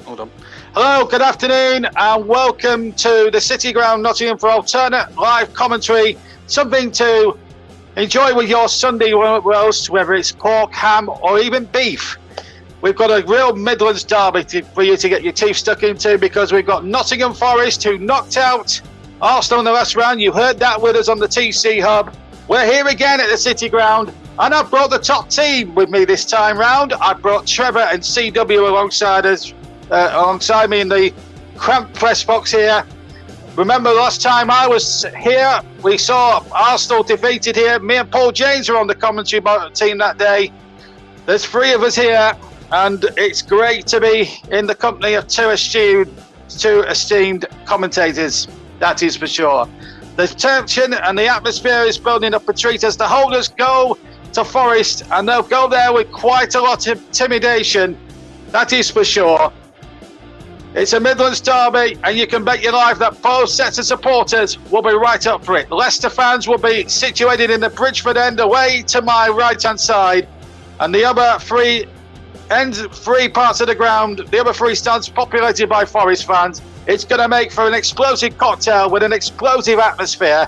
Hold on. Hello, good afternoon, and welcome to the City Ground Nottingham for alternate live commentary. Something to enjoy with your Sunday roast, whether it's pork, ham, or even beef. We've got a real Midlands derby for you to get your teeth stuck into, because we've got Nottingham Forest, who knocked out Arsenal in the last round. You heard that with us on the TC Hub. We're here again at the City Ground, and I've brought the top team with me this time round. I've brought Trevor and CW alongside us. Alongside me in the cramped press box here. Remember last time I was here, we saw Arsenal defeated here. Me and Paul James were on the commentary team that day. There's three of us here, and it's great to be in the company of two esteemed commentators. That is for sure. The tension and the atmosphere is building up a treat as the holders go to Forest, and they'll go there with quite a lot of intimidation. That is for sure. It's a Midlands derby, and you can bet your life that both sets of supporters will be right up for it. Leicester fans will be situated in the Bridgeford end away to my right-hand side, and the other three parts of the ground, the other three stands populated by Forest fans. It's going to make for an explosive cocktail with an explosive atmosphere.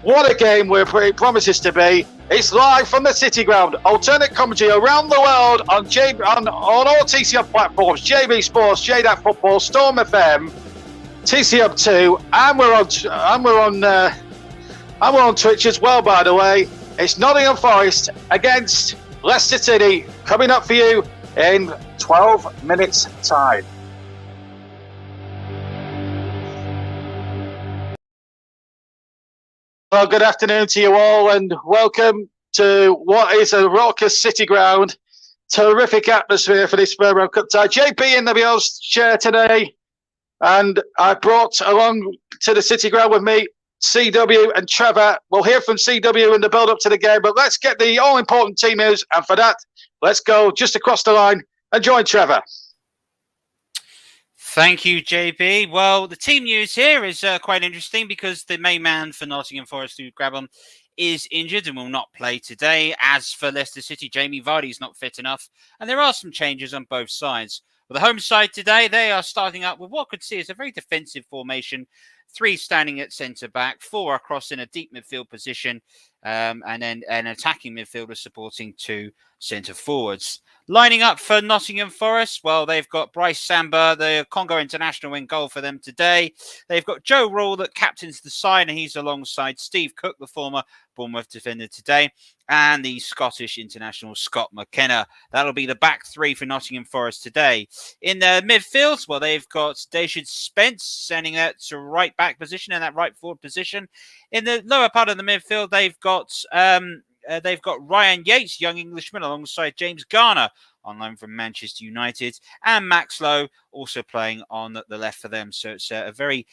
What a game it promises to be. It's live from the City Ground. Alternate commentary around the world on all TCF platforms: JB Sports, JDAT Football, Storm FM, TCF 2, and we're on Twitch as well, by the way. It's Nottingham Forest against Leicester City, coming up for you in 12 minutes' time. Well, good afternoon to you all, and welcome to what is a raucous City Ground. Terrific atmosphere for this Spurwell Cup tie. JP in the Bill's chair today, and I brought along to the City Ground with me CW and Trevor. We'll hear from CW in the build-up to the game, but let's get the all-important team news, and for that, let's go just across the line and join Trevor. Thank you, JB. Well, the team news here is quite interesting, because the main man for Nottingham Forest, who grab on, is injured and will not play today. As for Leicester City, Jamie Vardy's not fit enough, and there are some changes on both sides. For the home side today, they are starting up with what could see as a very defensive formation. 3 standing at centre-back, 4 across in a deep midfield position, and then an attacking midfielder supporting 2 centre-forwards. Lining up for Nottingham Forest, well, they've got Bryce Samba, the Congo international, in goal for them today. They've got Joe Rule that captains the side, and he's alongside Steve Cook, the former Bournemouth defender today, and the Scottish international Scott McKenna. That'll be the back 3 for Nottingham Forest today. In the midfield, well, they've got David Spence sending it to right back position, in that right forward position. In the lower part of the midfield, they've got Ryan Yates, young Englishman, alongside James Garner on loan from Manchester United, and Max Lowe also playing on the left for them. So it's a very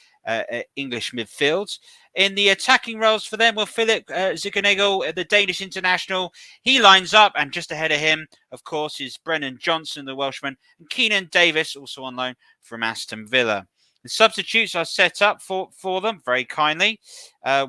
English midfield. In the attacking roles for them, well, Philip Ziganegel, the Danish international, he lines up, and just ahead of him, of course, is Brennan Johnson, the Welshman, and Keenan Davis, also on loan from Aston Villa. The substitutes are set up for them very kindly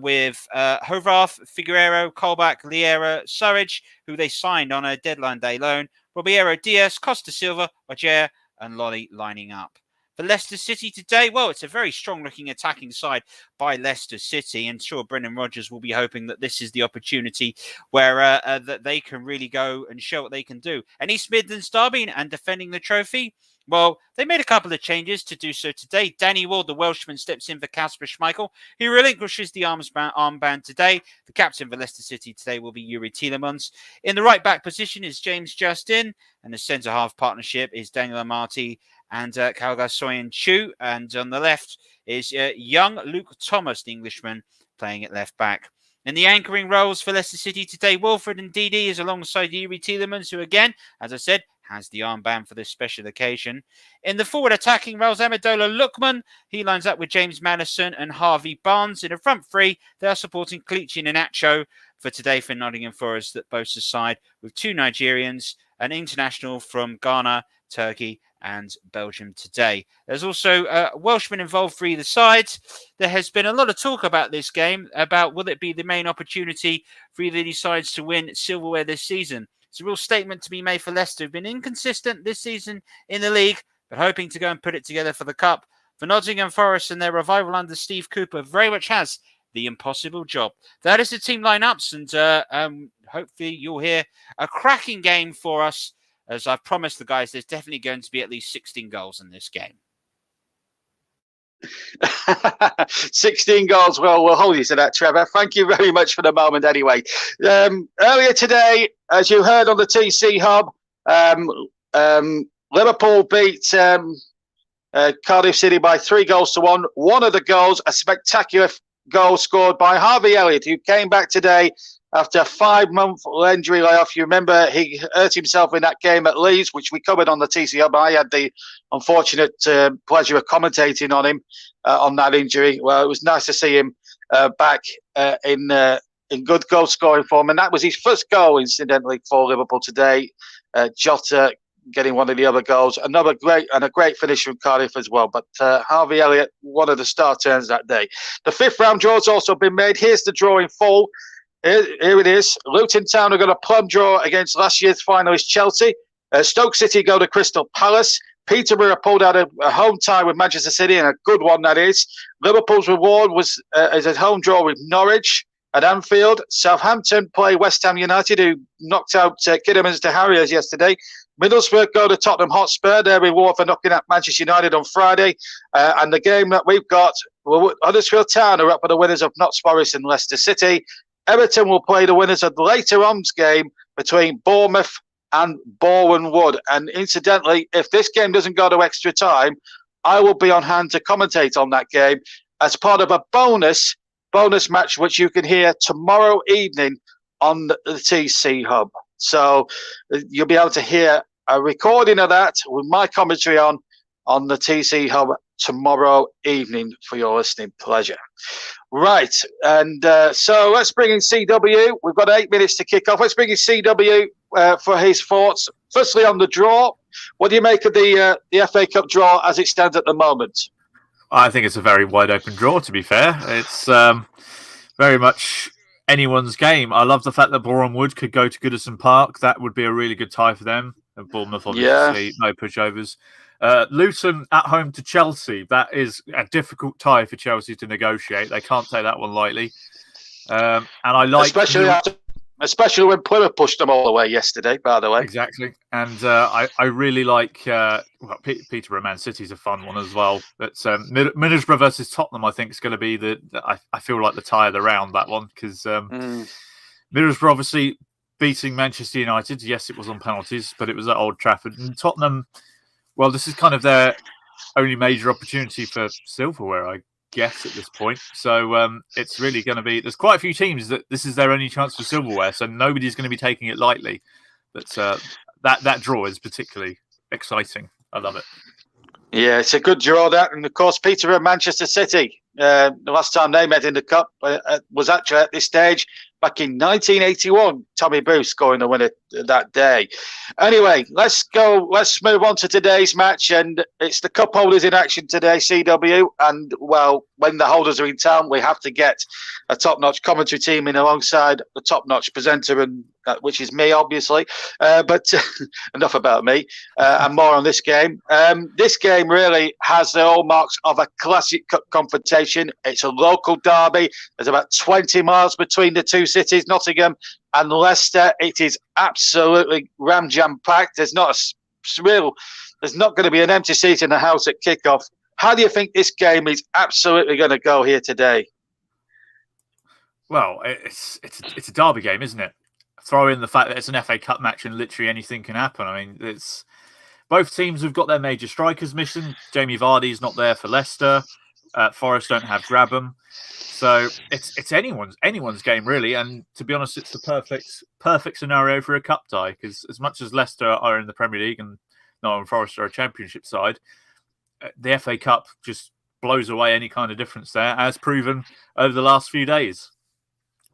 with Hovarth, Figueroa, Colback, Liera, Surridge, who they signed on a deadline day loan, Robiero Diaz, Costa Silva, Ogier, and Lolly lining up. For Leicester City today, well, it's a very strong-looking attacking side by Leicester City, and sure, Brendan Rodgers will be hoping that this is the opportunity where that they can really go and show what they can do. And East Midlands derby and defending the trophy, well, they made a couple of changes to do so today. Danny Ward, the Welshman, steps in for Kasper Schmeichel, who relinquishes the armband today. The captain for Leicester City today will be Yuri Tielemans. In the right-back position is James Justin, and the centre-half partnership is Daniel Amati and Kalga Soyan Chu. And on the left is young Luke Thomas, the Englishman, playing at left-back. In the anchoring roles for Leicester City today, Wilfred and Ndidi is alongside Yuri Tielemans, who again, as I said, has the armband for this special occasion. In the forward attacking roles, Amendola Lookman, he lines up with James Madison and Harvey Barnes. In the front 3, they are supporting Kelechi Iheanacho for today for Nottingham Forest, that boasts a side with 2 Nigerians, an international from Ghana, Turkey, and Belgium today. There's also Welshmen involved for either side. There has been a lot of talk about this game, about will it be the main opportunity for either of these sides to win silverware this season. It's a real statement to be made for Leicester, who've been inconsistent this season in the league, but hoping to go and put it together for the Cup. For Nottingham Forest and their revival under Steve Cooper very much has the impossible job. That is the team lineups, and hopefully you'll hear a cracking game for us. As I've promised the guys, there's definitely going to be at least 16 goals in this game. 16 goals. Well, we'll hold you to that, Trevor. Thank you very much for the moment anyway. Earlier today, as you heard on the TC Hub, Liverpool beat Cardiff City by 3-1. One of the goals, a spectacular goal scored by Harvey Elliott, who came back today after a 5-month injury layoff. You remember he hurt himself in that game at Leeds, which we covered on the TC Hub. I had the unfortunate pleasure of commentating on him on that injury. Well, it was nice to see him back in good goal scoring form, and that was his first goal, incidentally, for Liverpool today. Jota getting one of the other goals, a great finish from Cardiff as well. But Harvey Elliott, one of the star turns that day. The 5th round draw has also been made. Here's the draw in full. Here it is. Luton Town are going to plum draw against last year's finalist Chelsea. Stoke City go to Crystal Palace. Peterborough pulled out a home tie with Manchester City, and a good one that is. Liverpool's reward is a home draw with Norwich at Anfield. Southampton play West Ham United, who knocked out Kidderminster to Harriers yesterday. Middlesbrough go to Tottenham Hotspur, their reward for knocking out Manchester United on Friday. And the game that we've got, Huddersfield Town are up for the winners of Notts Forest and Leicester City. Everton will play the winners of the later on's game between Bournemouth and Bourne Wood. And incidentally, if this game doesn't go to extra time, I will be on hand to commentate on that game as part of a bonus match, which you can hear tomorrow evening on the TC Hub. So you'll be able to hear a recording of that with my commentary on the TC Hub tomorrow evening for your listening pleasure. Right, and so let's bring in CW. We've got 8 minutes to kick off. Let's bring in CW for his thoughts. Firstly, on the draw, what do you make of the FA Cup draw as it stands at the moment? I think it's a very wide open draw, to be fair. It's very much anyone's game. I love the fact that Bourne Wood could go to Goodison Park. That would be a really good tie for them. And Bournemouth, obviously, no pushovers. Luton at home to Chelsea. That is a difficult tie for Chelsea to negotiate. They can't take that one lightly. And I like... Especially when Plymouth pushed them all the way yesterday, by the way. Exactly. And I really like... Peterborough Man City's a fun one as well. But Middlesbrough versus Tottenham, I think, is going to be I feel like the tie of the round, that one. Because Middlesbrough, obviously, beating Manchester United. Yes, it was on penalties, but it was at Old Trafford. And Tottenham... Well, this is kind of their only major opportunity for silverware, I guess, at this point. So it's really going to be... There's quite a few teams that this is their only chance for silverware, so nobody's going to be taking it lightly. But that draw is particularly exciting. I love it. Yeah, it's a good draw, that. And, of course, Peterborough, Manchester City. The last time they met in the Cup was actually at this stage back in 1981. Tommy Booth scoring the winner that day. Anyway, let's move on to today's match, and it's the cup holders in action today, CW. And, well, when the holders are in town, we have to get a top-notch commentary team in alongside the top-notch presenter, and which is me, obviously. But enough about me, and more on this game. This game really has the hallmarks of a classic cup confrontation. It's a local derby. There's about 20 miles between the two cities, Nottingham and Leicester. It is absolutely ram-jam packed. There's not going to be an empty seat in the house at kickoff. How do you think this game is absolutely going to go here today? Well, it's a derby game, isn't it? Throw in the fact that it's an FA Cup match and literally anything can happen. I mean, it's both teams have got their major strikers missing. Jamie Vardy's not there for Leicester. Forest don't have Grabham. So it's anyone's game, really. And to be honest, it's the perfect scenario for a cup tie, because as much as Leicester are in the Premier League and Nottingham Forest are a Championship side, the FA Cup just blows away any kind of difference there, as proven over the last few days,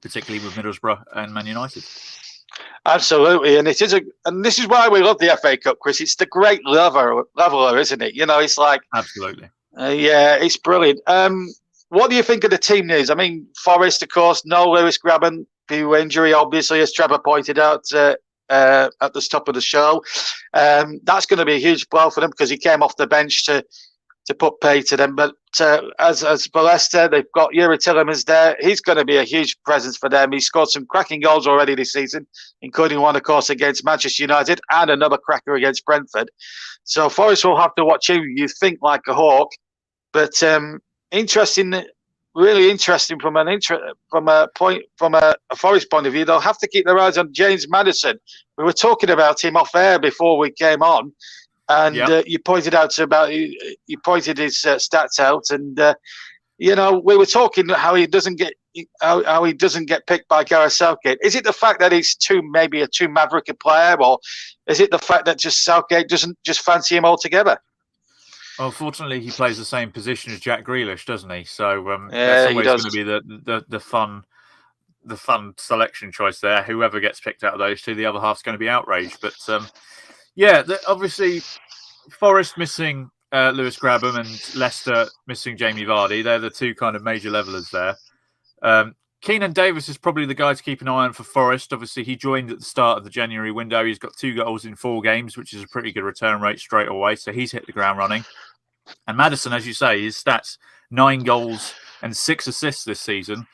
particularly with Middlesbrough and Man United. Absolutely, and this is why we love the FA Cup, Chris. It's the great leveler, isn't it? You know, it's like absolutely, yeah, it's brilliant. What do you think of the team news? I mean, Forest, of course, no Lewis Grabham due injury, obviously, as Trevor pointed out at the top of the show. That's going to be a huge blow for them because he came off the bench to put pay to them. But as for Leicester, they've got Yuri Tillemans there. He's going to be a huge presence for them. He's scored some cracking goals already this season, including one, of course, against Manchester United and another cracker against Brentford. So Forest will have to watch him. You think like a hawk, but interesting, really interesting from a Forest point of view. They'll have to keep their eyes on James Maddison. We were talking about him off air before we came on. And you pointed out you pointed his stats out, and we were talking how he doesn't get picked by Gareth Southgate. Is it the fact that he's maybe a too maverick a player, or is it the fact that just Southgate doesn't just fancy him altogether? Well, fortunately, he plays the same position as Jack Grealish, doesn't he? So that's always going to be the fun selection choice there. Whoever gets picked out of those two, the other half's going to be outraged. But obviously, Forest missing Lewis Grabham and Leicester missing Jamie Vardy. They're the two kind of major levelers there. Keenan Davis is probably the guy to keep an eye on for Forest. Obviously, he joined at the start of the January window. He's got 2 goals in 4 games, which is a pretty good return rate straight away. So he's hit the ground running. And Maddison, as you say, his stats, 9 goals and 6 assists this season.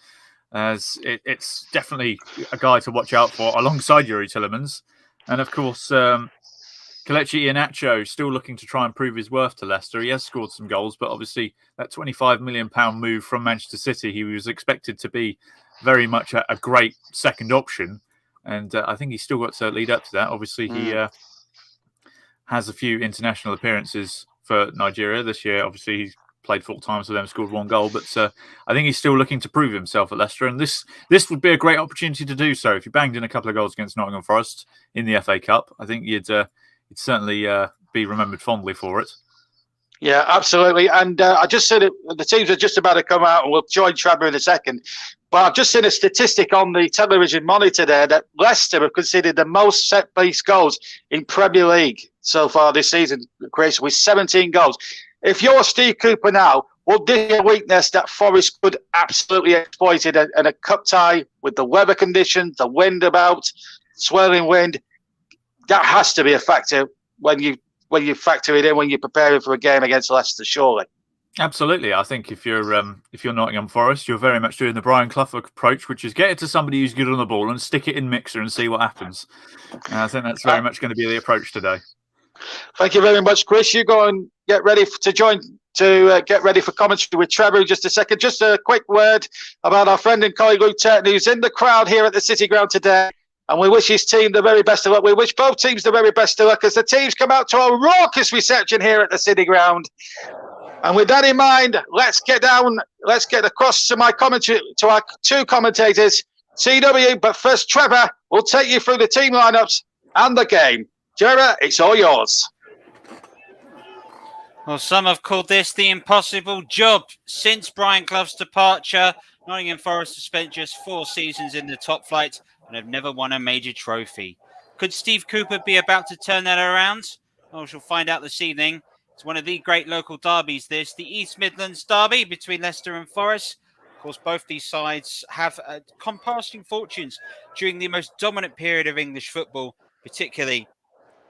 It's definitely a guy to watch out for alongside Yuri Tillemans. And of course, Kelechi Iheanacho still looking to try and prove his worth to Leicester. He has scored some goals, but obviously that £25 million move from Manchester City, he was expected to be very much a great second option. And I think he's still got to lead up to that. Obviously, he has a few international appearances for Nigeria this year. Obviously, he's played 4 times for them, scored 1 goal. But I think he's still looking to prove himself at Leicester. And this would be a great opportunity to do so. If you banged in a couple of goals against Nottingham Forest in the FA Cup, I think you'd certainly be remembered fondly for it. Yeah, absolutely. And I just said the teams are just about to come out, and we'll join Trevor in a second. But I've just seen a statistic on the television monitor there that Leicester have conceded the most set-piece goals in Premier League so far this season, Chris, with 17 goals. If you're Steve Cooper now, will this be a weakness that Forest could absolutely exploit in a cup tie with the weather conditions, the wind about, swirling wind? That has to be a factor when you factor it in when you're preparing for a game against Leicester, surely. Absolutely. I think if you're Nottingham Forest, you're very much doing the Brian Clough approach, which is get it to somebody who's good on the ball and stick it in mixer and see what happens. And I think that's very much going to be the approach today. Thank you very much, Chris. You go and get ready get ready for commentary with Trevor in just a second. Just a quick word about our friend and colleague Luke Turton, who's in the crowd here at the City Ground today. And we wish his team the very best of luck. We wish both teams the very best of luck as the teams come out to a raucous reception here at the City Ground. And with that in mind, let's get across to my commentary, to our 2 commentators, CW. But first, Trevor will take you through the team lineups and the game. Trevor, it's all yours. Well, some have called this the impossible job. Since Brian Clough's departure, Nottingham Forest has spent just 4 seasons in the top flight and have never won a major trophy. Could Steve Cooper be about to turn that around? Well, we shall find out this evening. It's one of the great local derbies, this, the East Midlands derby between Leicester and Forest. Of course, both these sides have contrasting fortunes during the most dominant period of English football, particularly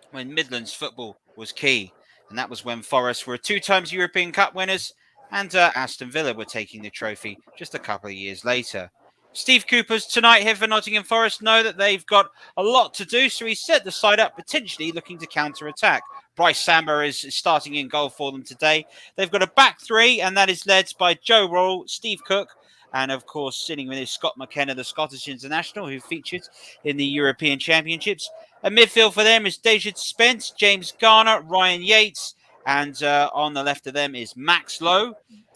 when Midlands football was key. And that was when Forest were 2 times European Cup winners and Aston Villa were taking the trophy just a couple of years later. Steve Cooper's tonight here for Nottingham Forest know that they've got a lot to do, so he's set the side up potentially looking to counter-attack. Bryce Samba is starting in goal for them today. They've got a back 3, and that is led by Joe Roll, Steve Cook, and of course sitting with his Scott McKenna, the Scottish international, who featured in the European Championships. A midfield for them is Dejid Spence, James Garner, Ryan Yates, and on the left of them is Max Lowe.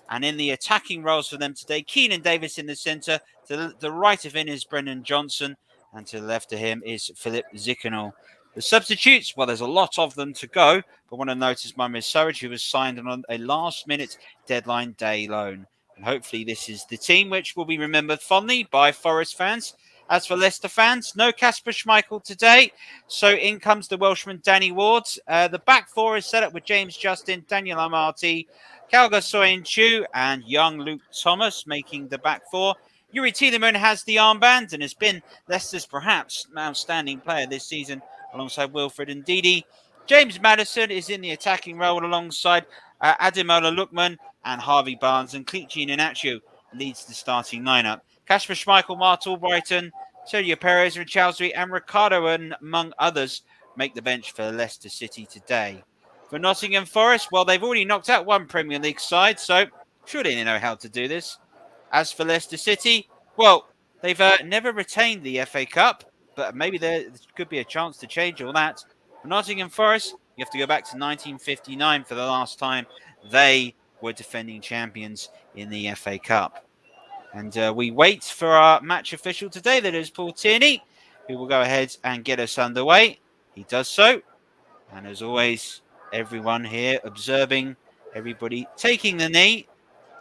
And in the attacking roles for them today, Keenan Davis in the centre. To the right of him is Brendan Johnson. And to the left of him is Philip Zikanol. The substitutes, well, there's a lot of them to go. But want to notice Mohamed Surridge, who was signed on a last-minute deadline day loan. And hopefully this is the team which will be remembered fondly by Forest fans. As for Leicester fans, no Kasper Schmeichel today. So in comes the Welshman Danny Ward. The back 4 is set up with James Justin, Daniel Amarty, Kalga Soyuncu and young Luke Thomas making the back 4. Yuri Tielemans has the armband and has been Leicester's perhaps outstanding player this season alongside Wilfred Ndidi. James Maddison is in the attacking role alongside Ademola Lookman and Harvey Barnes, and Kelechi Iheanacho leads the starting lineup. Kasper Schmeichel, Mart Albrighton, Sergio Perez, Richarlison and Ricardo, and among others, make the bench for Leicester City today. For Nottingham Forest, well, they've already knocked out one Premier League side, so surely they know how to do this. As for Leicester City, well, they've never retained the FA Cup, but maybe there could be a chance to change all that. For Nottingham Forest, you have to go back to 1959 for the last time they were defending champions in the FA Cup. And we wait for our match official today, that is Paul Tierney, who will go ahead and get us underway. He does so. And as always, everyone here observing, everybody taking the knee.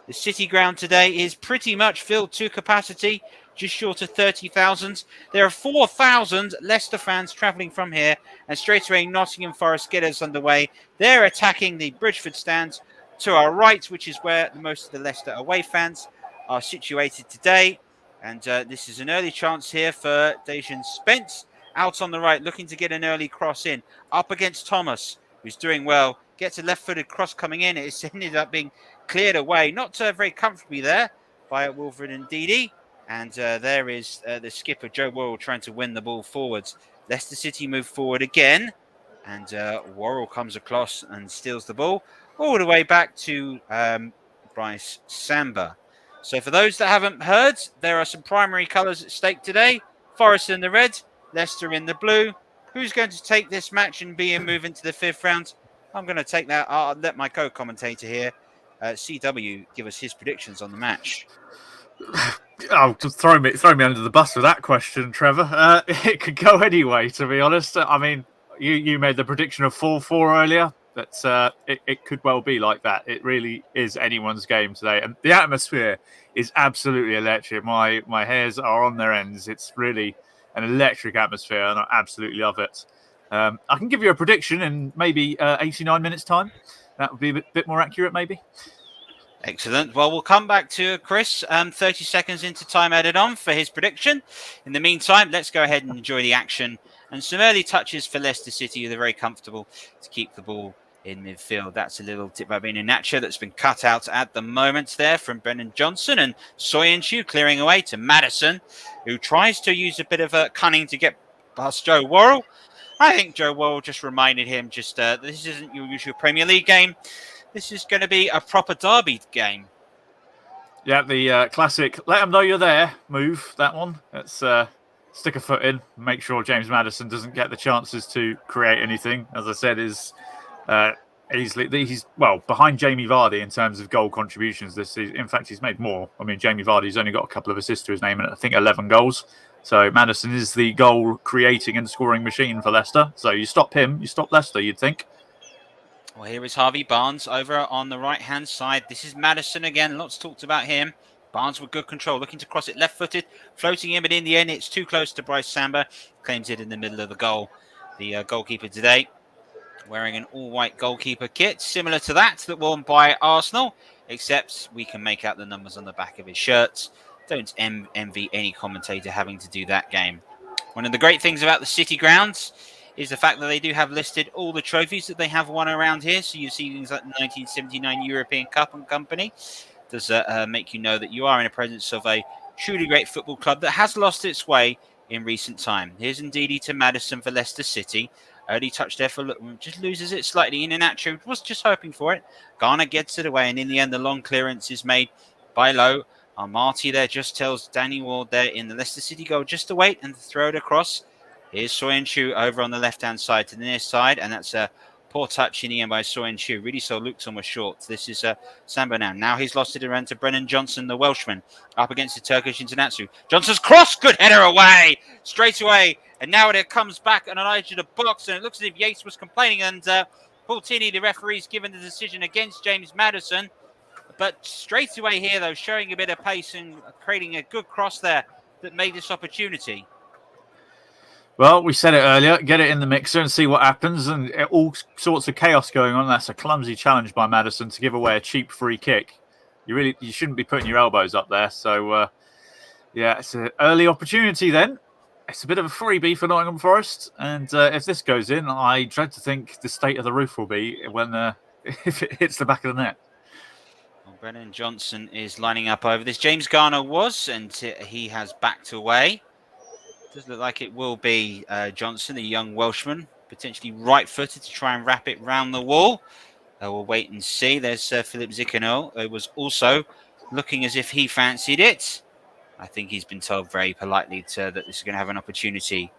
The City ground today is pretty much filled to capacity, just short of 30,000. There are 4,000 Leicester fans travelling from here, and straight away Nottingham Forest get us underway. They're attacking the Bridgeford stands to our right, which is where most of the Leicester away fans are situated today. And this is an early chance here for Dejan Spence, out on the right, looking to get an early cross in, up against Thomas, who's doing well. Gets a left-footed cross coming in. It's ended up being cleared away, not very comfortably there by Wilfred Ndidi. And there is the skipper, Joe Worrell, trying to win the ball forwards. Leicester City move forward again. And Worrell comes across and steals the ball all the way back to Bryce Samba. So for those that haven't heard, there are some primary colours at stake today. Forest in the red, Leicester in the blue. Who's going to take this match and be in move into the fifth round? I'm going to take that. I'll let my co-commentator here, CW, give us his predictions on the match. Oh, just throw me under the bus with that question, Trevor. It could go anyway, to be honest. I mean, you made the prediction of 4-4 earlier. But it could well be like that. It really is anyone's game today. And the atmosphere is absolutely electric. My hairs are on their ends. It's really an electric atmosphere, and I absolutely love it. I can give you a prediction in maybe 89 minutes' time. That would be a bit more accurate, maybe. Excellent. Well, we'll come back to Chris 30 seconds into time added on for his prediction. In the meantime, let's go ahead and enjoy the action. And some early touches for Leicester City. They're very comfortable to keep the ball in midfield. That's a little tip by Iheanacho that's been cut out at the moment there from Brennan Johnson, and Soyuncu clearing away to Maddison, who tries to use a bit of cunning to get past Joe Worrell. I think Joe Worrell just reminded him this isn't your usual Premier League game. This is going to be a proper derby game. Yeah, the classic let them know you're there move, that one. Let's stick a foot in, make sure James Maddison doesn't get the chances to create anything. As I said, he's behind Jamie Vardy in terms of goal contributions this season. In fact, he's made more. I mean, Jamie Vardy's only got a couple of assists to his name, and I think 11 goals. So Maddison is the goal creating and scoring machine for Leicester. So you stop him, you stop Leicester, you'd think. Well, here is Harvey Barnes over on the right-hand side. This is Maddison again. Lots talked about him. Barnes with good control, looking to cross it left-footed, floating in, but in the end, it's too close to Bryce Samba. Claims it in the middle of the goal. The goalkeeper today, wearing an all-white goalkeeper kit, similar to that worn by Arsenal, except we can make out the numbers on the back of his shirt. Don't envy any commentator having to do that game. One of the great things about the City grounds is the fact that they do have listed all the trophies that they have won around here. So you see things like the 1979 European Cup and Company. Does make you know that you are in the presence of a truly great football club that has lost its way in recent time. Here's Ndidi to Maddison for Leicester City. Early touch there for just loses it slightly. Iheanacho was just hoping for it. Garner gets it away, and in the end, the long clearance is made by Lowe. Marty there just tells Danny Ward there in the Leicester City goal just to wait and throw it across. Here's Soyuncu over on the left-hand side to the near side, and that's a poor touch in the end by Soyuncu. Really saw Luxon was short. This is Samba now. Now he's lost it around to Brennan Johnson, the Welshman, up against the Turkish International. Johnson's cross, good header away, straight away. And now it comes back and allows you to box, and it looks as if Yates was complaining, and Paul Tierney, the referee's given the decision against James Maddison. But straight away here, though, showing a bit of pace and creating a good cross there that made this opportunity. Well, we said it earlier, get it in the mixer and see what happens, and all sorts of chaos going on. That's a clumsy challenge by Maddison to give away a cheap free kick. You shouldn't be putting your elbows up there. So Yeah, it's an early opportunity then. It's a bit of a freebie for Nottingham Forest. And if this goes in, I dread to think the state of the roof will be when if it hits the back of the net. Well, Brennan Johnson is lining up over this. James Garner was, and he has backed away. Does look like it will be Johnson, the young Welshman, potentially right-footed to try and wrap it round the wall. We'll wait and see. There's Philip Zickenel, who was also looking as if he fancied it. I think he's been told very politely that this is going to have an opportunity.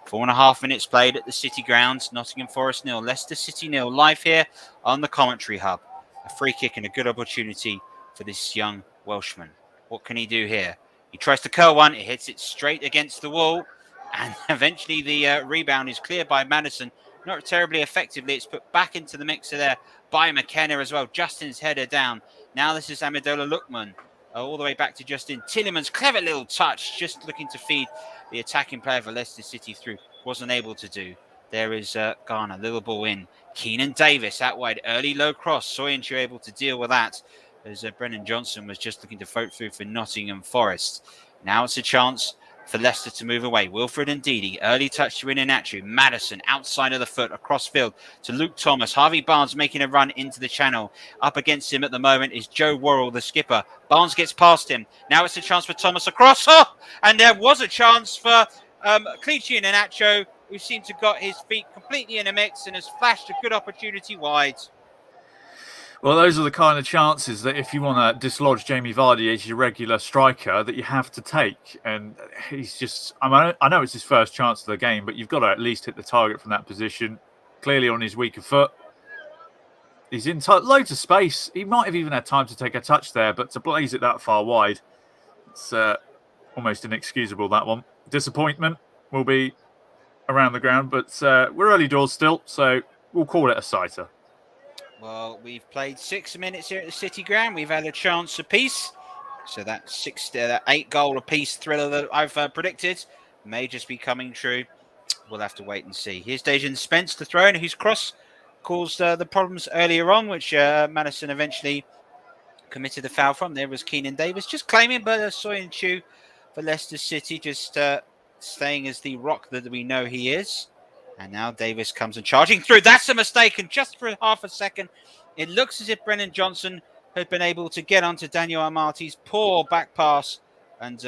4.5 minutes played at the City Ground. Nottingham Forest 0, Leicester City 0. Live here on the commentary hub. A free kick and a good opportunity for this young Welshman. What can he do here? He tries to curl one. It hits it straight against the wall. And eventually the rebound is cleared by Madison. Not terribly effectively. It's put back into the mixer there by McKenna as well. Justin's header down. Now this is Amendola Lookman. All the way back to Justin Tillemans. Clever little touch, just looking to feed the attacking player for Leicester City through. Wasn't able to do. There is Garner, little ball in. Keenan Davis out wide, early low cross. Soyuncu able to deal with that as Brennan Johnson was just looking to float through for Nottingham Forest. Now it's a chance for Leicester to move away. Wilfred Ndidi, early touch to Iheanacho. Madison outside of the foot across field to Luke Thomas. Harvey Barnes making a run into the channel. Up against him at the moment is Joe Worrell, the skipper. Barnes gets past him. Now it's a chance for Thomas across. Oh! And there was a chance for Clichy Iheanacho, who seemed to got his feet completely in a mix and has flashed a good opportunity wide. Well, those are the kind of chances that if you want to dislodge Jamie Vardy as your regular striker, that you have to take. And he's just, I know it's his first chance of the game, but you've got to at least hit the target from that position. Clearly on his weaker foot. He's in loads of space. He might have even had time to take a touch there, but to blaze it that far wide, it's almost inexcusable, that one. Disappointment will be around the ground, but we're early doors still, so we'll call it a sighter. Well, we've played 6 minutes here at the City Ground. We've had a chance apiece. So that 8-goal apiece thriller that I've predicted may just be coming true. We'll have to wait and see. Here's Dejan Spence to throw in, whose cross caused the problems earlier on, which Madison eventually committed the foul from. There was Keenan Davis just claiming, but Soyuncu for Leicester City just staying as the rock that we know he is. And now Davis comes and charging through. That's a mistake. And just for half a second, it looks as if Brennan Johnson had been able to get onto Daniel Amati's poor back pass. And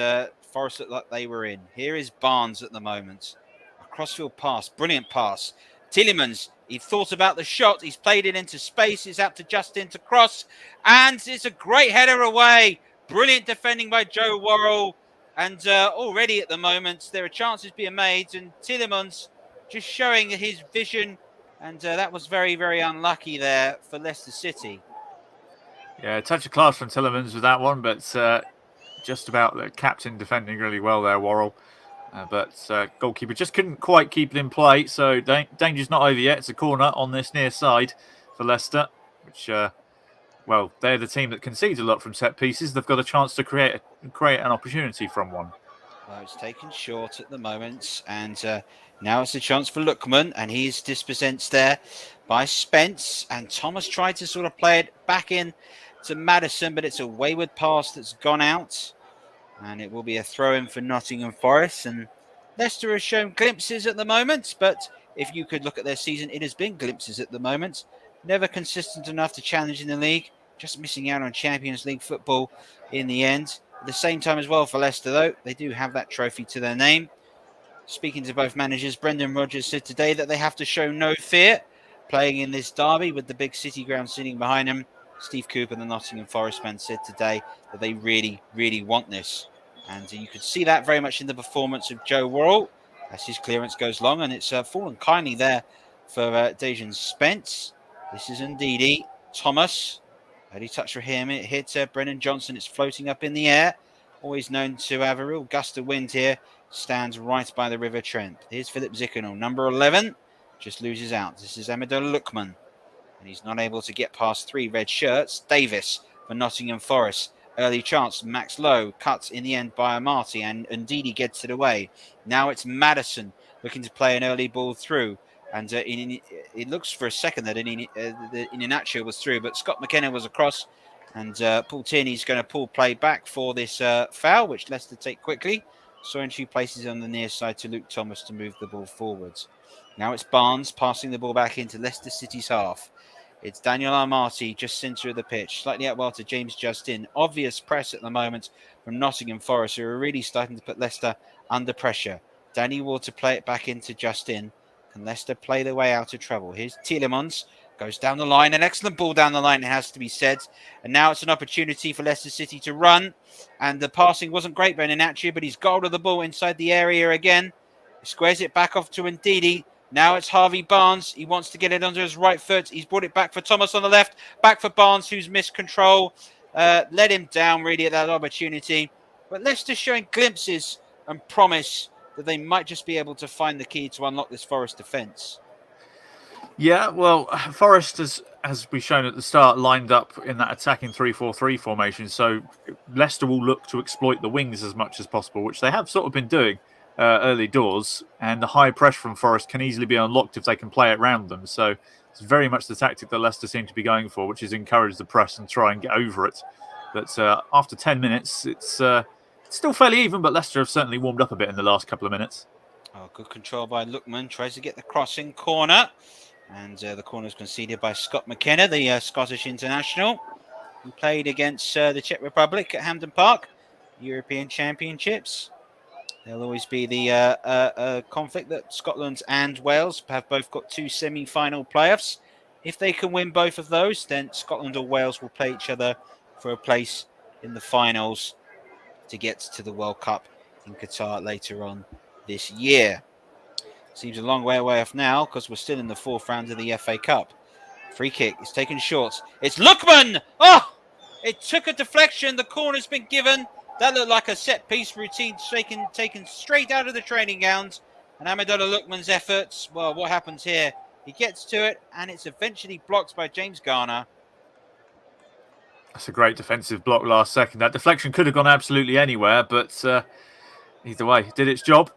Forest looked like they were in. Here is Barnes at the moment. A crossfield pass. Brilliant pass. Tillemans, he thought about the shot. He's played it into space. It's out to Justin to cross. And it's a great header away. Brilliant defending by Joe Worrell. And already at the moment, there are chances being made. And Tillemans just showing his vision, and that was very, very unlucky there for Leicester City. Yeah, a touch of class from Tillemans with that one, but just about the captain defending really well there, Worrell. But goalkeeper just couldn't quite keep it in play, so danger's not over yet. It's a corner on this near side for Leicester, which, well, they're the team that concedes a lot from set pieces. They've got a chance to create an opportunity from one. Well, it's taken short at the moment, and now it's a chance for Lookman, and he's dispossessed there by Spence. And Thomas tried to sort of play it back in to Madison, but it's a wayward pass that's gone out. And it will be a throw-in for Nottingham Forest. And Leicester has shown glimpses at the moment, but if you could look at their season, it has been glimpses at the moment. Never consistent enough to challenge in the league, just missing out on Champions League football in the end. At the same time as well for Leicester, though, they do have that trophy to their name. Speaking to both managers, Brendan Rodgers said today that they have to show no fear playing in this derby with the big City Ground sitting behind them. Steve Cooper, the Nottingham Forest man, said today that they really, really want this. And you could see that very much in the performance of Joe Worrell as his clearance goes long. And it's fallen kindly there for Dejan Spence. This is Ndidi. Thomas. Early touch for him. It hits Brennan Johnson. It's floating up in the air. Always known to have a real gust of wind here. Stands right by the River Trent. Here's Philip Zickenel, number 11. Just loses out. This is Amendola Lookman. And he's not able to get past 3 red shirts. Davis for Nottingham Forest. Early chance. Max Lowe cuts in the end by Amati. And Ndidi gets it away. Now it's Madison looking to play an early ball through. And it looks for a second that Iheanacho was through. But Scott McKenna was across. And Paul Tierney's going to pull play back for this foul, which Leicester take quickly. Sointu places it on the near side to Luke Thomas to move the ball forwards. Now it's Barnes passing the ball back into Leicester City's half. It's Daniel Armati just centre of the pitch, slightly out well to James Justin. Obvious press at the moment from Nottingham Forest, who are really starting to put Leicester under pressure. Danny Ward to play it back into Justin. Can Leicester play their way out of trouble? Here's Tielemans. Goes down the line. An excellent ball down the line, it has to be said. And now it's an opportunity for Leicester City to run. And the passing wasn't great by Inachi, but he's got the ball inside the area again. He squares it back off to Ndidi. Now it's Harvey Barnes. He wants to get it under his right foot. He's brought it back for Thomas on the left. Back for Barnes, who's missed control. Let him down, really, at that opportunity. But Leicester showing glimpses and promise that they might just be able to find the key to unlock this Forest defence. Yeah, well, Forest, as we've shown at the start, lined up in that attacking 3-4-3 formation. So Leicester will look to exploit the wings as much as possible, which they have sort of been doing early doors. And the high pressure from Forest can easily be unlocked if they can play it around them. So it's very much the tactic that Leicester seem to be going for, which is encourage the press and try and get over it. But after 10 minutes, it's still fairly even, but Leicester have certainly warmed up a bit in the last couple of minutes. Oh, good control by Lookman. Tries to get the crossing corner. And the corner is conceded by Scott McKenna, the Scottish international, who played against the Czech Republic at Hampden Park, European Championships. There'll always be the conflict that Scotland and Wales have both got 2 semi-final playoffs. If they can win both of those, then Scotland or Wales will play each other for a place in the finals to get to the World Cup in Qatar later on this year. Seems a long way away off now because we're still in the 4th round of the FA Cup. Free kick is taken short. It's Lookman! Oh! It took a deflection. The corner's been given. That looked like a set-piece routine taken straight out of the training ground. And Amendola Lookman's efforts, well, what happens here? He gets to it, and it's eventually blocked by James Garner. That's a great defensive block last second. That deflection could have gone absolutely anywhere, but either way, it did its job.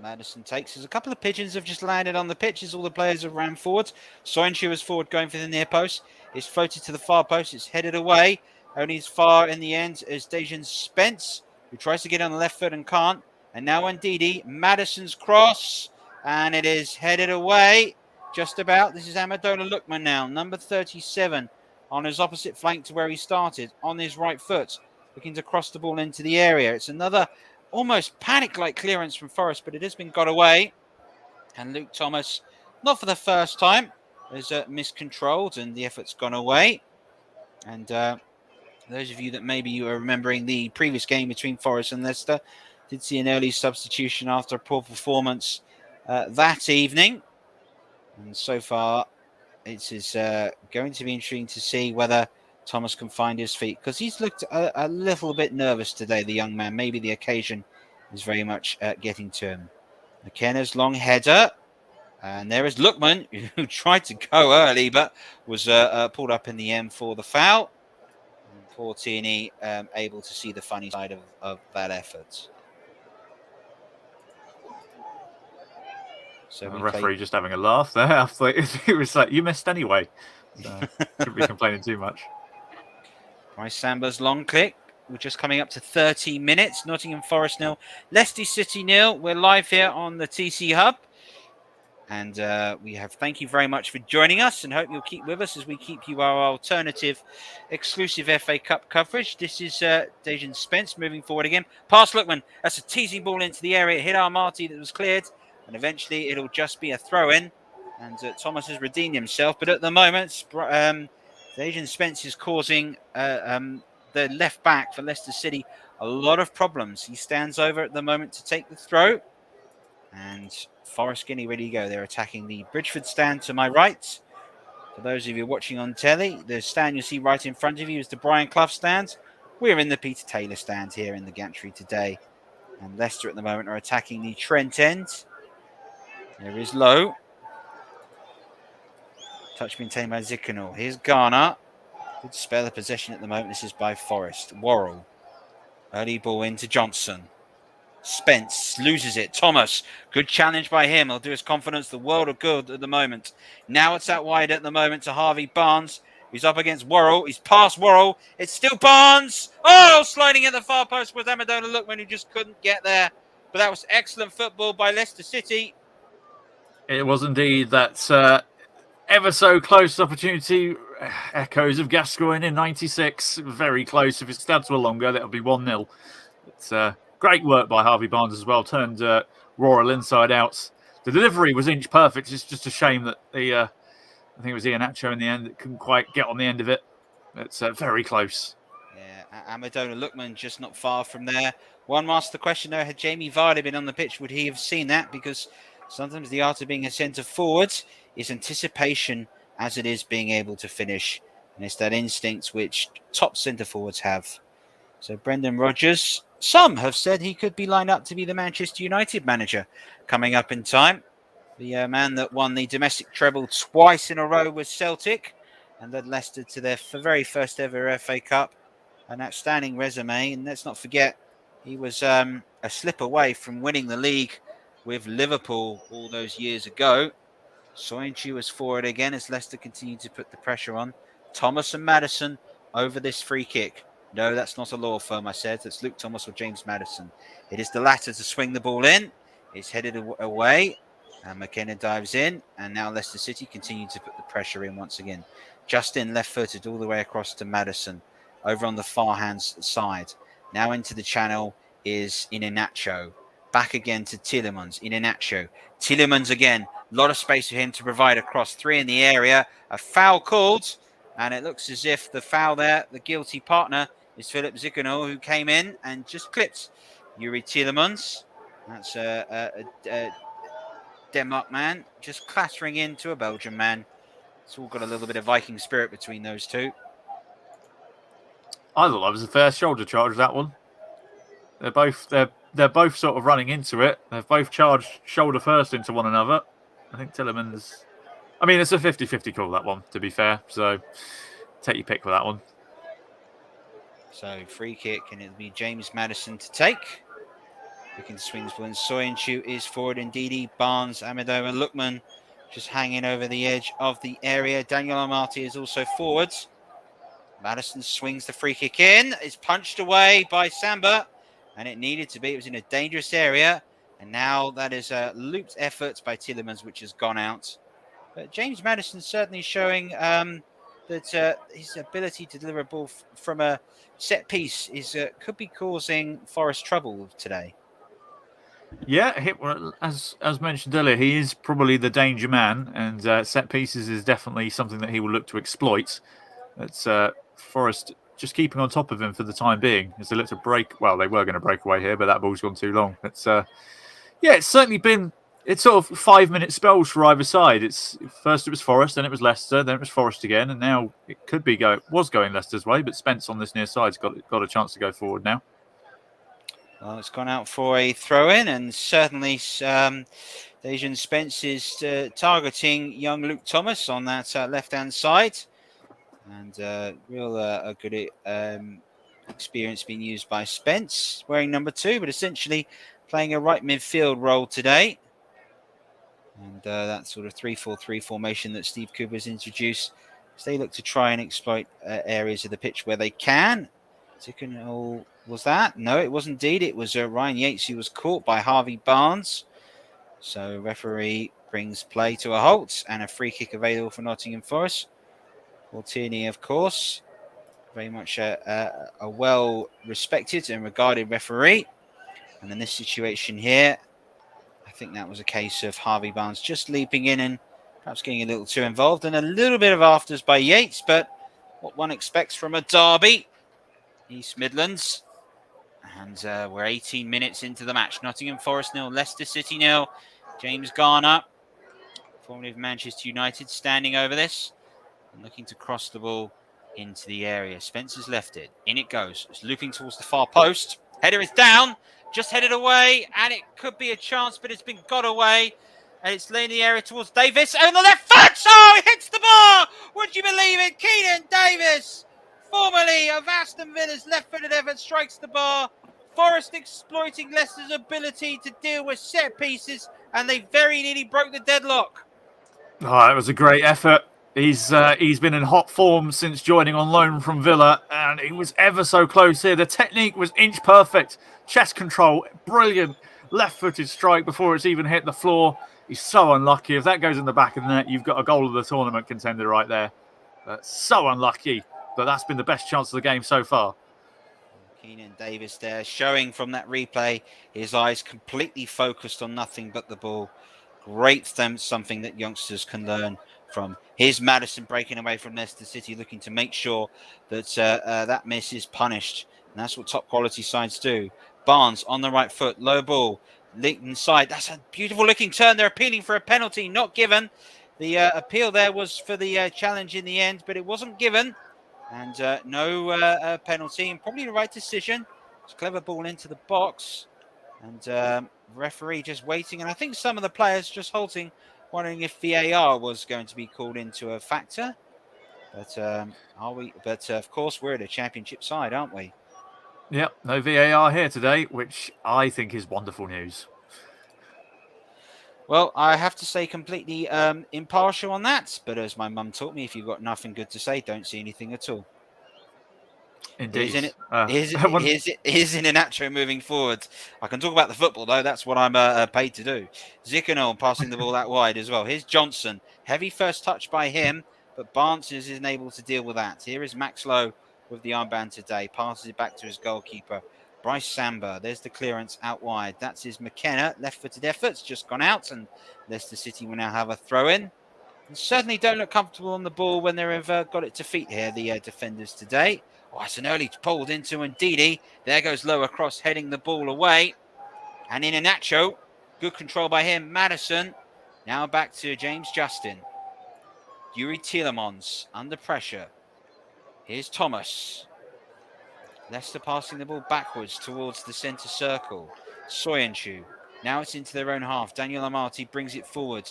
Madison takes. There's a couple of pigeons have just landed on the pitch as all the players have ran forward. Sointu is forward going for the near post. It's floated to the far post. It's headed away. Only as far in the end as Dejan Spence, who tries to get on the left foot and can't. And now Ndidi. Madison's cross. And it is headed away. Just about. This is Amendola Lookman now. Number 37 on his opposite flank to where he started. On his right foot. Looking to cross the ball into the area. It's another almost panic-like clearance from Forest, but it has been got away. And Luke Thomas, not for the first time, has miscontrolled and the effort's gone away. And those of you that maybe you are remembering the previous game between Forest and Leicester did see an early substitution after a poor performance that evening. And so far, it is going to be interesting to see whether Thomas can find his feet, because he's looked a little bit nervous today, the young man. Maybe the occasion is very much getting to him. McKenna's long header. And there is Lookman, who tried to go early, but was pulled up in the end for the foul. And poor Tierney able to see the funny side of that effort. So the referee just having a laugh there. I thought it was like, you missed anyway. So, shouldn't be complaining too much. Bryce Samba's long click. We're just coming up to 30 minutes. Nottingham Forest 0, Leicester City 0. We're live here on the TC Hub. And thank you very much for joining us, and hope you'll keep with us as we keep you our alternative exclusive FA Cup coverage. This is Dejan Spence moving forward again. Past Lookman. That's a teasing ball into the area. It hit Armati that was cleared. And eventually it'll just be a throw-in. And Thomas has redeemed himself. But at the moment, Dejan Spence is causing the left back for Leicester City a lot of problems. He stands over at the moment to take the throw. And Forest getting ready to go. They're attacking the Bridgeford stand to my right. For those of you watching on telly, the stand you see right in front of you is the Brian Clough stand. We're in the Peter Taylor stand here in the gantry today. And Leicester at the moment are attacking the Trent end. There is Lowe. Touch maintained by Zikanor. Here's Garner. Good spell of possession at the moment. This is by Forest. Worrell. Early ball into Johnson. Spence loses it. Thomas. Good challenge by him. He'll do his confidence the world of good at the moment. Now it's out wide at the moment to Harvey Barnes. He's up against Worrell. He's past Worrell. It's still Barnes. Oh, sliding at the far post was Amadona Lookman, who just couldn't get there. But that was excellent football by Leicester City. It was indeed that ever so close opportunity. Echoes of Gascoigne in '96. Very close. If its stats were longer, that would be 1-0. It's great work by Harvey Barnes as well. Turned Royal inside out. The delivery was inch perfect. It's just a shame that I think it was Iheanacho in the end that couldn't quite get on the end of it. It's very close. Yeah, Amadona Lookman just not far from there. One master question though, had Jamie Vardy been on the pitch, would he have seen that? Because sometimes the art of being a centre forward is anticipation as it is being able to finish. And it's that instinct which top centre forwards have. So Brendan Rodgers, some have said he could be lined up to be the Manchester United manager coming up in time. The man that won the domestic treble twice in a row with Celtic and led Leicester to their very first ever FA Cup. An outstanding resume. And let's not forget, he was a slip away from winning the league with Liverpool all those years ago. Soyuncu was forward again as Leicester continued to put the pressure on. Thomas and Maddison over this free kick. No, that's not a law firm, I said. That's Luke Thomas or James Maddison. It is the latter to swing the ball in. It's headed away. And McKenna dives in. And now Leicester City continue to put the pressure in once again. Justin left-footed all the way across to Maddison. Over on the far-hand side. Now into the channel is Iheanacho. Back again to Tielemans. Iheanacho. Tielemans again. A lot of space for him to provide across. 3 in the area. A foul called. And it looks as if the foul there, the guilty partner, is Philip Ziganol, who came in and just clipped Yuri Tielemans. That's a Denmark man just clattering into a Belgian man. It's all got a little bit of Viking spirit between those two. I thought that was a fair shoulder charge, that one. They're both sort of running into it. They've both charged shoulder first into one another. I think Tielemans... I mean, it's a 50-50 call, that one, to be fair. So take your pick for that one. So free kick, and it'll be James Maddison to take. Looking to swing when Soyuncu is forward. Ndidi, Barnes, Amado and Lookman just hanging over the edge of the area. Daniel Amati is also forwards. Maddison swings the free kick in. It's punched away by Samba, and it needed to be. It was in a dangerous area, and now that is a looped effort by Tielemans, which has gone out. But James Maddison certainly showing that his ability to deliver a ball from a set piece could be causing Forest trouble today. Yeah, as mentioned earlier, he is probably the danger man, and set pieces is definitely something that he will look to exploit. It's Forest just keeping on top of him for the time being as they look to break. Well, they were going to break away here, but that ball's gone too long. It's it's certainly been. It's sort of 5-minute spells for either side. First it was Forest, then it was Leicester, then it was Forest again, and now it could be was going Leicester's way, but Spence on this near side's got a chance to go forward now. Well, it's gone out for a throw-in, and certainly Dejan Spence is targeting young Luke Thomas on that left-hand side. And a good experience being used by Spence, wearing number 2, but essentially playing a right midfield role today. And that sort of 3-4-3 formation that Steve Cooper has introduced. So they look to try and exploit areas of the pitch where they can. Was that? No, it was indeed. It was Ryan Yates who was caught by Harvey Barnes. So referee brings play to a halt and a free kick available for Nottingham Forest. For Tierney, of course. Very much a well-respected and regarded referee. And in this situation here, I think that was a case of Harvey Barnes just leaping in and perhaps getting a little too involved, and a little bit of afters by Yates, but what one expects from a derby, East Midlands. And we're 18 minutes into the match. Nottingham Forest 0, Leicester City 0. James Garner, formerly of Manchester United, standing over this and looking to cross the ball into the area. Spencer's left it. In it goes. It's looping towards the far post. Header is down. Just headed away, and it could be a chance, but it's been got away. And it's laying the area towards Davis. On the left foot! Oh, he hits the bar! Would you believe it? Keenan Davis, formerly of Aston Villa's left-footed effort, strikes the bar. Forest exploiting Leicester's ability to deal with set pieces, and they very nearly broke the deadlock. Oh, it was a great effort. He's been in hot form since joining on loan from Villa, and he was ever so close here. The technique was inch perfect, chest control, brilliant, left-footed strike before it's even hit the floor. He's so unlucky. If that goes in the back of the net, you've got a goal of the tournament contender right there. So unlucky, but that's been the best chance of the game so far. Keenan Davis there, showing from that replay, his eyes completely focused on nothing but the ball. Great something that youngsters can learn from. Here's Maddison breaking away from Leicester City, looking to make sure that that miss is punished. And that's what top quality sides do. Barnes on the right foot, low ball, linked inside. That's a beautiful looking turn. They're appealing for a penalty, not given. The appeal there was for the challenge in the end, but it wasn't given. And no penalty, and probably the right decision. It's a clever ball into the box. And referee just waiting. And I think some of the players just halting, wondering if VAR was going to be called into a factor. But are we? But of course, we're at a championship side, aren't we? Yep, no VAR here today, which I think is wonderful news. Well, I have to say completely impartial on that. But as my mum taught me, if you've got nothing good to say, don't see anything at all. Indeed. Here's Iheanacho moving forward. I can talk about the football, though. That's what I'm paid to do. Zikanol passing the ball that wide as well. Here's Johnson. Heavy first touch by him, but Barnes isn't able to deal with that. Here is Max Lowe with the armband today. Passes it back to his goalkeeper, Bryce Samba. There's the clearance out wide. That's his McKenna. Left-footed efforts just gone out, and Leicester City will now have a throw-in. And certainly don't look comfortable on the ball when they've got it to feet here, the defenders today. Oh, it's an early pulled into Ndidi. There goes Lowe across, heading the ball away. And Iheanacho, good control by him. Maddison, now back to James Justin. Yuri Tielemans under pressure. Here's Thomas. Leicester passing the ball backwards towards the centre circle. Soyuncu. Now it's into their own half. Daniel Amati brings it forward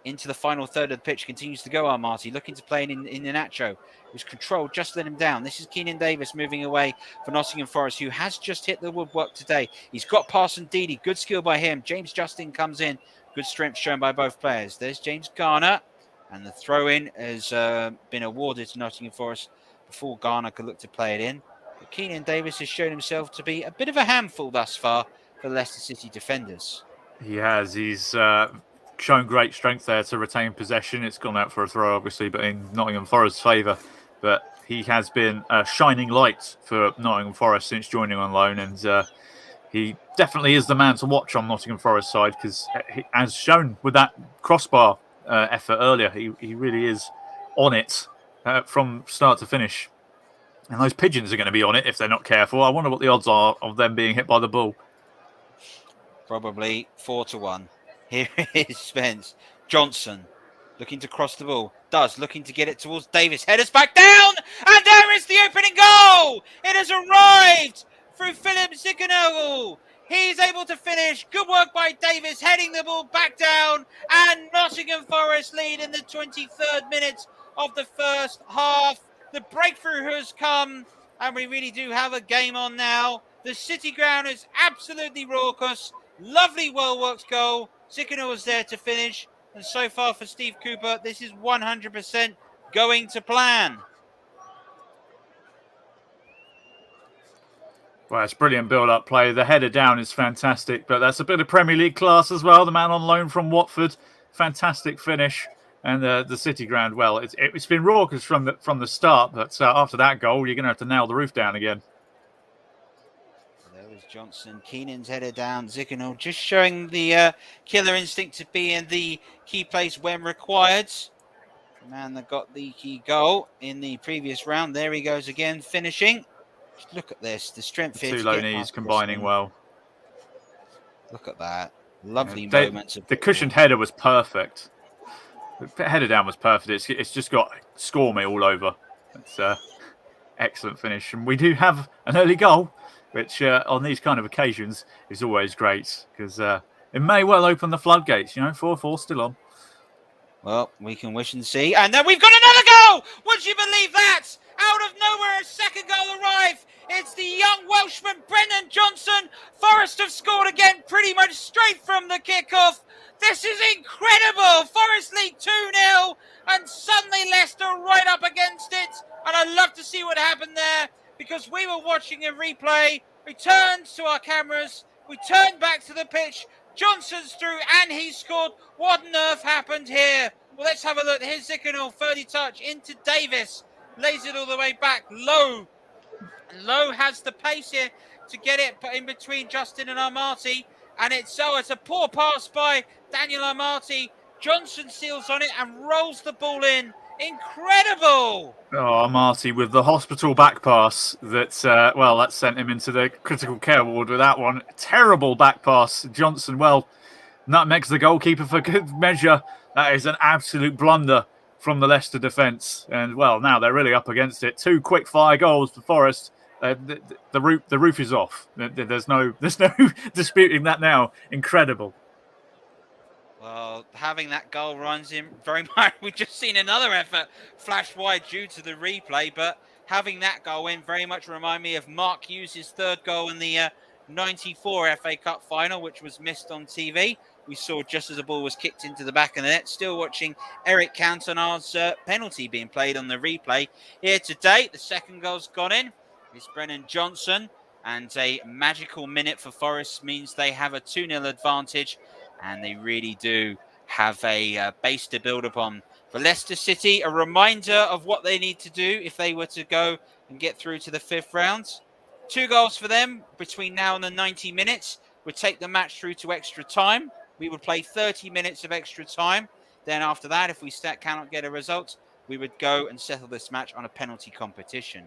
into the final third of the pitch. Continues to go Amati, looking to play in Iheanacho, who's controlled, just let him down. This is Keenan Davis moving away for Nottingham Forest, who has just hit the woodwork today. He's got past Ndidi. Good skill by him. James Justin comes in. Good strength shown by both players. There's James Garner. And the throw-in has been awarded to Nottingham Forest before Garner could look to play it in. But Keenan Davis has shown himself to be a bit of a handful thus far for the Leicester City defenders. He has. He's shown great strength there to retain possession. It's gone out for a throw, obviously, but in Nottingham Forest's favour. But he has been a shining light for Nottingham Forest since joining on loan, and he definitely is the man to watch on Nottingham Forest side, because as shown with that crossbar effort earlier, he really is on it from start to finish. And those pigeons are going to be on it if they're not careful. I wonder what the odds are of them being hit by the ball. Probably 4-1. Here is Spence. Johnson looking to cross the ball. Looking to get it towards Davis. Headers back down. And there is the opening goal. It has arrived through Philip Zikanoglu. He's able to finish. Good work by Davis, heading the ball back down. And Nottingham Forest lead in the 23rd minute of the first half. The breakthrough has come, and we really do have a game on now. The City ground is absolutely raucous. Lovely, well-worked goal. Zikanoglu was there to finish. And so far for Steve Cooper, this is 100% going to plan. Well, it's brilliant build-up play. The header down is fantastic, but that's a bit of Premier League class as well. The man on loan from Watford, fantastic finish. And the City ground, well, it's been raucous from the start, but after that goal, you're going to have to nail the roof down again. There was Johnson. Keenan's header down. Zikanoglu just showing the killer instinct to be in the key place when required. The man that got the key goal in the previous round. There he goes again, finishing. Just look at this. The strength here. Two low knees combining well. Look at that. Lovely moments. The cushioned header was perfect. The header down was perfect. It's just got score me all over. It's excellent finish. And we do have an early goal, which on these kind of occasions is always great, because it may well open the floodgates. 4-4 still on. Well, we can wish and see. And then we've got another goal! Would you believe that? Out of nowhere, a second goal arrived. It's the young Welshman, Brendan Johnson. Forest have scored again pretty much straight from the kickoff. This is incredible. Forest lead 2-0. And suddenly Leicester I'd love to see what happened there because we were watching a replay. We turned to our cameras. We turned back to the pitch. Johnson's through and he scored. What on earth happened here? Well, let's have a look. Here's Zickenal, 30 touch into Davis. Lays it all the way back. Lowe has the pace here to get it in between Justin and Armati. And it's a poor pass by Daniel Armati. Johnson seals on it and rolls the ball in. Incredible! Oh, Marty with the hospital back pass that sent him into the critical care ward with that one. Terrible back pass. Johnson, nutmegs the goalkeeper for good measure. That is an absolute blunder from the Leicester defence. And, now they're really up against it. 2 quick-fire goals for Forest. The roof is off. There's no disputing that now. Incredible. Well, having that goal runs him very much. We've just seen another effort flash wide due to the replay, but having that goal in very much remind me of Mark Hughes' 3rd goal in the 94 FA Cup final, which was missed on TV. We saw just as the ball was kicked into the back of the net. Still watching Eric Cantona's penalty being played on the replay. Here today, the 2nd goal's gone in. It's Brennan Johnson, and a magical minute for Forest means they have a 2-0 advantage. And they really do have a base to build upon. For Leicester City, a reminder of what they need to do if they were to go and get through to the 5th round. 2 goals for them between now and the 90 minutes would take the match through to extra time. We would play 30 minutes of extra time. Then after that, if we cannot get a result, we would go and settle this match on a penalty competition.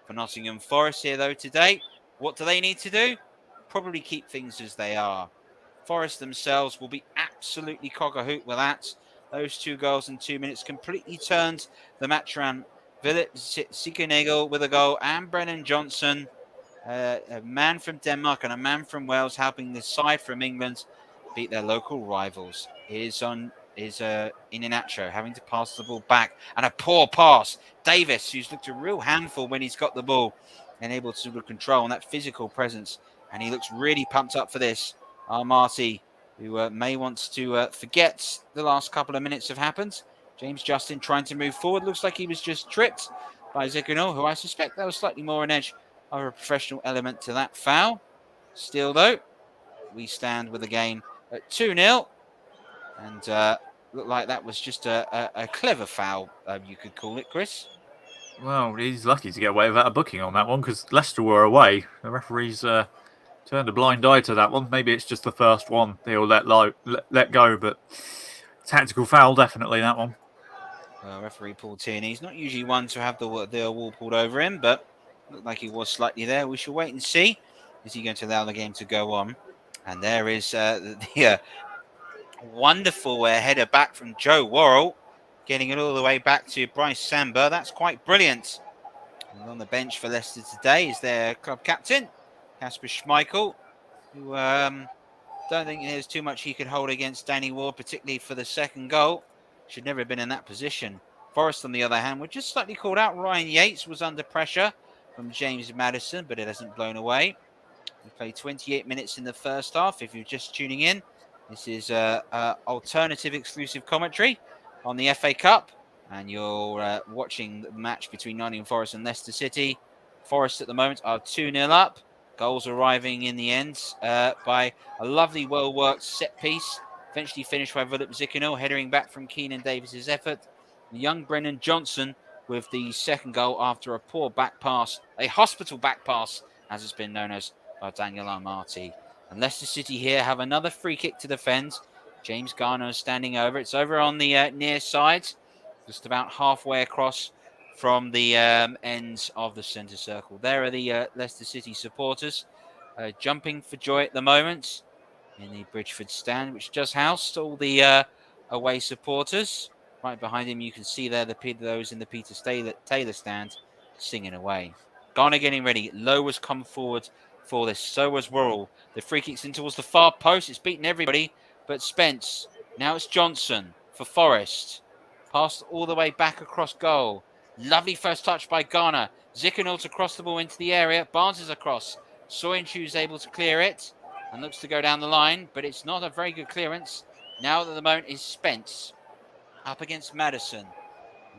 For Nottingham Forest here, though, today, what do they need to do? Probably keep things as they are. Forest themselves will be absolutely cock-a-hoot with that. Those 2 goals in 2 minutes completely turned the match around. Philip Zickenal with a goal and Brennan Johnson, a man from Denmark and a man from Wales, helping the side from England beat their local rivals. Is Iheanacho having to pass the ball back, and a poor pass. Davis, who's looked a real handful when he's got the ball and able to control and that physical presence, and he looks really pumped up for this. Armati, who may want to forget the last couple of minutes have happened. James Justin trying to move forward. Looks like he was just tripped by Zickenal, who I suspect there was slightly more an edge of a professional element to that foul. Still, though, we stand with the game at 2-0. And looked like that was just a clever foul, you could call it, Chris. Well, he's lucky to get away without a booking on that one because Leicester were away. The referees turned a blind eye to that one. Maybe it's just the first one they'll let go, but tactical foul, definitely that one. Referee Paul Tierney, he's not usually one to have the wall pulled over him, but looked like he was slightly there. We shall wait and see. Is he going to allow the game to go on? And there is the wonderful header back from Joe Worrell, getting it all the way back to Bryce Samba. That's quite brilliant. And on the bench for Leicester today is their club captain, Kasper Schmeichel, who don't think there's too much he could hold against Danny Ward, particularly for the 2nd goal. Should never have been in that position. Forest, on the other hand, were just slightly called out. Ryan Yates was under pressure from James Maddison, but it hasn't blown away. We played 28 minutes in the first half. If you're just tuning in, this is alternative exclusive commentary on the FA Cup, and you're watching the match between Nottingham Forest and Leicester City. Forest at the moment are 2-0 up. Goals arriving in the end by a lovely, well-worked set piece. Eventually finished by Philip Zickenal, headering back from Keenan Davis's effort. The young Brennan Johnson with the 2nd goal after a poor back pass, a hospital back pass, as it's been known as, by Daniel Armati. And Leicester City here have another free kick to defend. James Garner is standing over. It's over on the near side, just about halfway across from the ends of the centre circle. There are the Leicester City supporters jumping for joy at the moment in the Bridgeford stand, which does house all the away supporters. Right behind him, you can see there those in the Peter Taylor stand singing away. Garner getting ready. Lowe has come forward for this. So was Worrell. The free kick's in towards the far post. It's beaten everybody but Spence. Now it's Johnson for Forest. Passed all the way back across goal. Lovely first touch by Garner. Zickenal to cross the ball into the area. Barnes is across. Soyuncu's able to clear it and looks to go down the line, but it's not a very good clearance. Now at the moment is Spence up against Maddison.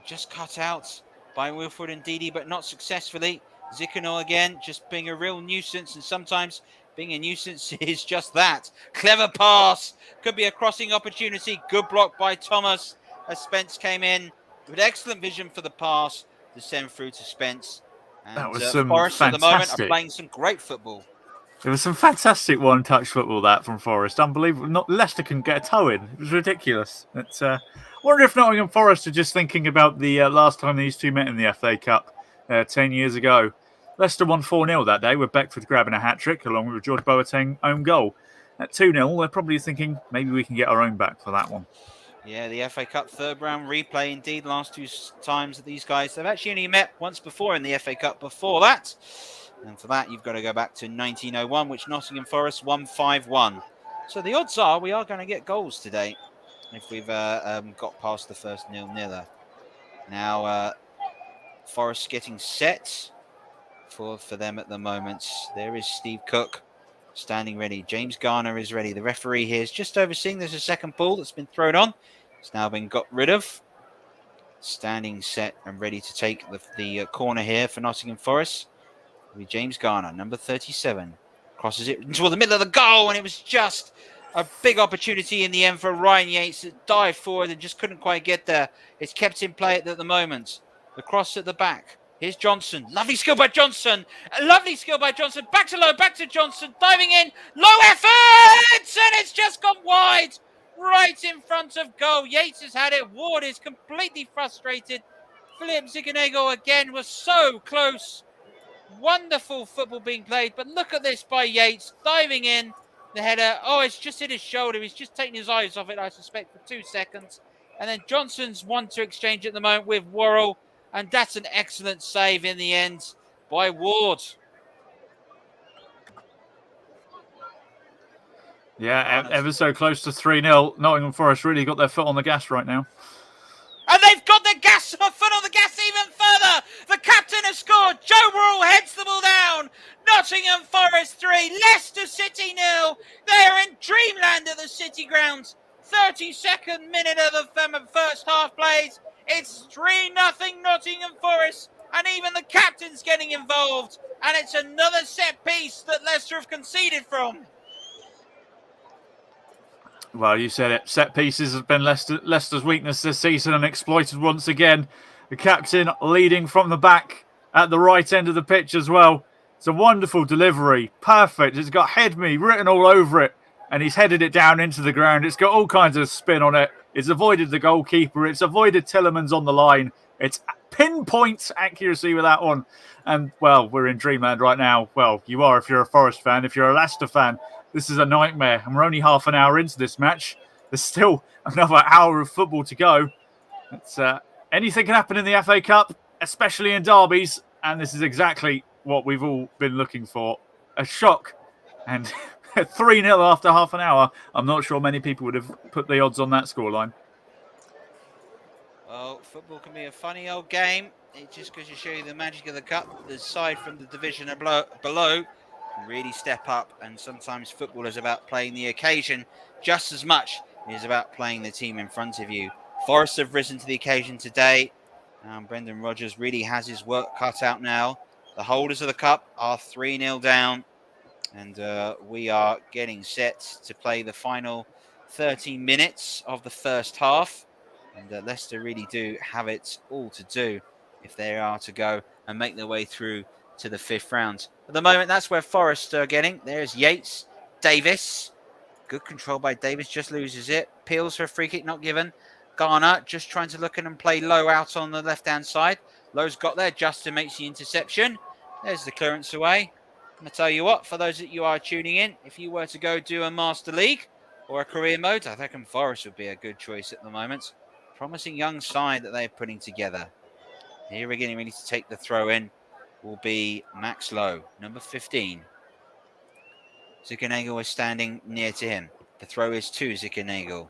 Just cut out by Wilfred and Didi, but not successfully. Zickenor again, just being a real nuisance, and sometimes being a nuisance is just that. Clever pass. Could be a crossing opportunity. Good block by Thomas as Spence came in with excellent vision for the pass to send through to Spence. That And was some Forest at the moment are fantastic. playing some great football. It was some fantastic one-touch football that from Forest. Unbelievable. Not Leicester couldn't get a toe in. It was ridiculous. It's wonder if Nottingham Forest are just thinking about the last time these two met in the FA Cup 10 years ago. Leicester won 4-0 that day with Beckford grabbing a hat-trick along with George Boateng own goal. At 2-0, they're probably thinking maybe we can get our own back for that one. Yeah, the FA Cup third round replay indeed. Last two times that these guys have actually only met once before in the FA Cup before that. And for that, you've got to go back to 1901, which Nottingham Forest won 5-1. So the odds are we are going to get goals today if we've got past the first nil-niller. Now, Forest getting set for them at the moment. There is Steve Cook standing ready. James Garner is ready. The referee here is just overseeing. There's a second ball that's been thrown on. It's now been got rid of. Standing set and ready to take the corner here for Nottingham Forest. With James Garner, number 37, crosses it into the middle of the goal, and it was just a big opportunity in the end for Ryan Yates that dived forward and just couldn't quite get there. It's kept in play at the moment. The cross at the back. Here's Johnson. Lovely skill by Johnson. A lovely skill by Johnson. Back to low, back to Johnson. Diving in. Low effort! And it's just gone wide. Right in front of goal. Yates has had it. Ward is completely frustrated. Philip Ziganego again was so close. Wonderful football being played, but look at this by Yates, diving in, the header. Oh, it's just hit his shoulder. He's just taking his eyes off it, I suspect, for 2 seconds. And then Johnson's 1-2 exchange at the moment with Worrell, and that's an excellent save in the end by Ward. Yeah, ever so close to 3-0. Nottingham Forest really got their foot on the gas right now. And they've got their foot on the gas even further. The captain has scored. Joe Worrell heads the ball down. Nottingham Forest 3, Leicester City 0. They're in dreamland at the City Ground. 32nd minute of the first half plays. It's 3-0 Nottingham Forest. And even the captain's getting involved. And it's another set piece that Leicester have conceded from. Well, you said it. Set pieces has been Leicester's weakness this season and exploited once again. The captain leading from the back at the right end of the pitch as well. It's a wonderful delivery. Perfect. It's got "head me" written all over it. And he's headed it down into the ground. It's got all kinds of spin on it. It's avoided the goalkeeper. It's avoided Tillemans on the line. It's pinpoint accuracy with that one. And, well, we're in dreamland right now. Well, you are if you're a Forest fan. If you're a Leicester fan, this is a nightmare. And we're only half an hour into this match. There's still another hour of football to go. It's, anything can happen in the FA Cup, especially in derbies. And this is exactly what we've all been looking for. A shock. And 3-0 after half an hour. I'm not sure many people would have put the odds on that scoreline. Well, football can be a funny old game. It just goes to show you the magic of the cup. The side from the division below can really step up. And sometimes football is about playing the occasion just as much as about playing the team in front of you. Forest have risen to the occasion today. Brendan Rodgers really has his work cut out now. The holders of the cup are 3-0 down. And we are getting set to play the final 13 minutes of the first half. And Leicester really do have it all to do if they are to go and make their way through to the 5th round. At the moment, that's where Forest are getting. There's Yates, Davis. Good control by Davis, just loses it. Peels for a free kick, not given. Garner just trying to look in and play Low out on the left-hand side. Low's got there. Justin makes the interception. There's the clearance away. I'm going to tell you what, for those that you are tuning in, if you were to go do a Master League or a career mode, I think Forest would be a good choice at the moment. Promising young side that they're putting together. Here we're getting ready to take the throw in will be Max Lowe, number 15. Ziganagel is standing near to him. The throw is to Ziganagel.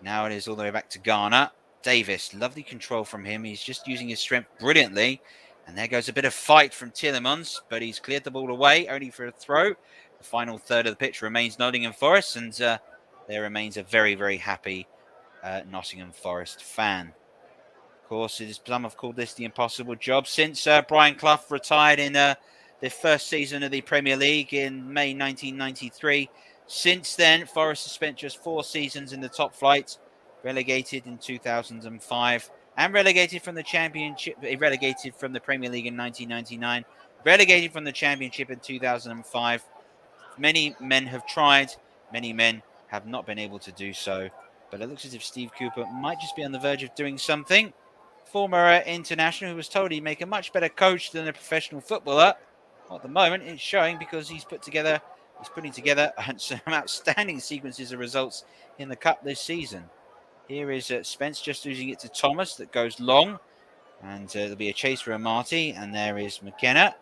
Now it is all the way back to Garner. Davis, lovely control from him. He's just using his strength brilliantly. And there goes a bit of fight from Tillemans, but he's cleared the ball away, only for a throw. The final third of the pitch remains Nottingham Forest, and there remains a very, very happy Nottingham Forest fan. Of course, some have called this the impossible job. Since Brian Clough retired in the first season of the Premier League in May 1993, since then, Forest has spent just 4 seasons in the top flight, relegated in 2005, and relegated from the Championship, relegated from the Premier League in 1999, relegated from the Championship in 2005. Many men have tried, many men have not been able to do so, but it looks as if Steve Cooper might just be on the verge of doing something. Former international who was told he'd make a much better coach than a professional footballer. Well, at the moment, it's showing because he's putting together some outstanding sequences of results in the cup this season. Here is Spence just losing it to Thomas that goes long, and there'll be a chase for Amati, and there is McKenna,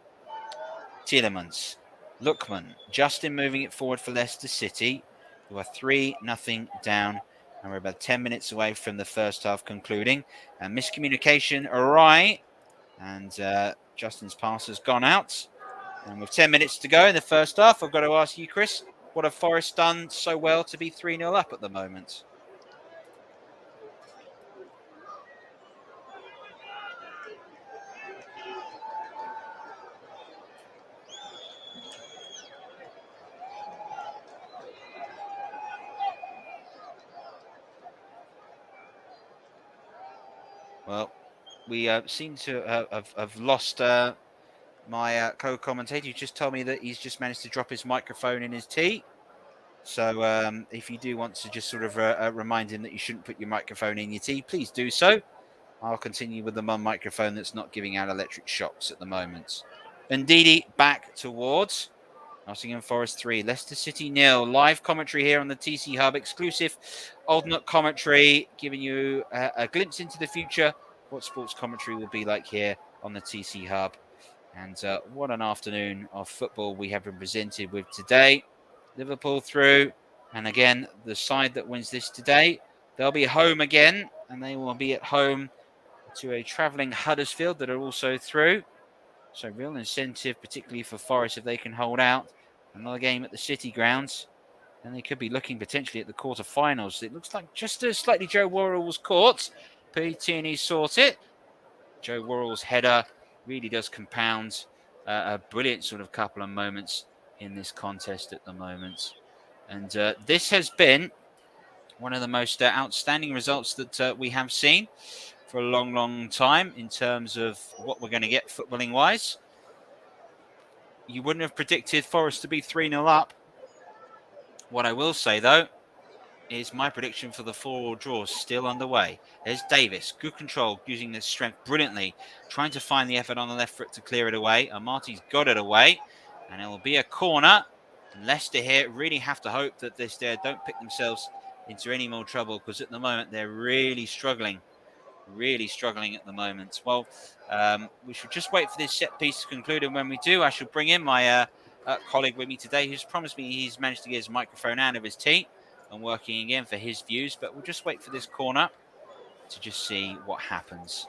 Tielemans, Lookman, Justin moving it forward for Leicester City, who are 3-0 down, and we're about 10 minutes away from the first half concluding. And miscommunication awry, and Justin's pass has gone out. And with 10 minutes to go in the first half, I've got to ask you, Chris, what have Forest done so well to be 3-0 up at the moment? Well, we seem to have lost my co-commentator. Who just told me that he's just managed to drop his microphone in his tea. So if you do want to just sort of remind him that you shouldn't put your microphone in your tea, please do so. I'll continue with the one microphone that's not giving out electric shocks at the moment. Ndidi back towards Nottingham Forest 3, Leicester City 0. Live commentary here on the TC Hub, exclusive alternate commentary, giving you a glimpse into the future, what sports commentary will be like here on the TC Hub. And what an afternoon of football we have been presented with today. Liverpool through, and again, the side that wins this today, they'll be home again, and they will be at home to a travelling Huddersfield that are also through. So real incentive, particularly for Forest, if they can hold out. Another game at the City grounds, and they could be looking potentially at the quarter-finals. It looks like just as slightly Joe Worrell's caught. P. Tierney sought it. Joe Worrell's header really does compound a brilliant sort of couple of moments in this contest at the moment. And this has been one of the most outstanding results that we have seen for a long, long time in terms of what we're going to get footballing-wise. You wouldn't have predicted Forest to be 3-0 up. What I will say, though, is my prediction for the 4-4 draw is still underway. There's Davis, good control, using his strength brilliantly, trying to find the effort on the left foot to clear it away. Amati's got it away, and it will be a corner. And Leicester here really have to hope that this there don't pick themselves into any more trouble, because at the moment they're really struggling at the moment. Well, we should just wait for this set piece to conclude, and when we do, I shall bring in my colleague with me today, who's promised me he's managed to get his microphone out of his tea and working again for his views. But we'll just wait for this corner to just see what happens.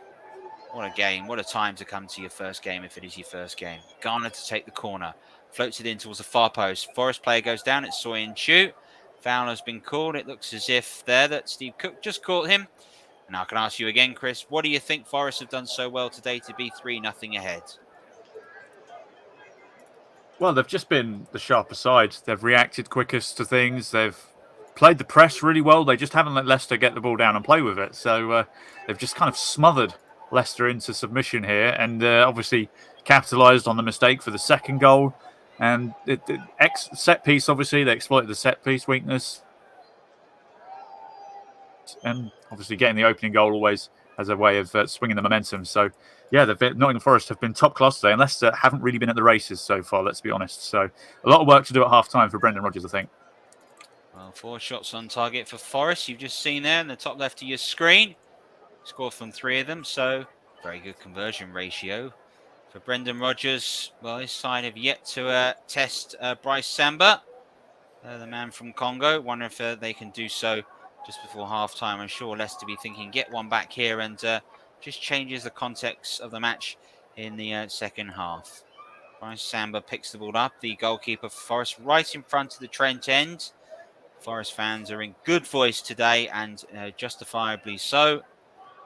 What a game, what a time to come to your first game, if it is your first game. Garner to take the corner, floats it in towards the far post. Forest player goes down, it's Soy Chu. Foul has been called. It looks as if there that Steve Cook just caught him. Now I can ask you again, Chris, what do you think Forest have done so well today to be 3-0 ahead? Well, they've just been the sharper side. They've reacted quickest to things. They've played the press really well. They just haven't let Leicester get the ball down and play with it. So they've just kind of smothered Leicester into submission here, and obviously capitalised on the mistake for the second goal. And set piece, obviously, they exploited the set piece weakness. And obviously getting the opening goal always has a way of swinging the momentum. So, yeah, Nottingham Forest have been top class today, and Leicester haven't really been at the races so far, let's be honest. So, a lot of work to do at half-time for Brendan Rodgers, I think. Well, 4 shots on target for Forest. You've just seen there in the top left of your screen. Scored from 3 of them, so very good conversion ratio for Brendan Rodgers. Well, his side have yet to test Bryce Samba, the man from Congo. Wonder if they can do so just before half-time. I'm sure Leicester be thinking, get one back here, and just changes the context of the match in the second half. Bryce Samba picks the ball up, the goalkeeper for Forest, right in front of the Trent end. Forest fans are in good voice today, and justifiably so.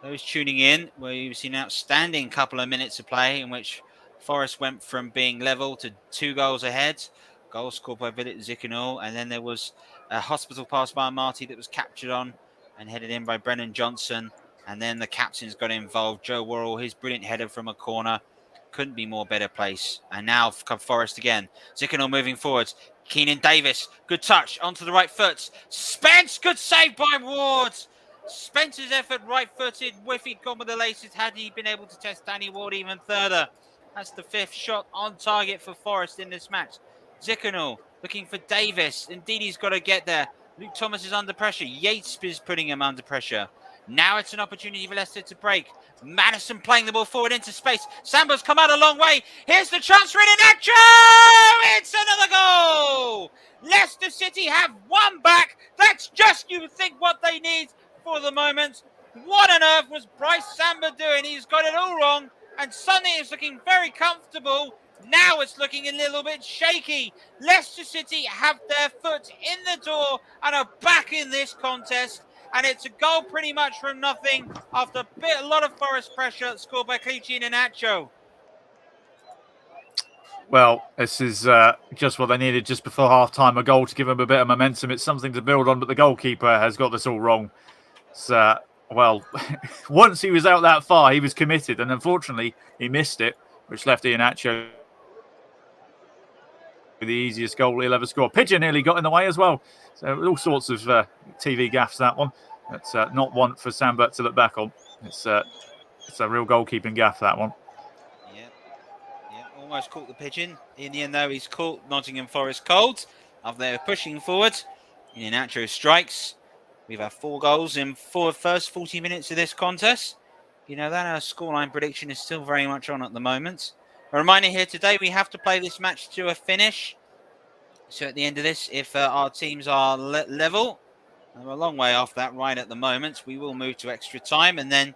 Those tuning in, where you've seen an outstanding couple of minutes of play in which Forest went from being level to 2 goals ahead. Goal scored by Vidit Zikanul, and then there was a hospital pass by Marty that was captured on and headed in by Brennan Johnson. And then the captains got involved. Joe Worrell, his brilliant header from a corner. Couldn't be more better place. And now come Forest again. Zikanul moving forwards. Keenan Davis, good touch onto the right foot. Spence, good save by Ward. Spencer's effort, right-footed. If he'd gone with the laces, had he been able to test Danny Ward even further. That's the 5th shot on target for Forest in this match. Zikanul looking for Davis. Indeed, he's got to get there. Luke Thomas is under pressure. Yates is putting him under pressure. Now it's an opportunity for Leicester to break. Madison playing the ball forward into space. Sambo's come out a long way. Here's the chance for Iheanacho! It's another goal! Leicester City have one back. That's just, you think, what they need for the moment. What on earth was Bryce Samba doing? He's got it all wrong. And suddenly it's looking very comfortable. Now it's looking a little bit shaky. Leicester City have their foot in the door and are back in this contest. And it's a goal pretty much from nothing after a lot of Forest pressure scored by Clichy and Nacho. Well, this is just what they needed just before half-time, a goal to give them a bit of momentum. It's something to build on, but the goalkeeper has got this all wrong. So, well, once he was out that far, he was committed, and unfortunately, he missed it, which left Iheanacho the easiest goal he'll ever score. Pigeon nearly got in the way as well. So all sorts of TV gaffes, that one. That's not one for Samba to look back on. It's a real goalkeeping gaff, that one. Yeah, almost caught the pigeon. In the end, though, he's caught Nottingham Forest cold. After they're pushing forward, Iheanacho strikes. We've had 4 goals in the first 40 minutes of this contest. You know that our scoreline prediction is still very much on at the moment. A reminder here today, we have to play this match to a finish. So at the end of this, if our teams are level, and we're a long way off that right at the moment, we will move to extra time. And then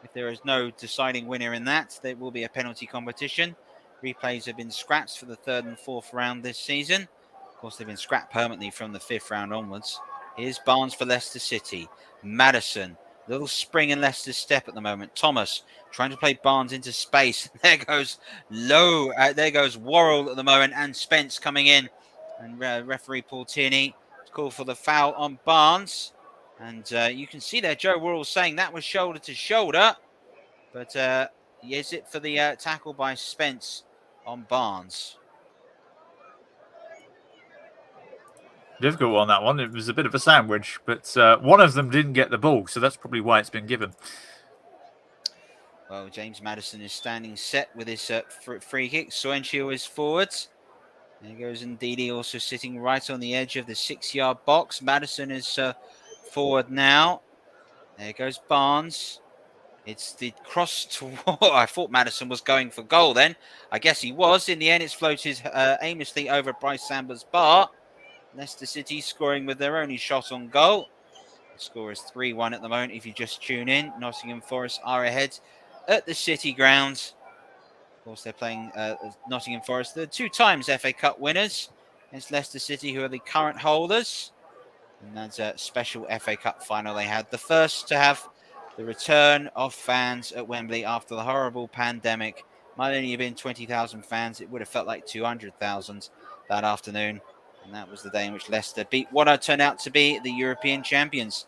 if there is no deciding winner in that, there will be a penalty competition. Replays have been scrapped for the 3rd and 4th round this season. Of course, they've been scrapped permanently from the 5th round onwards. Here's Barnes for Leicester City. Madison. Little spring in Leicester's step at the moment. Thomas trying to play Barnes into space. There goes there goes Worrell at the moment, and Spence coming in. And referee Paul Tierney called for the foul on Barnes. And you can see there Joe Worrell saying that was shoulder to shoulder. But is it for the tackle by Spence on Barnes? Difficult on that one. It was a bit of a sandwich, but one of them didn't get the ball, so that's probably why it's been given. Well, James Madison is standing set with his free kick. Soenchio is forwards. There goes Ndidi also sitting right on the edge of the 6-yard box. Madison is forward now. There goes Barnes. It's the cross to... I thought Madison was going for goal then. I guess he was. In the end, it's floated aimlessly over Bryce Samba's bar. Leicester City scoring with their only shot on goal. The score is 3-1 at the moment if you just tune in. Nottingham Forest are ahead at the City grounds. Of course, they're playing Nottingham Forest. They're 2 times FA Cup winners against Leicester City, who are the current holders. And that's a special FA Cup final they had. The first to have the return of fans at Wembley after the horrible pandemic. Might only have been 20,000 fans. It would have felt like 200,000 that afternoon. And that was the day in which Leicester beat what turned out to be the European champions,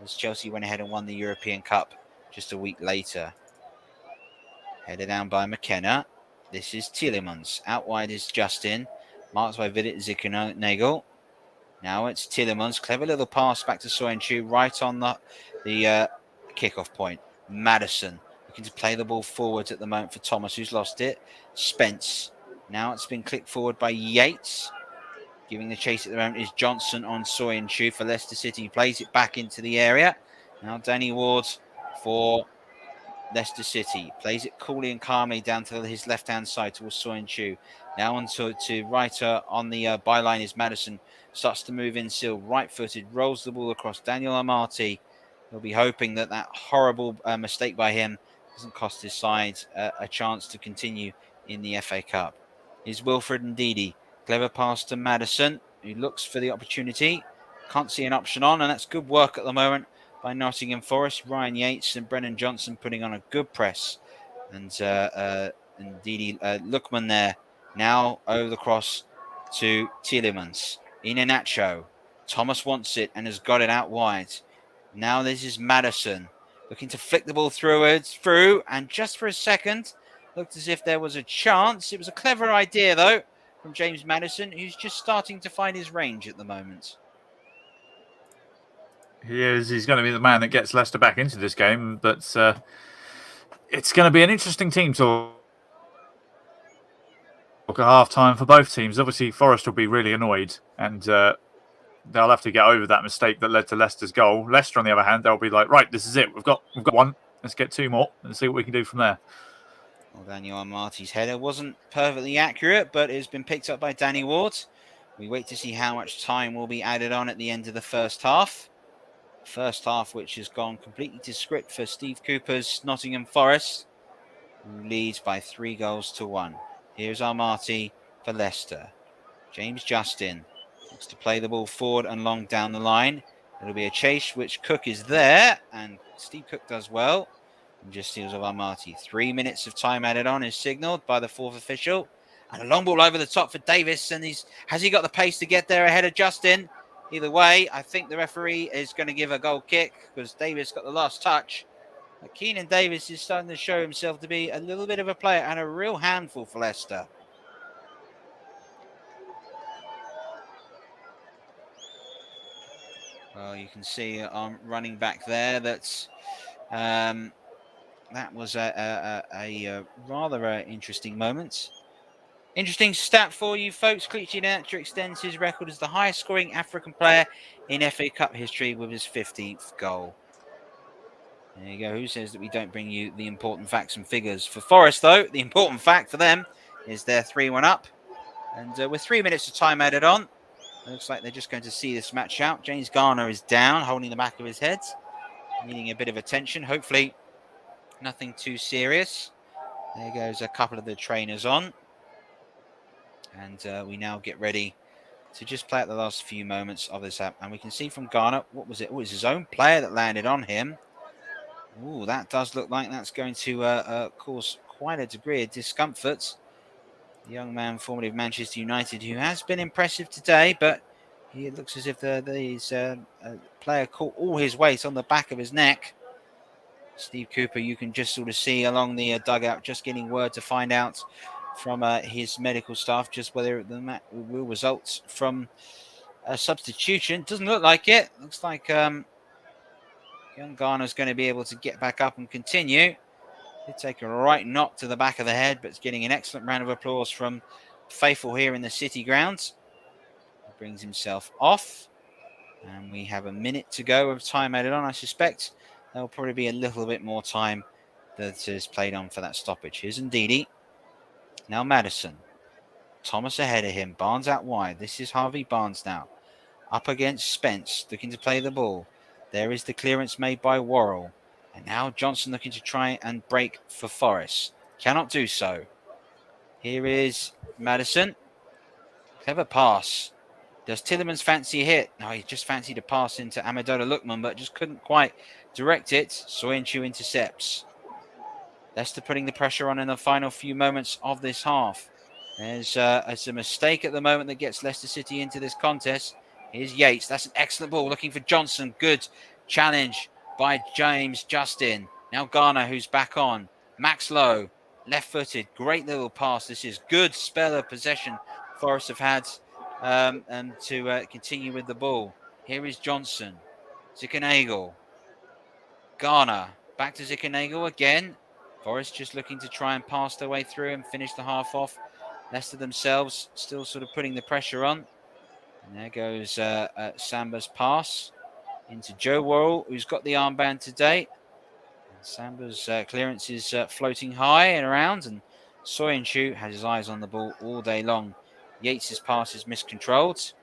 as Chelsea went ahead and won the European Cup just a week later. Headed down by McKenna. This is Tielemans. Out wide is Justin. Marked by Vidit Zikanul. Now it's Tielemans. Clever little pass back to Soenchio right on the kickoff point. Madison looking to play the ball forwards at the moment for Thomas, who's lost it. Spence. Now it's been clicked forward by Yates. Giving the chase at the moment is Johnson on Soenchio for Leicester City. He plays it back into the area. Now Danny Ward for Leicester City. Plays it coolly and calmly down to his left-hand side towards Soenchio. Now on to Reiter on the byline is Madison. Starts to move in still. Right-footed. Rolls the ball across. Daniel Amati. He'll be hoping that horrible mistake by him doesn't cost his side a chance to continue in the FA Cup. Here's Wilfred Ndidi. Clever pass to Madison, who looks for the opportunity. Can't see an option on, and that's good work at the moment by Nottingham Forest. Ryan Yates and Brennan Johnson putting on a good press. And Didi Lookman there. Now over the cross to Tielemans. Iheanacho. Thomas wants it and has got it out wide. Now this is Madison looking to flick the ball through, and just for a second looked as if there was a chance. It was a clever idea though from James Madison, who's just starting to find his range at the moment. He is. He's going to be the man that gets Leicester back into this game. But it's going to be an interesting team talk at half time for both teams. Obviously, Forest will be really annoyed, and they'll have to get over that mistake that led to Leicester's goal. Leicester, on the other hand, they'll be like, right, this is it. We've got one. Let's get two more and see what we can do from there. Well, Daniel Amati's header wasn't perfectly accurate, but it's been picked up by Danny Ward. We wait to see how much time will be added on at the end of the first half. First half, which has gone completely to script for Steve Cooper's Nottingham Forest, who leads by 3-1. Here's Amati for Leicester. James Justin looks to play the ball forward and long down the line. It'll be a chase, which Cook is there, and Steve Cook does well. And just steals of Amati. 3 minutes of time added on is signalled by the fourth official. And a long ball over the top for Davis. And has he got the pace to get there ahead of Justin? Either way, I think the referee is going to give a goal kick because Davis got the last touch. But Keenan Davis is starting to show himself to be a little bit of a player and a real handful for Leicester. Well, you can see running back there that's... that was a rather interesting moment. Interesting stat for you folks. Clichy Iheanacho extends his record as the highest scoring African player in FA Cup history with his 15th goal. There you go. Who says that we don't bring you the important facts and figures? For Forest, though, the important fact for them is they're 3-1 up. And with 3 minutes of time added on, it looks like they're just going to see this match out. James Garner is down, holding the back of his head, needing a bit of attention. Hopefully nothing too serious. There goes a couple of the trainers on. And we now get ready to just play out the last few moments of this app. And we can see from Garner, what was it? Oh, it's his own player that landed on him. Oh, that does look like that's going to cause quite a degree of discomfort. The young man formerly of Manchester United, who has been impressive today, but he looks as if his player caught all his weight on the back of his neck. Steve Cooper, you can just sort of see along the dugout, just getting word to find out from his medical staff just whether the match will result from a substitution. Doesn't look like it. Looks like young Garner's going to be able to get back up and continue. Did take a right knock to the back of the head, but it's getting an excellent round of applause from faithful here in the City grounds. He brings himself off, and we have a minute to go of time added on. I suspect there'll probably be a little bit more time that is played on for that stoppage. Here's Ndidi. Now Madison. Thomas ahead of him. Barnes out wide. This is Harvey Barnes now. Up against Spence, looking to play the ball. There is the clearance made by Worrell. And now Johnson looking to try and break for Forest. Cannot do so. Here is Madison. Clever pass. Does Tielemans fancy a hit? No, he just fancied a pass into Amendola Lookman, but just couldn't quite direct it. Soyuncu intercepts. Leicester putting the pressure on in the final few moments of this half. There's a mistake at the moment that gets Leicester City into this contest. Here's Yates. That's an excellent ball. Looking for Johnson. Good challenge by James Justin. Now Garner, who's back on. Max Lowe, left-footed. Great little pass. This is good spell of possession Forest have had and to continue with the ball. Here is Johnson. Zickernagel. Garner. Back to Zickernagel again. Forest just looking to try and pass their way through and finish the half off. Leicester themselves still sort of putting the pressure on. And there goes Samba's pass into Joe Worrell, who's got the armband today. And Samba's clearance is floating high and around, and Soyuncu has his eyes on the ball all day long. Yates' pass is miscontrolled.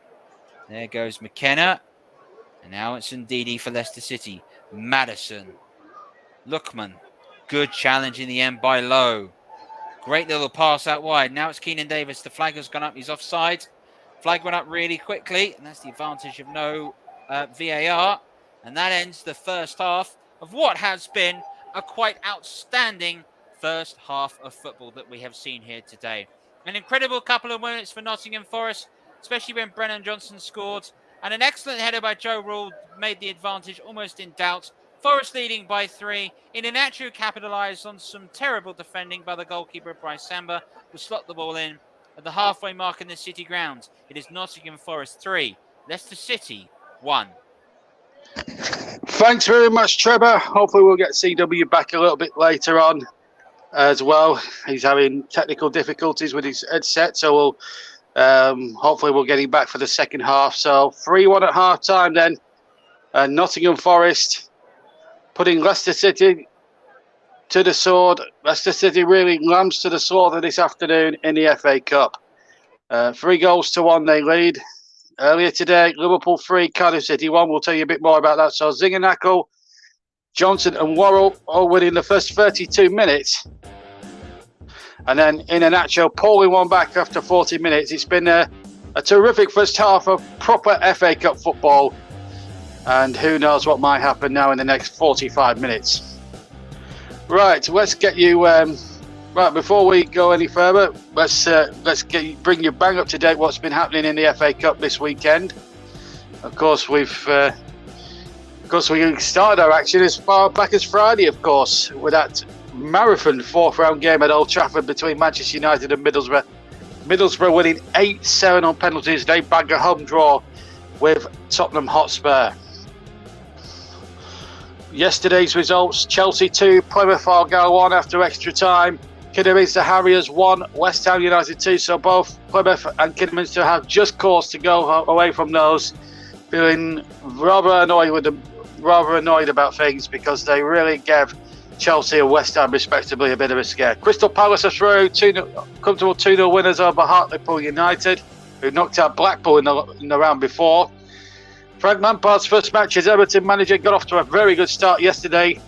There goes McKenna. And now it's Ndidi for Leicester City. Madison. Lookman. Good challenge in the end by Lowe. Great little pass out wide. Now it's Keenan Davis. The flag has gone up. He's offside. Flag went up really quickly, and that's the advantage of no VAR. And that ends the first half of what has been a quite outstanding first half of football that we have seen here today. An incredible couple of minutes for Nottingham Forest, especially when Brennan Johnson scored, and an excellent header by Joe Rule made the advantage almost in doubt. Forest leading by 3. Iheanacho capitalised on some terrible defending by the goalkeeper Bryce Samba, who slot the ball in at the halfway mark in the City ground. It is Nottingham Forest 3, Leicester City 1. Thanks very much, Trevor. Hopefully we'll get CW back a little bit later on as well. He's having technical difficulties with his headset, so we'll hopefully we'll get him back for the second half. So 3-1 at half time then. Nottingham Forest putting Leicester City to the sword. Leicester City really lambs to the slaughter this afternoon in the FA Cup. 3-1 they lead. Earlier today, Liverpool 3, Cardiff City 1. We'll tell you a bit more about that. So Iheanacho, Johnson and Worrell all within the first 32 minutes. And then Iheanacho pulling one back after 40 minutes. It's been a terrific first half of proper FA Cup football. And who knows what might happen now in the next 45 minutes. Right, let's get you... Right, before we go any further, let's bring you bang up to date what's been happening in the FA Cup this weekend. Of course, we started our action as far back as Friday, of course, with that marathon fourth round game at Old Trafford between Manchester United and Middlesbrough. Middlesbrough winning 8-7 on penalties. They bagged a home draw with Tottenham Hotspur. Yesterday's results: Chelsea 2, Plymouth Argyle 1 after extra time. Kidderminster Harriers 1, West Ham United 2. So both Plymouth and Kidderminster have just cause to go away from those, feeling rather annoyed about things, because they really gave Chelsea and West Ham respectively a bit of a scare. Crystal Palace are through, comfortable 2-0 winners over Hartlepool United, who knocked out Blackpool in the round before. Frank Lampard's first match as Everton manager got off to a very good start yesterday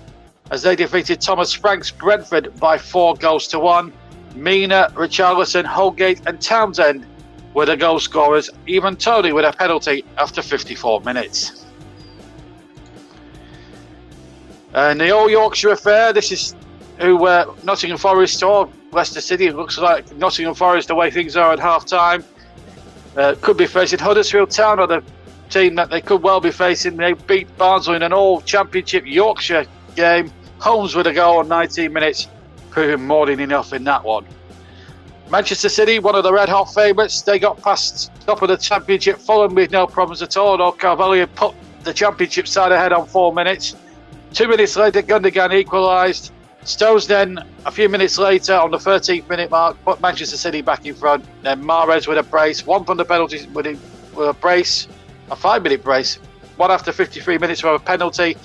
as they defeated Thomas Frank's Brentford by 4-1. Mina, Richarlison, Holgate and Townsend were the goal scorers, even Tony with a penalty after 54 minutes. And the All Yorkshire affair, this is who Nottingham Forest or Leicester City. It looks like Nottingham Forest, the way things are at half-time, could be facing Huddersfield Town, or the team that they could well be facing. They beat Barnsley in an all-championship Yorkshire game. Holmes with a goal on 19 minutes, proving more than enough in that one. Manchester City, one of the red-hot favourites, they got past top of the championship Fulham with no problems at all. Or Carvalho put the championship side ahead on 4 minutes. 2 minutes later, Gundogan equalised. Stones then, a few minutes later, on the 13th minute mark, put Manchester City back in front. Then Mahrez with a brace, one from the penalties with a brace, a 5-minute brace, one after 53 minutes for a penalty.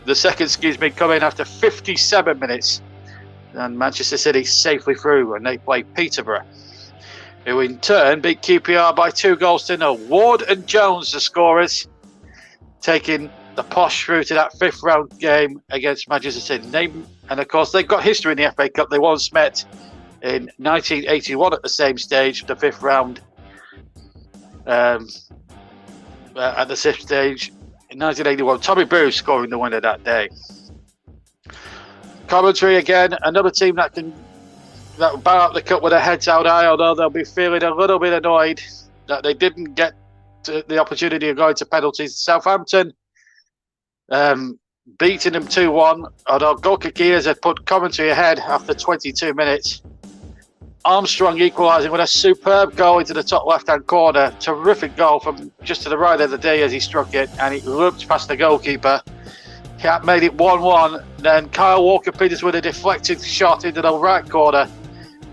The second, coming after 57 minutes. And Manchester City safely through, and they play Peterborough, who in turn beat QPR by 2-0. Ward and Jones, the scorers, taking the posh through to that fifth round game against Manchester City. And of course, they've got history in the FA Cup. They once met in 1981 at the same stage, the fifth round. At the sixth stage in 1981, Tommy Bruce scoring the winner that day. Coventry again, another team that will bow out the cup with their heads out high, although they'll be feeling a little bit annoyed that they didn't get the opportunity of going to penalties. Southampton beating them 2-1, although Gorka Gears had put Coventry ahead after 22 minutes. Armstrong equalising with a superb goal into the top left-hand corner. Terrific goal from just to the right of the day as he struck it, and it looped past the goalkeeper. Cat made it 1-1. Then Kyle Walker-Peters with a deflected shot into the right corner,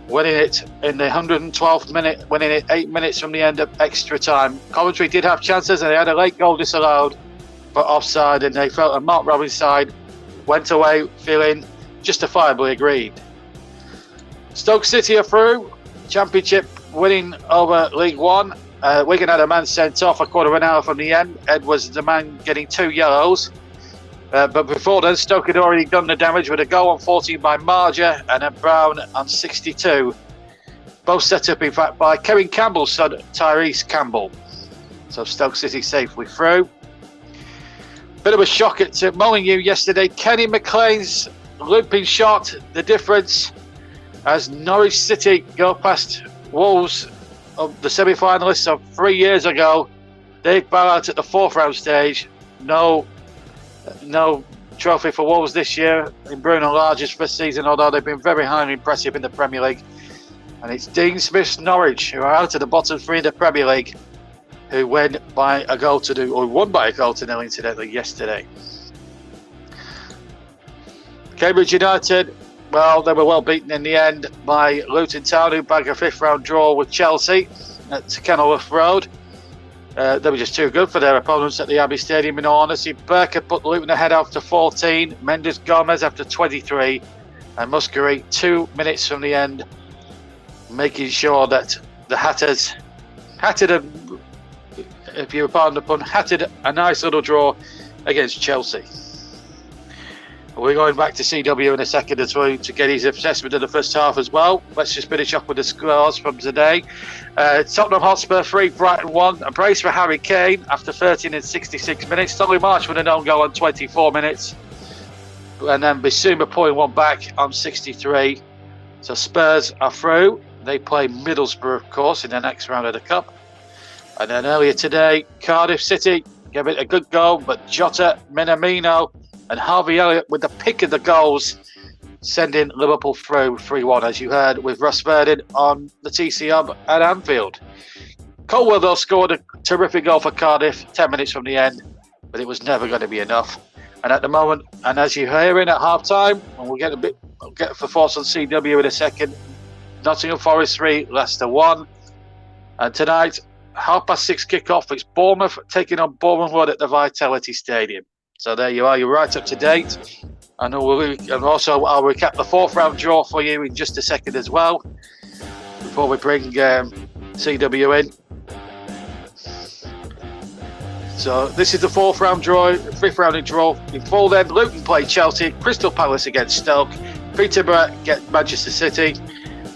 winning it in the 112th minute, winning it 8 minutes from the end of extra time. Coventry did have chances, and they had a late goal disallowed for offside, and they felt, and Mark Robbins' side went away feeling justifiably aggrieved. Stoke City are through, championship winning over League One. Wigan had a man sent off a quarter of an hour from the end. Ed was the man getting 2 yellows. But before then, Stoke had already done the damage with a goal on 14 by Marger and a Brown on 62. Both set up, in fact, by Kevin Campbell's son, Tyrese Campbell. So Stoke City safely through. Bit of a shock at Molineux yesterday. Kenny McLean's looping shot, the difference as Norwich City go past Wolves of the semi-finalists of 3 years ago. They bow out at the fourth round stage. No trophy for Wolves this year in Bruno Lage's first season, although they've been very highly impressive in the Premier League. And it's Dean Smith's Norwich, who are out of the bottom three in the Premier League, who won by a goal to nil, incidentally, yesterday. Cambridge United, well, they were well beaten in the end by Luton Town, who bagged a fifth round draw with Chelsea at Kenilworth Road. They were just too good for their opponents at the Abbey Stadium, in all honesty. Burker put Luton ahead after 14, Mendes Gomez after 23, and Muskerry 2 minutes from the end, making sure that the Hatters hatted if you pardon the pun, hatted a nice little draw against Chelsea. We're going back to CW in a second as well to get his assessment of the first half as well. Let's just finish off with the scores from today. Tottenham Hotspur 3, Brighton 1. A brace for Harry Kane after 13 and 66 minutes. Solly March with an own goal on 24 minutes. And then Bissouma pulling one back on 63. So Spurs are through. They play Middlesbrough, of course, in the next round of the Cup. And then earlier today, Cardiff City gave it a good goal, but Jota, Minamino and Harvey Elliott with the pick of the goals, sending Liverpool through 3-1, as you heard, with Ross Verdon on the TC Hub at Anfield. Colwell, though, scored a terrific goal for Cardiff 10 minutes from the end, but it was never going to be enough. And at the moment, and as you're hearing at half-time, and we'll get the thoughts on CW in a second, Nottingham Forest 3, Leicester 1. And tonight, 6:30 kick-off, it's Bournemouth taking on Bournemouth Wood at the Vitality Stadium. So there you are, you're right up to date. And also I'll recap the fourth round draw for you in just a second as well, before we bring CW in. So this is the fourth round draw, fifth round draw. In full then, Luton play Chelsea, Crystal Palace against Stoke, Peterborough get Manchester City,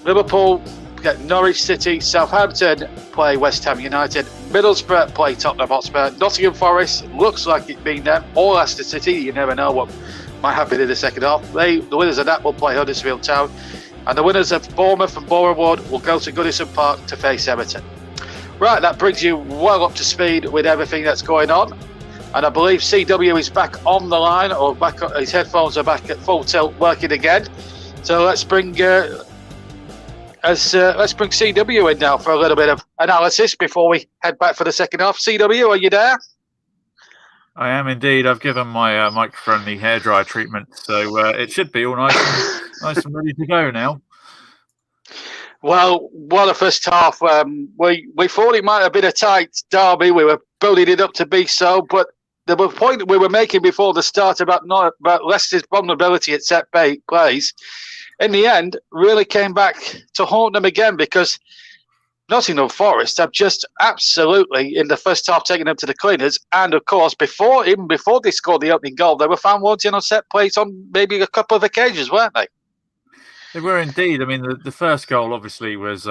Liverpool get Norwich City, Southampton play West Ham United, Middlesbrough play Tottenham Hotspur, Nottingham Forest looks like it's been them, or Leicester City, you never know what might happen in the second half. The winners of that will play Huddersfield Town, and the winners of Bournemouth and Boreham Wood will go to Goodison Park to face Everton. Right, that brings you well up to speed with everything that's going on, and I believe CW is back on the line, or his headphones are back at full tilt working again. So let's bring CW in now for a little bit of analysis before we head back for the second half. CW, are you there? I am indeed. I've given my microphone the hairdryer treatment, so it should be all nice and ready to go now. Well, the first half, we thought it might have been a tight derby. We were building it up to be so, but the point that we were making before the start about Leicester's vulnerability at set plays, in the end, really came back to haunt them again, because Nottingham Forest have just absolutely, in the first half, taken them to the cleaners. And, of course, even before they scored the opening goal, they were found wanting on set plays on maybe a couple of occasions, weren't they? They were indeed. I mean, the first goal, obviously, was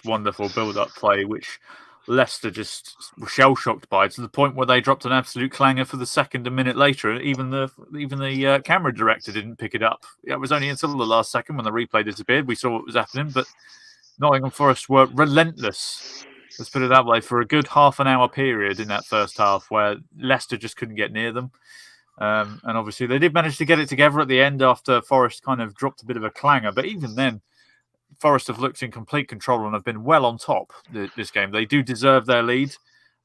wonderful build-up play, which Leicester just were shell-shocked by, to the point where they dropped an absolute clanger for the second a minute later. Even the camera director didn't pick it up. It was only until the last second when the replay disappeared we saw what was happening. But Nottingham Forest were relentless, let's put it that way, for a good half an hour period in that first half, where Leicester just couldn't get near them. And obviously they did manage to get it together at the end after Forest kind of dropped a bit of a clanger. But even then, Forest have looked in complete control and have been well on top this game. They do deserve their lead.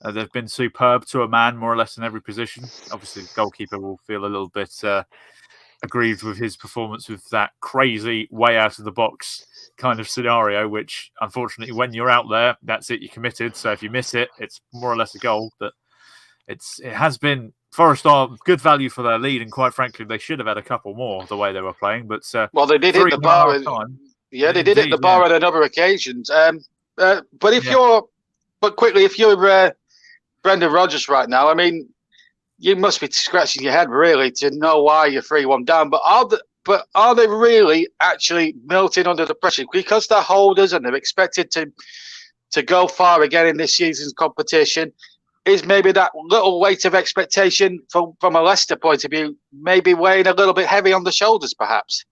They've been superb to a man, more or less, in every position. Obviously, the goalkeeper will feel a little bit aggrieved with his performance with that crazy way out of the box kind of scenario, which, unfortunately, when you're out there, that's it, you're committed. So if you miss it, it's more or less a goal. But it has been... Forest are good value for their lead, and quite frankly, they should have had a couple more the way they were playing. But they did hit the bar. Yeah, they did hit the bar on another occasions. But if you're Brendan Rodgers right now, I mean, you must be scratching your head really to know why you're 3-1 down. But are they really actually melting under the pressure, because they're holders and they're expected to go far again in this season's competition? is maybe that little weight of expectation from a Leicester point of view, maybe weighing a little bit heavy on the shoulders, perhaps?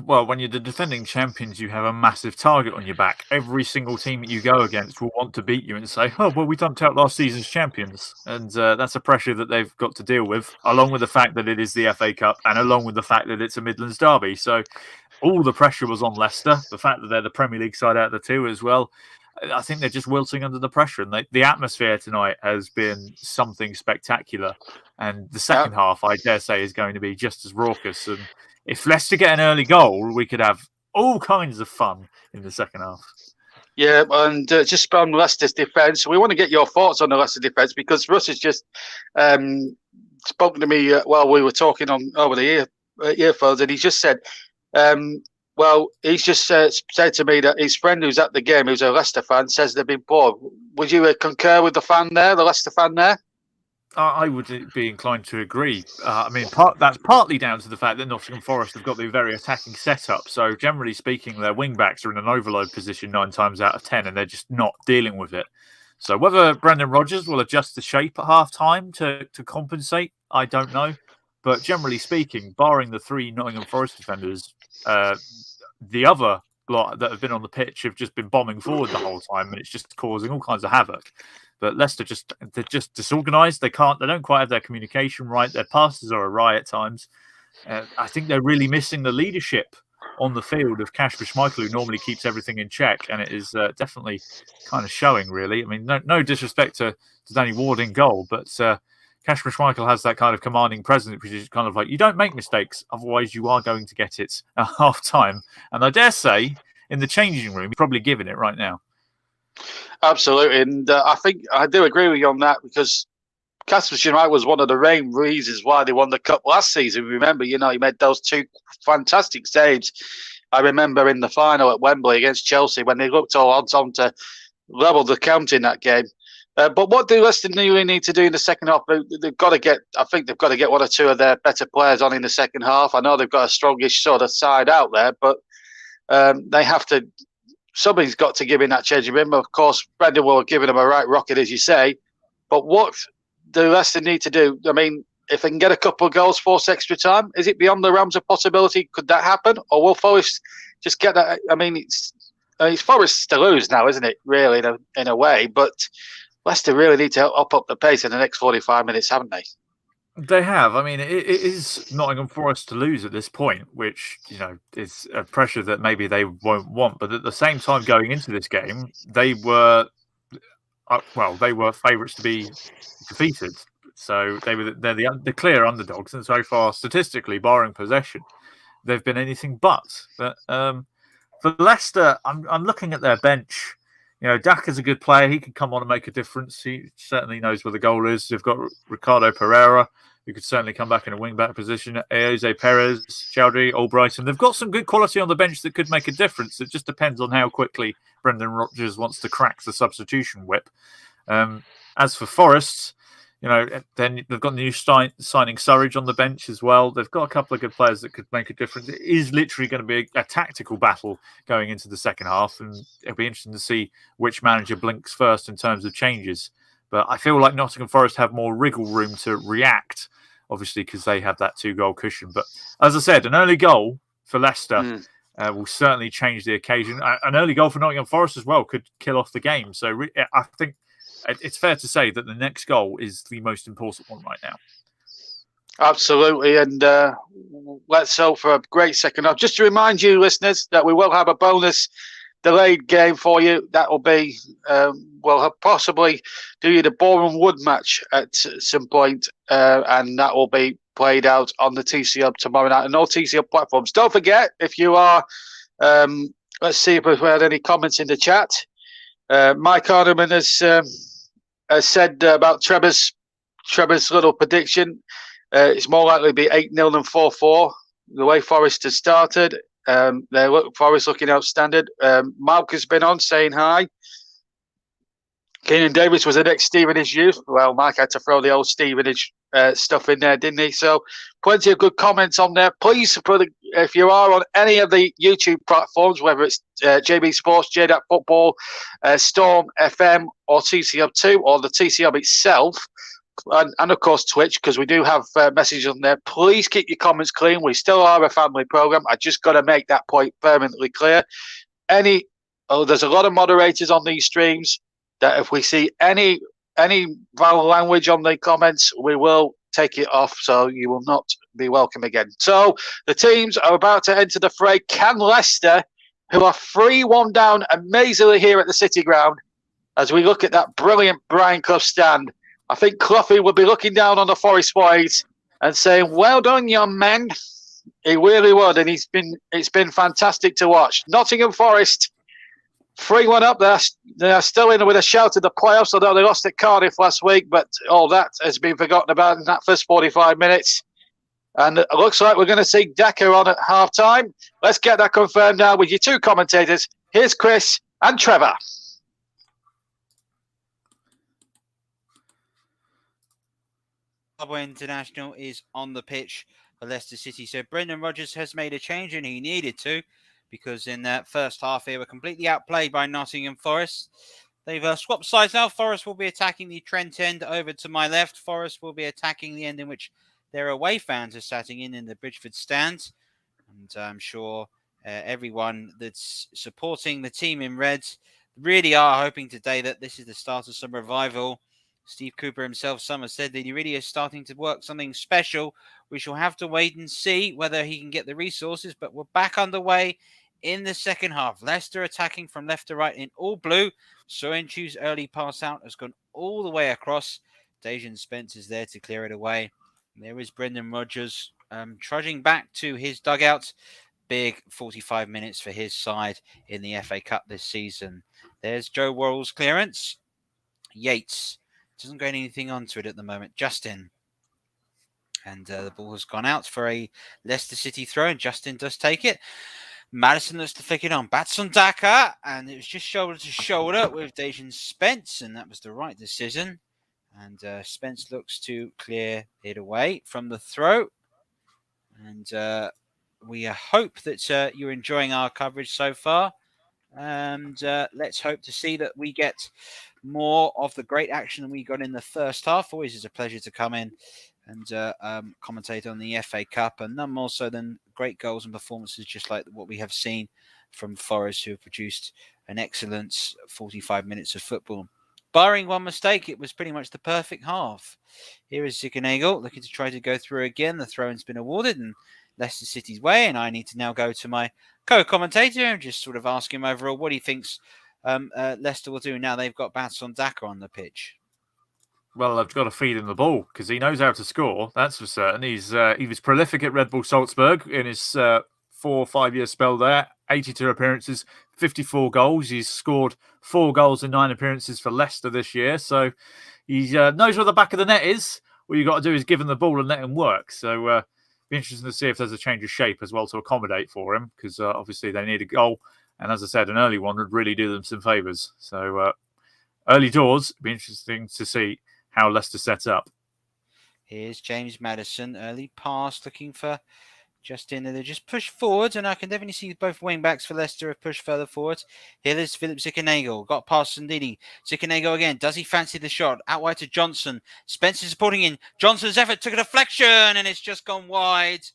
Well, when you're the defending champions, you have a massive target on your back. Every single team that you go against will want to beat you and say, oh, well, we dumped out last season's champions. And that's a pressure that they've got to deal with, along with the fact that it is the FA Cup and along with the fact that it's a Midlands derby. So all the pressure was on Leicester. The fact that they're the Premier League side out of the two as well. I think they're just wilting under the pressure. And the atmosphere tonight has been something spectacular. And the second half, I dare say, is going to be just as raucous. And if Leicester get an early goal, we could have all kinds of fun in the second half. Yeah, and just on Leicester's defence, we want to get your thoughts on the Leicester defence, because Russ has just spoken to me while we were talking over the earphones, and he's just said, he's just said to me that his friend who's at the game, who's a Leicester fan, says they've been poor. Would you concur with the Leicester fan there? I would be inclined to agree. That's partly down to the fact that Nottingham Forest have got the very attacking setup. So generally speaking, their wing-backs are in an overload position 9 times out of 10, and they're just not dealing with it. So whether Brendan Rodgers will adjust the shape at half-time to compensate, I don't know. But generally speaking, barring the 3 Nottingham Forest defenders, the other lot that have been on the pitch have just been bombing forward the whole time, and it's just causing all kinds of havoc. But Leicester they're just disorganised. They don't quite have their communication right. Their passes are awry at times. I think they're really missing the leadership on the field of Kasper Schmeichel, who normally keeps everything in check, and it is definitely kind of showing. Really, I mean, no disrespect to Danny Ward in goal, but Kasper Schmeichel has that kind of commanding presence, which is kind of like, you don't make mistakes, otherwise you are going to get it at half time. And I dare say, in the changing room, he's probably giving it right now. Absolutely, and I think I do agree with you on that, because Kasper Schmeichel was one of the main reasons why they won the cup last season. Remember, he made those 2 fantastic saves. I remember in the final at Wembley against Chelsea when they looked all odds on to level the count in that game. But what do Leicester really need to do in the second half? They've got to get 1 or 2 of their better players on in the second half. I know they've got a strongish sort of side out there, but they have to. Somebody's got to give in that changing room. Of course, Brendan will have given them a right rocket, as you say. But what do Leicester need to do? I mean, if they can get a couple of goals, force extra time, is it beyond the realms of possibility? Could that happen? Or will Forest just get that? I mean, it's Forest to lose now, isn't it, really, in a way? But Leicester really need to up the pace in the next 45 minutes, haven't they? They have. I mean, it is Nottingham Forest to lose at this point, which, is a pressure that maybe they won't want. But at the same time, going into this game, they were favourites to be defeated. So they're the clear underdogs. And so far, statistically, barring possession, they've been anything but. But for Leicester, I'm looking at their bench. Daka's a good player. He can come on and make a difference. He certainly knows where the goal is. They've got Ricardo Pereira, who could certainly come back in a wing-back position. Jose Perez, Chowdhury, Albrighton. They've got some good quality on the bench that could make a difference. It just depends on how quickly Brendan Rodgers wants to crack the substitution whip. As for Forest, then they've got the new signing Surridge on the bench as well. They've got a couple of good players that could make a difference. It is literally going to be a tactical battle going into the second half, and it'll be interesting to see which manager blinks first in terms of changes. But I feel like Nottingham Forest have more wriggle room to react, obviously, because they have that 2-goal cushion. But as I said, an early goal for Leicester will certainly change the occasion. An early goal for Nottingham Forest as well could kill off the game. So I think it's fair to say that the next goal is the most important one right now. Absolutely, and let's hope for a great second half. Just to remind you, listeners, that we will have a bonus delayed game for you. That will be, we'll possibly do you the Boreham Wood match at some point, and that will be played out on the TC Hub tomorrow night and all TC Hub platforms. Don't forget, if you are, let's see if we've had any comments in the chat. Mike Hardeman has said about Trevor's little prediction. It's more likely to be 8-0 than 4-4. The way Forest has started, Forest looking outstanding. Mark has been on saying hi. Keenan Davis was the next Stevenage youth. Well, Mike had to throw the old Stevenage stuff in there, didn't he? So plenty of good comments on there. Please, if you are on any of the YouTube platforms, whether it's JB Sports, JDAC Football, Storm FM, or TCM2, or the TCM itself, and of course Twitch, because we do have messages on there. Please keep your comments clean. We still are a family program. I just got to make that point permanently clear. There's a lot of moderators on these streams that if we see any foul language on the comments, we will take it off, so you will not be welcome again. So the teams are about to enter the fray. Can Leicester, who are 3-1 down amazingly here at the City Ground, as we look at that brilliant Brian Clough stand, I think Cloughy will be looking down on the Forest boys and saying, well done, young men. He really would, and it's been fantastic to watch. Nottingham Forest 3-1 up there. They're still in with a shout at the playoffs, although they lost at Cardiff last week, but all that has been forgotten about in that first 45 minutes. And it looks like we're going to see Decker on at half-time. Let's get that confirmed now with your two commentators. Here's Chris and Trevor. Zimbabwe International is on the pitch for Leicester City. So Brendan Rodgers has made a change, and he needed to, because in that first half they were completely outplayed by Nottingham Forest. They've swapped sides now. Forest will be attacking the Trent end over to my left. Forest will be attacking the end in which their away fans are sitting in the Bridgeford stands. And I'm sure everyone that's supporting the team in red really are hoping today that this is the start of some revival. Steve Cooper himself, some have said that he really is starting to work something special. We shall have to wait and see whether he can get the resources, but we're back underway in the second half. Leicester attacking from left to right in all blue. Soenchu's early pass out has gone all the way across. Dejan Spence is there to clear it away. And there is Brendan Rodgers trudging back to his dugout. Big 45 minutes for his side in the FA Cup this season. There's Joe Worrell's clearance. Yates doesn't get anything onto it at the moment. Justin. And the ball has gone out for a Leicester City throw, and Justin does take it. Madison looks to flick it on. Batson Daka, and it was just shoulder to shoulder with Dejan Spence, and that was the right decision. And Spence looks to clear it away from the throw. And we hope that you're enjoying our coverage so far. And let's hope to see that we get more of the great action than we got in the first half. Always is a pleasure to come in and commentate on the FA Cup, and none more so than great goals and performances just like what we have seen from Forest, who have produced an excellent 45 minutes of football. Barring one mistake, it was pretty much the perfect half. Here is Ziganagel looking to try to go through again. The throw-in's been awarded and Leicester City's way, and I need to now go to my co-commentator and just sort of ask him overall what he thinks Leicester will do now they've got Batson Daka on the pitch. Well, I've got to feed him the ball because he knows how to score. That's for certain. He was prolific at Red Bull Salzburg in his 4 or 5 year spell there. 82 appearances, 54 goals. He's scored 4 goals in 9 appearances for Leicester this year. So he knows where the back of the net is. All you got to do is give him the ball and let him work. So be interesting to see if there's a change of shape as well to accommodate for him, because obviously they need a goal. And as I said, an early one would really do them some favours. So early doors, be interesting to see how Leicester sets up. Here's James Maddison, early pass, looking for Justin. They just push forward, and I can definitely see both wing backs for Leicester have pushed further forward. Here is Philip Ziganagel, got past Sandini. Ziganagel again, does he fancy the shot? Out wide to Johnson. Spencer supporting in. Johnson's effort took a deflection, and it's just gone wide.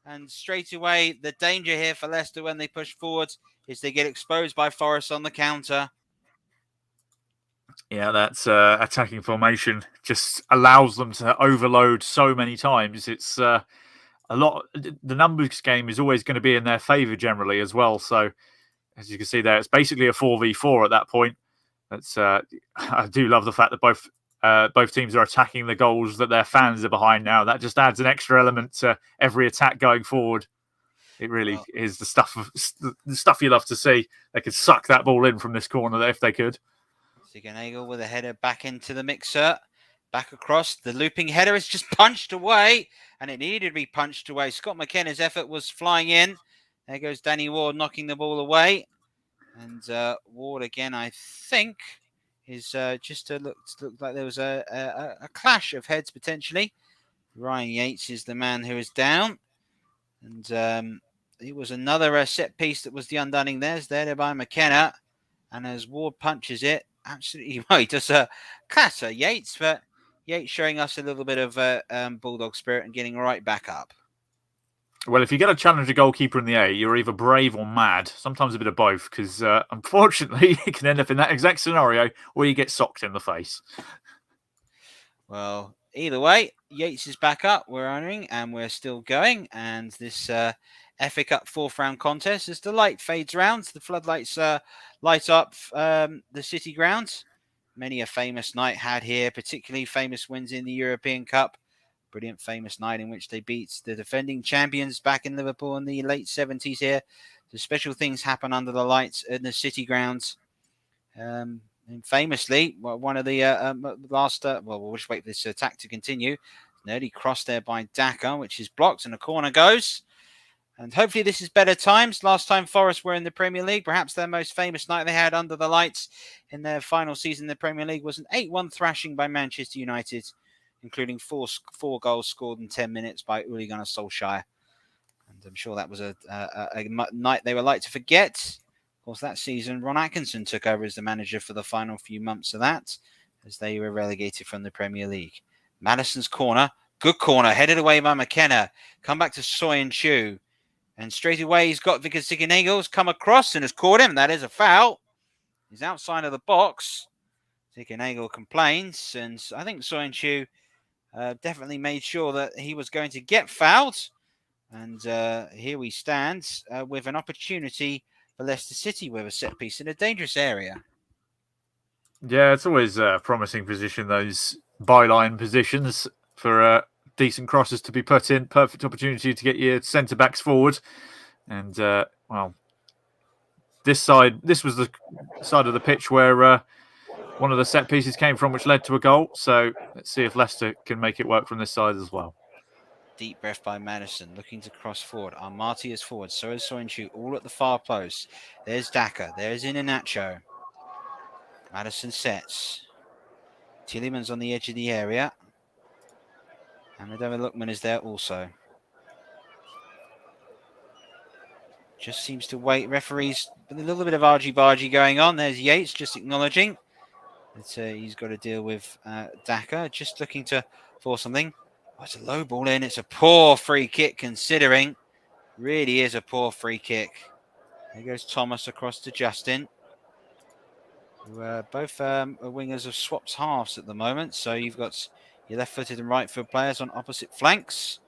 And straight away, the danger here for Leicester when they push forward is they get exposed by Forest on the counter. Yeah, that's attacking formation just allows them to overload so many times. It's a lot. The numbers game is always going to be in their favour generally as well. So as you can see there, it's basically a 4v4 at that point. That's I do love the fact that both teams are attacking the goals that their fans are behind now. That just adds an extra element to every attack going forward. It really is the stuff you love to see. They could suck that ball in from this corner if they could. Ziganagel with a header back into the mixer. Back across. The looping header is just punched away. And it needed to be punched away. Scott McKenna's effort was flying in. There goes Danny Ward knocking the ball away. And Ward again, I think, is just looked like there was a clash of heads potentially. Ryan Yates is the man who is down. And it was another set piece that was the undunning. There's there by McKenna. And as Ward punches it, absolutely well, he does a clatter Yates, but Yates showing us a little bit of Bulldog spirit and getting right back up. Well, if you get a challenger goalkeeper in the A, you're either brave or mad. Sometimes a bit of both, because unfortunately, it can end up in that exact scenario where you get socked in the face. Well, either way, Yates is back up. We're honouring and we're still going. And this FA Cup fourth round contest, as the light fades around, the floodlights light up the City ground. Many a famous night had here, particularly famous wins in the European Cup. Brilliant famous night in which they beat the defending champions back in Liverpool in the late 70s here. So special things happen under the lights in the City grounds. And famously, one of the last... we'll just wait for this attack to continue. Nearly crossed there by Daka, which is blocked, and a corner goes. And hopefully this is better times. Last time Forest were in the Premier League, perhaps their most famous night they had under the lights in their final season in the Premier League was an 8-1 thrashing by Manchester United, including four goals scored in 10 minutes by Ole Gunnar Solskjaer. And I'm sure that was a night they were like to forget. Of course, that season, Ron Atkinson took over as the manager for the final few months of that, as they were relegated from the Premier League. Madison's corner, good corner, headed away by McKenna. Come back to Soyuncu. And straight away, he's got Vickers Ziganagel come across and has caught him. That is a foul. He's outside of the box. Ziganagel complains, and I think Soyuncu definitely made sure that he was going to get fouled. And here we stand with an opportunity for Leicester City with a set piece in a dangerous area. Yeah, it's always a promising position, those byline positions for decent crosses to be put in. Perfect opportunity to get your centre-backs forward. And, well, this was the side of the pitch where one of the set pieces came from, which led to a goal. So let's see if Leicester can make it work from this side as well. Deep breath by Madison, looking to cross forward. Armati is forward, so is Soyuncu, all at the far post. There's Daka, there's Iheanacho. Madison sets. Tielemans on the edge of the area. And Ademola Lookman is there also. Just seems to wait. Referees, a little bit of argy-bargy going on. There's Yates just acknowledging that he's got to deal with Daka. Just looking to force something. Oh, it's a low ball in. It's a poor free kick considering. Really is a poor free kick. There goes Thomas across to Justin. Both wingers have swapped halves at the moment. So you've got your left-footed and right-footed players on opposite flanks.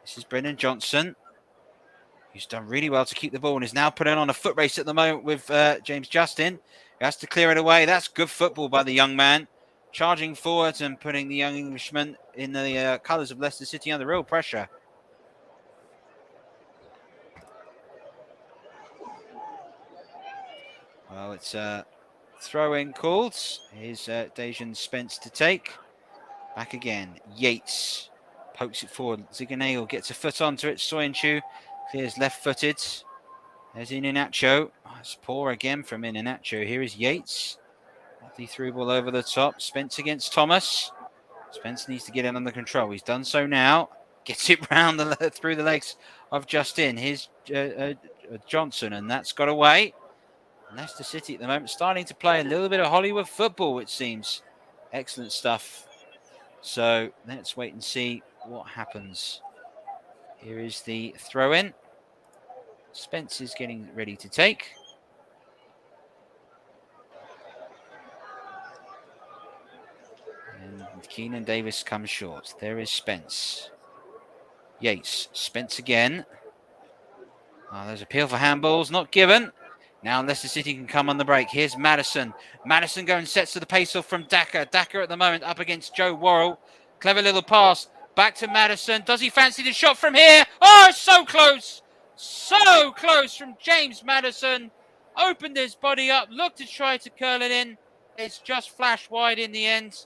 This is Brendan Johnson, who's done really well to keep the ball and is now putting on a foot race at the moment with James Justin. He has to clear it away. That's good football by the young man. Charging forward and putting the young Englishman in the colours of Leicester City under real pressure. Well, it's a throw-in called. Here's Dejan Spence to take. Back again. Yates pokes it forward. Ziganagel gets a foot onto it. Soyuncu clears left-footed. There's Iheanacho. Oh, it's poor again from Iheanacho. Here is Yates. The through ball over the top. Spence against Thomas. Spence needs to get it under control. He's done so now. Gets it round through the legs of Justin. Here's Johnson, and that's got away. Leicester City at the moment starting to play a little bit of Hollywood football, it seems. Excellent stuff. So let's wait and see what happens. Here is the throw-in. Spence is getting ready to take. And Keenan Davis comes short. There is Spence. Yates. Spence again. Oh, there's appeal for handballs. Not given. Now Leicester City can come on the break. Here's Madison. Madison going sets to the pace off from Daka. Daka at the moment up against Joe Worrell. Clever little pass. Back to Madison. Does he fancy the shot from here? Oh, it's so close. So close from James Madison. Opened his body up. Looked to try to curl it in. It's just flashed wide in the end.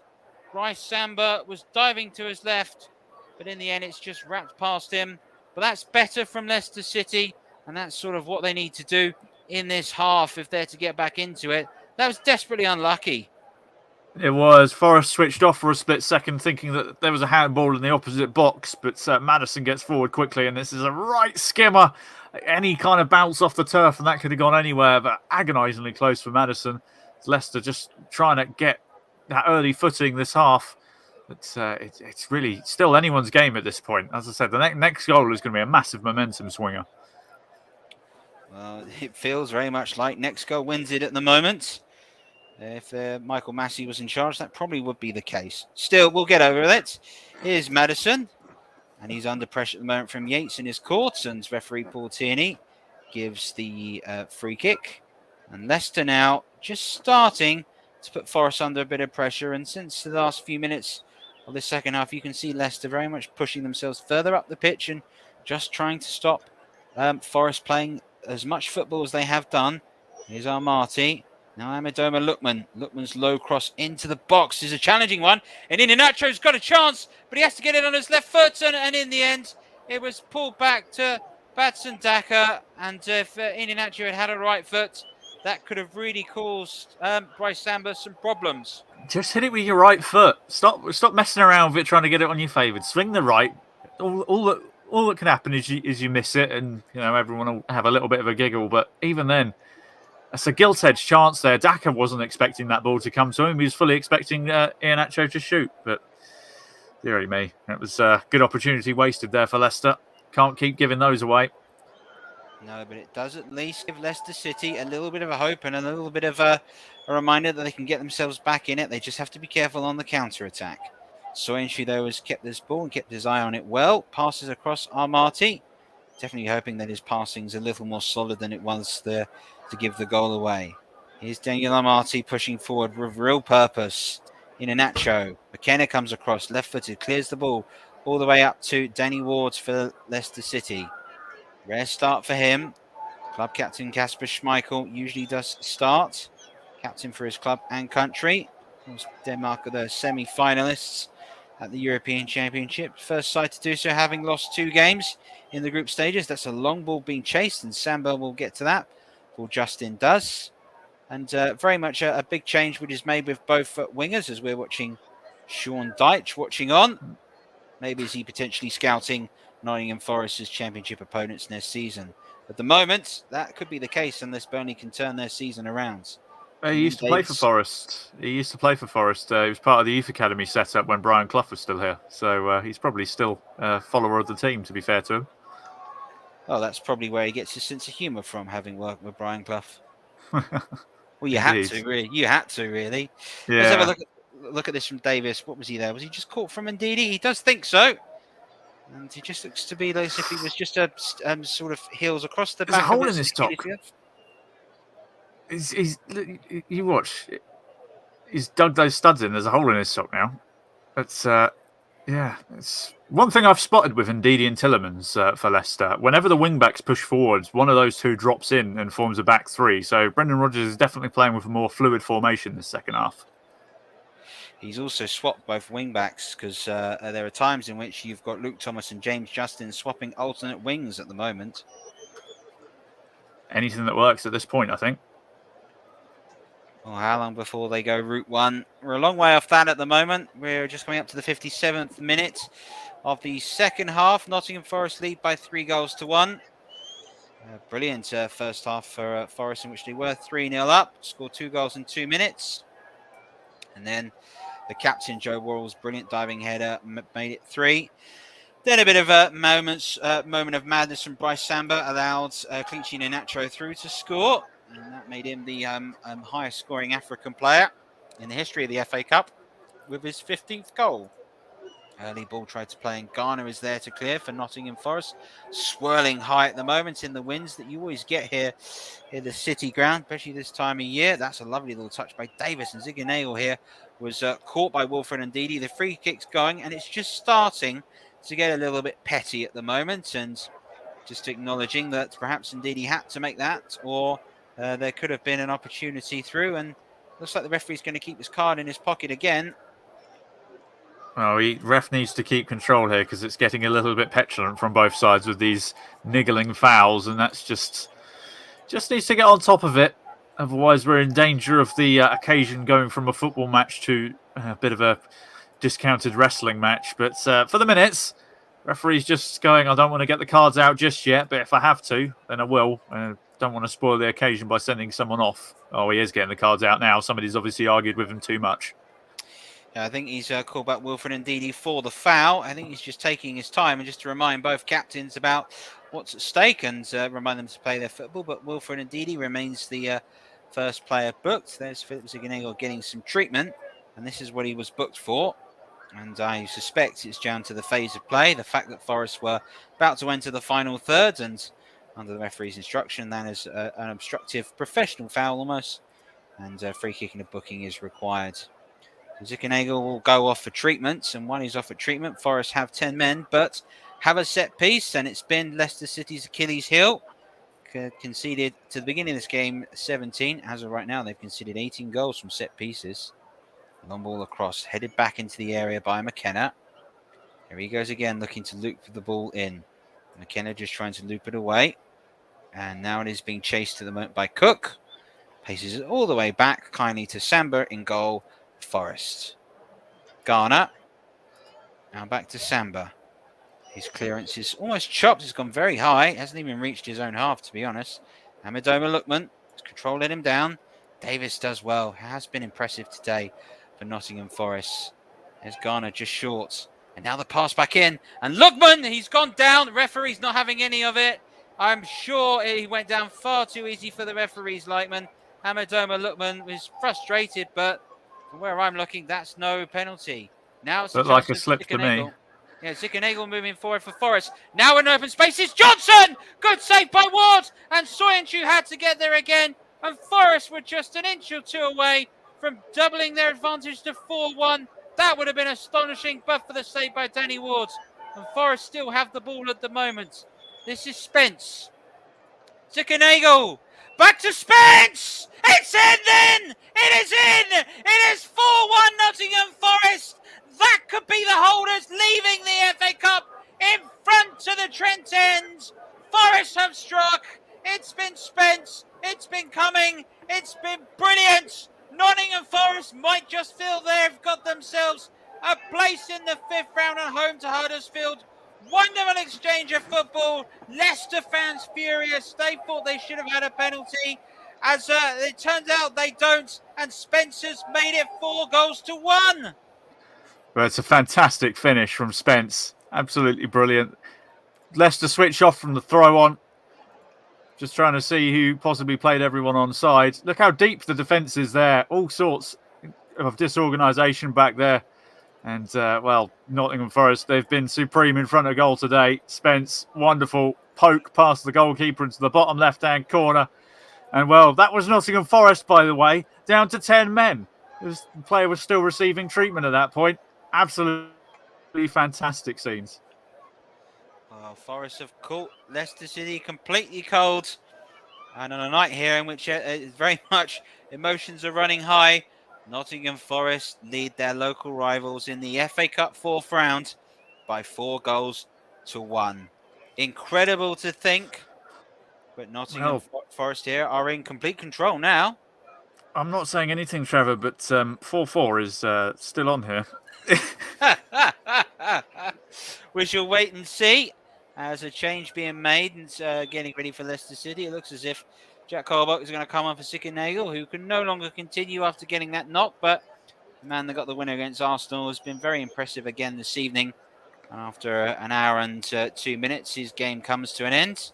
Bryce Samba was diving to his left. But in the end, it's just wrapped past him. But that's better from Leicester City. And that's sort of what they need to do in this half if they're to get back into it. That was desperately unlucky. It was. Forrest switched off for a split second, thinking that there was a handball in the opposite box, but Madison gets forward quickly, and this is a right skimmer. Any kind of bounce off the turf, and that could have gone anywhere, but agonisingly close for Madison. Leicester just trying to get that early footing this half. But it's really still anyone's game at this point. As I said, the next goal is going to be a massive momentum swinger. Well, it feels very much like next goal wins it at the moment. If Michael Massey was in charge, that probably would be the case. Still, we'll get over it. Here's Madison, and he's under pressure at the moment from Yates in his court, and referee Paul Tierney gives the free kick. And Leicester now just starting to put Forest under a bit of pressure, and since the last few minutes of the second half, you can see Leicester very much pushing themselves further up the pitch and just trying to stop Forest playing as much football as they have done. Here's Armati. Now Amadoma Lookman. Lookman's low cross into the box is a challenging one. And Iheanacho's got a chance, but he has to get it on his left foot. And in the end, it was pulled back to Batson Daka. And if Iheanacho had a right foot, that could have really caused Bryce Samba some problems. Just hit it with your right foot. Stop messing around with it, trying to get it on your favoured. Swing the right. All that can happen is you miss it, and everyone will have a little bit of a giggle. But even then, that's a gilt-edged chance there. Daka wasn't expecting that ball to come to him. He was fully expecting Iheanacho to shoot. But dearie me, it was a good opportunity wasted there for Leicester. Can't keep giving those away. No, but it does at least give Leicester City a little bit of a hope and a little bit of a reminder that they can get themselves back in it. They just have to be careful on the counter-attack. Soyuncu, though, has kept this ball and kept his eye on it well. Passes across Armati. Definitely hoping that his passing is a little more solid than it was to give the goal away. Here's Daniel Armati pushing forward with real purpose. Iheanacho. McKenna comes across, left-footed, clears the ball all the way up to Danny Ward for Leicester City. Rare start for him. Club captain Kasper Schmeichel usually does start. Captain for his club and country. Denmark are the semi-finalists at the European Championship. First side to do so, having lost 2 games in the group stages. That's a long ball being chased, and Samba will get to that. Well, Justin does. And very much a big change which is made with both wingers, as we're watching Sean Dyche watching on. Maybe is he potentially scouting Nottingham Forest's Championship opponents next season. At the moment, that could be the case unless Burnley can turn their season around. He used to play for Forest. He was part of the youth academy setup when Brian Clough was still here. So he's probably still a follower of the team, to be fair to him. Oh, that's probably where he gets his sense of humour from, having worked with Brian Clough. Well, you had to, really. Yeah. Let's have a look at this from Davis. What was he there? Was he just caught from Ndidi? He does think so. And he just looks to be like as if he was just a sort of heels across the There's back. a hole in his top. You watch. He's dug those studs in. There's a hole in his sock now. It's it's one thing I've spotted with Ndidi and Tillemans for Leicester. Whenever the wing-backs push forwards, one of those two drops in and forms a back three. So Brendan Rodgers is definitely playing with a more fluid formation this second half. He's also swapped both wing-backs because there are times in which you've got Luke Thomas and James Justin swapping alternate wings at the moment. Anything that works at this point, I think. Well, how long before they go route one? We're a long way off that at the moment. We're just coming up to the 57th minute of the second half. Nottingham Forest lead by 3-1. Brilliant first half for Forest, in which they were 3-0 up. Scored 2 goals in 2 minutes. And then the captain, Joe Worrell's brilliant diving header made it 3. Then a bit of a moment of madness from Bryce Samba allowed Kelechi Iheanacho through to score. And that made him the highest scoring African player in the history of the FA Cup with his 15th goal. Early ball tried to play, and Garner is there to clear for Nottingham Forest. Swirling high at the moment in the winds that you always get here in the City ground, especially this time of year. That's a lovely little touch by Davis, and Ziganeo here was caught by Wilfred Ndidi. The free kick's going, and it's just starting to get a little bit petty at the moment, and just acknowledging that perhaps Ndidi had to make that, or there could have been an opportunity through, and looks like the referee's going to keep his card in his pocket again. Well, ref needs to keep control here because it's getting a little bit petulant from both sides with these niggling fouls, and that's just needs to get on top of it. Otherwise, we're in danger of the occasion going from a football match to a bit of a discounted wrestling match. But for the minutes, referee's just going, I don't want to get the cards out just yet, but if I have to, then I will. Don't want to spoil the occasion by sending someone off. Oh, he is getting the cards out now. Somebody's obviously argued with him too much. Yeah, I think he's called back Wilfred Ndidi for the foul. I think he's just taking his time and just to remind both captains about what's at stake and remind them to play their football. But Wilfred Ndidi remains the first player booked. There's Philip Ziganego getting some treatment, and this is what he was booked for. And I suspect it's down to the phase of play, the fact that Forest were about to enter the final third, and under the referee's instruction, that is an obstructive professional foul almost, and free kicking and booking is required. Ziganego will go off for treatment, and while he's off for treatment, Forest have 10 men, but have a set piece, and it's been Leicester City's Achilles heel. Conceded to the beginning of this game 17. As of right now, they've conceded 18 goals from set pieces. Long ball across, headed back into the area by McKenna. Here he goes again, looking to loop the ball in. McKenna just trying to loop it away. And now it is being chased to the moment by Cook. Paces it all the way back, kindly to Samba in goal. Forest. Garner. Now back to Samba. His clearance is almost chopped. It's gone very high. Hasn't even reached his own half, to be honest. Amadoma Lookman. His control let him down. Davis does well. Has been impressive today for Nottingham Forest. There's Garner just short. And now the pass back in. And Lookman, he's gone down. The referee's not having any of it. I'm sure he went down far too easy for the referee's lineman. Amadoma Lookman was frustrated, but from where I'm looking, that's no penalty. Now it's looked like a slip to me. Yeah, Ziganego moving forward for Forest. Now in open space is Johnson! Good save by Ward! And Soyuncu had to get there again. And Forest were just an inch or two away from doubling their advantage to 4-1. That would have been astonishing, but for the save by Danny Ward. And Forest still have the ball at the moment. This is Spence. Ziganego. Back to Spence! It's in then! It is in! It is 4-1 Nottingham Forest! That could be the holders leaving the FA Cup in front to the Trent End. Forest have struck. It's been Spence. It's been coming. It's been brilliant. Nottingham Forest might just feel they've got themselves a place in the fifth round at home to Huddersfield. Wonderful exchange of football. Leicester fans furious. They thought they should have had a penalty. As it turns out they don't. And Spencer's made it 4-1. Well, it's a fantastic finish from Spence. Absolutely brilliant. Leicester switch off from the throw on. Just trying to see who possibly played everyone on side. Look how deep the defence is there. All sorts of disorganisation back there. And, well, Nottingham Forest, they've been supreme in front of goal today. Spence, wonderful poke past the goalkeeper into the bottom left-hand corner. And, well, that was Nottingham Forest, by the way, down to 10 men. The player was still receiving treatment at that point. Absolutely fantastic scenes. Well, Forest have caught Leicester City completely cold. And on a night here in which very much emotions are running high, Nottingham Forest lead their local rivals in the FA Cup fourth round by 4-1. Incredible to think, but Nottingham Forest here are in complete control now. I'm not saying anything, Trevor, but 4-4 is still on here. We shall wait and see. As a change being made and getting ready for Leicester City, it looks as if Jack Colbach is going to come on for Ziganego, who can no longer continue after getting that knock. But the man that got the winner against Arsenal has been very impressive again this evening. And after an hour and 2 minutes, his game comes to an end.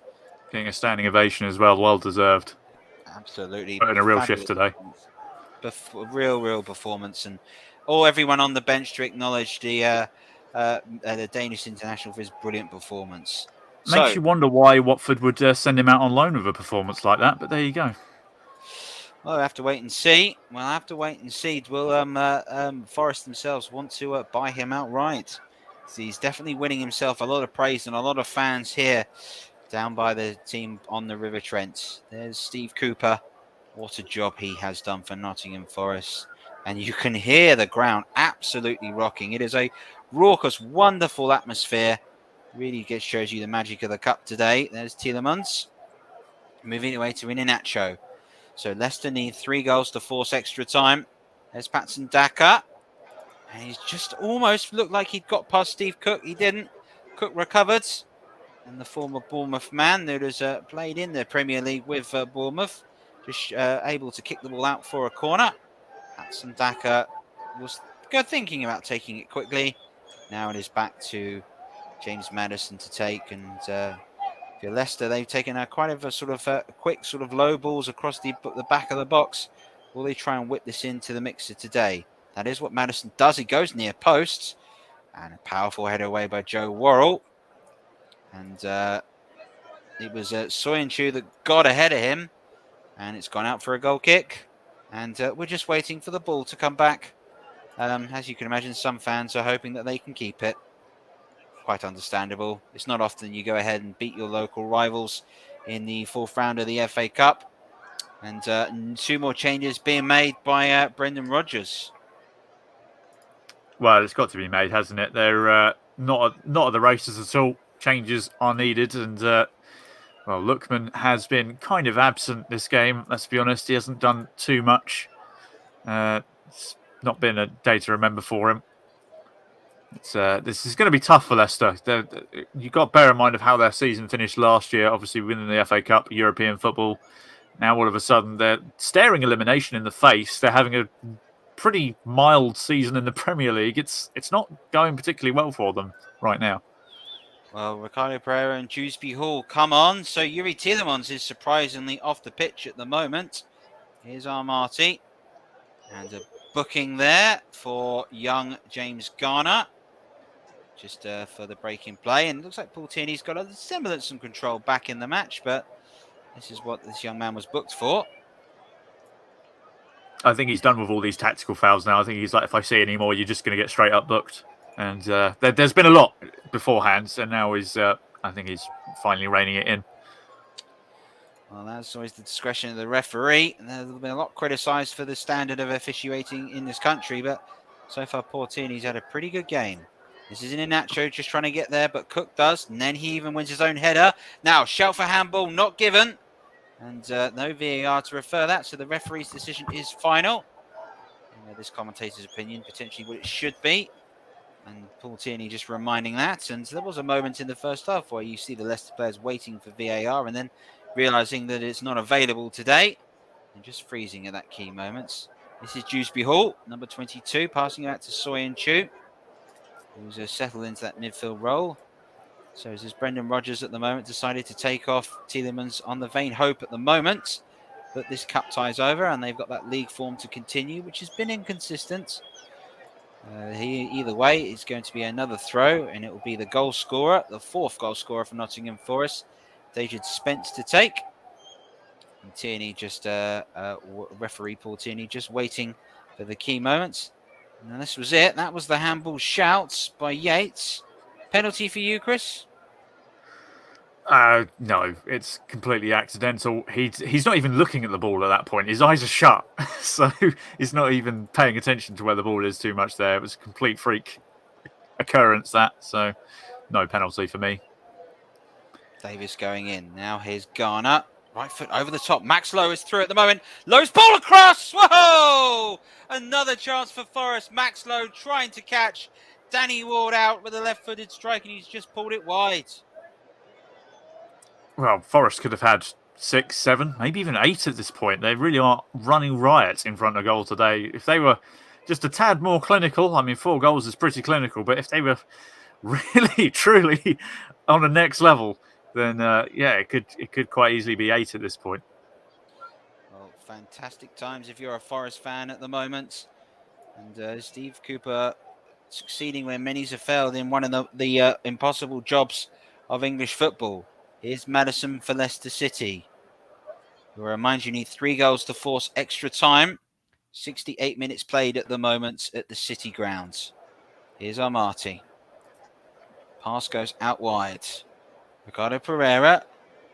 Getting a standing ovation as well, well deserved. Absolutely. Putting a real shift today. Real performance. And everyone on the bench to acknowledge the Danish international for his brilliant performance. Makes you wonder why Watford would send him out on loan with a performance like that, but there you go. Well, we'll have to wait and see. Will Forest themselves want to buy him outright? So he's definitely winning himself a lot of praise and a lot of fans here down by the team on the River Trent. There's Steve Cooper. What a job he has done for Nottingham Forest. And you can hear the ground absolutely rocking. It is a raucous, wonderful atmosphere. Really shows you the magic of the cup today. There's Tielemans moving away to Iheanacho. So Leicester need 3 goals to force extra time. There's Patson Daka. And he's just almost looked like he'd got past Steve Cook. He didn't. Cook recovered. And the former Bournemouth man that has played in the Premier League with Bournemouth, just able to kick the ball out for a corner. Patson Daka was good thinking about taking it quickly. Now it is back to James Maddison to take. And for Leicester, they've taken quite a sort of quick sort of low balls across the back of the box. Will they try and whip this into the mixer today? That is what Maddison does. He goes near posts. And a powerful header away by Joe Worrell. And it was Soyuncu that got ahead of him. And it's gone out for a goal kick. And we're just waiting for the ball to come back. As you can imagine, some fans are hoping that they can keep it. Quite understandable. It's not often you go ahead and beat your local rivals in the 4th round of the FA Cup. And 2 more changes being made by Brendan Rodgers. Well, it's got to be made, hasn't it? They're not at the races at all. Changes are needed, and well, Lookman has been kind of absent this game. Let's be honest, he hasn't done too much. It's not been a day to remember for him. This is going to be tough for Leicester. You've got to bear in mind of how their season finished last year. Obviously, winning the FA Cup, European football. Now, all of a sudden, they're staring elimination in the face. They're having a pretty mild season in the Premier League. It's not going particularly well for them right now. Well, Ricardo Pereira and Dewsbury Hall come on. So Yuri Tielemans is surprisingly off the pitch at the moment. Here's Armati. And a booking there for young James Garner. Just for the break in play. And it looks like Paul Tierney's got a semblance of control back in the match. But this is what this young man was booked for. I think he's done with all these tactical fouls now. I think he's like, if I see any more, you're just going to get straight up booked. And there's been a lot beforehand, and now I think he's finally reining it in. Well, that's always the discretion of the referee. And there's been a lot criticised for the standard of officiating in this country, but so far, Portini's had a pretty good game. This is Iheanacho just trying to get there, but Cook does, and then he even wins his own header. Now, shout for handball, not given. And no VAR to refer that, so the referee's decision is final. This commentator's opinion, potentially what it should be. And Paul Tierney just reminding that. And there was a moment in the first half where you see the Leicester players waiting for VAR and then realising that it's not available today. And just freezing at that key moments. This is Dewsbury Hall, number 22, passing out to Soyuncu, who's settled into that midfield role. So as Brendan Rodgers at the moment decided to take off Tielemans on the vain hope at the moment that this cup ties over and they've got that league form to continue, which has been inconsistent. Either way, it's going to be another throw, and it will be the goal scorer, the 4th goal scorer for Nottingham Forest, David Spence, to take. And Tierney just, referee Paul Tierney, just waiting for the key moments. And this was it. That was the handball shout by Yates. Penalty for you, Chris? No, it's completely accidental. He's not even looking at the ball at that point. His eyes are shut, so he's not even paying attention to where the ball is too much there. It was a complete freak occurrence, that. So, no penalty for me. Davis going in. Now here's Garner. Right foot over the top. Max Lowe is through at the moment. Lowe's ball across. Whoa! Another chance for Forest. Max Lowe trying to catch Danny Ward out with a left-footed strike, and he's just pulled it wide. Well, Forest could have had 6, 7, maybe even 8 at this point. They really are running riot in front of goal today. If they were just a tad more clinical, I mean, 4 goals is pretty clinical, but if they were really, truly on the next level, then it could quite easily be 8 at this point. Well, fantastic times if you're a Forest fan at the moment. And Steve Cooper succeeding where many have failed in one of the impossible jobs of English football. Here's Maddison for Leicester City. Who reminds you need 3 goals to force extra time. 68 minutes played at the moment at the City grounds. Here's Armati. Pass goes out wide. Ricardo Pereira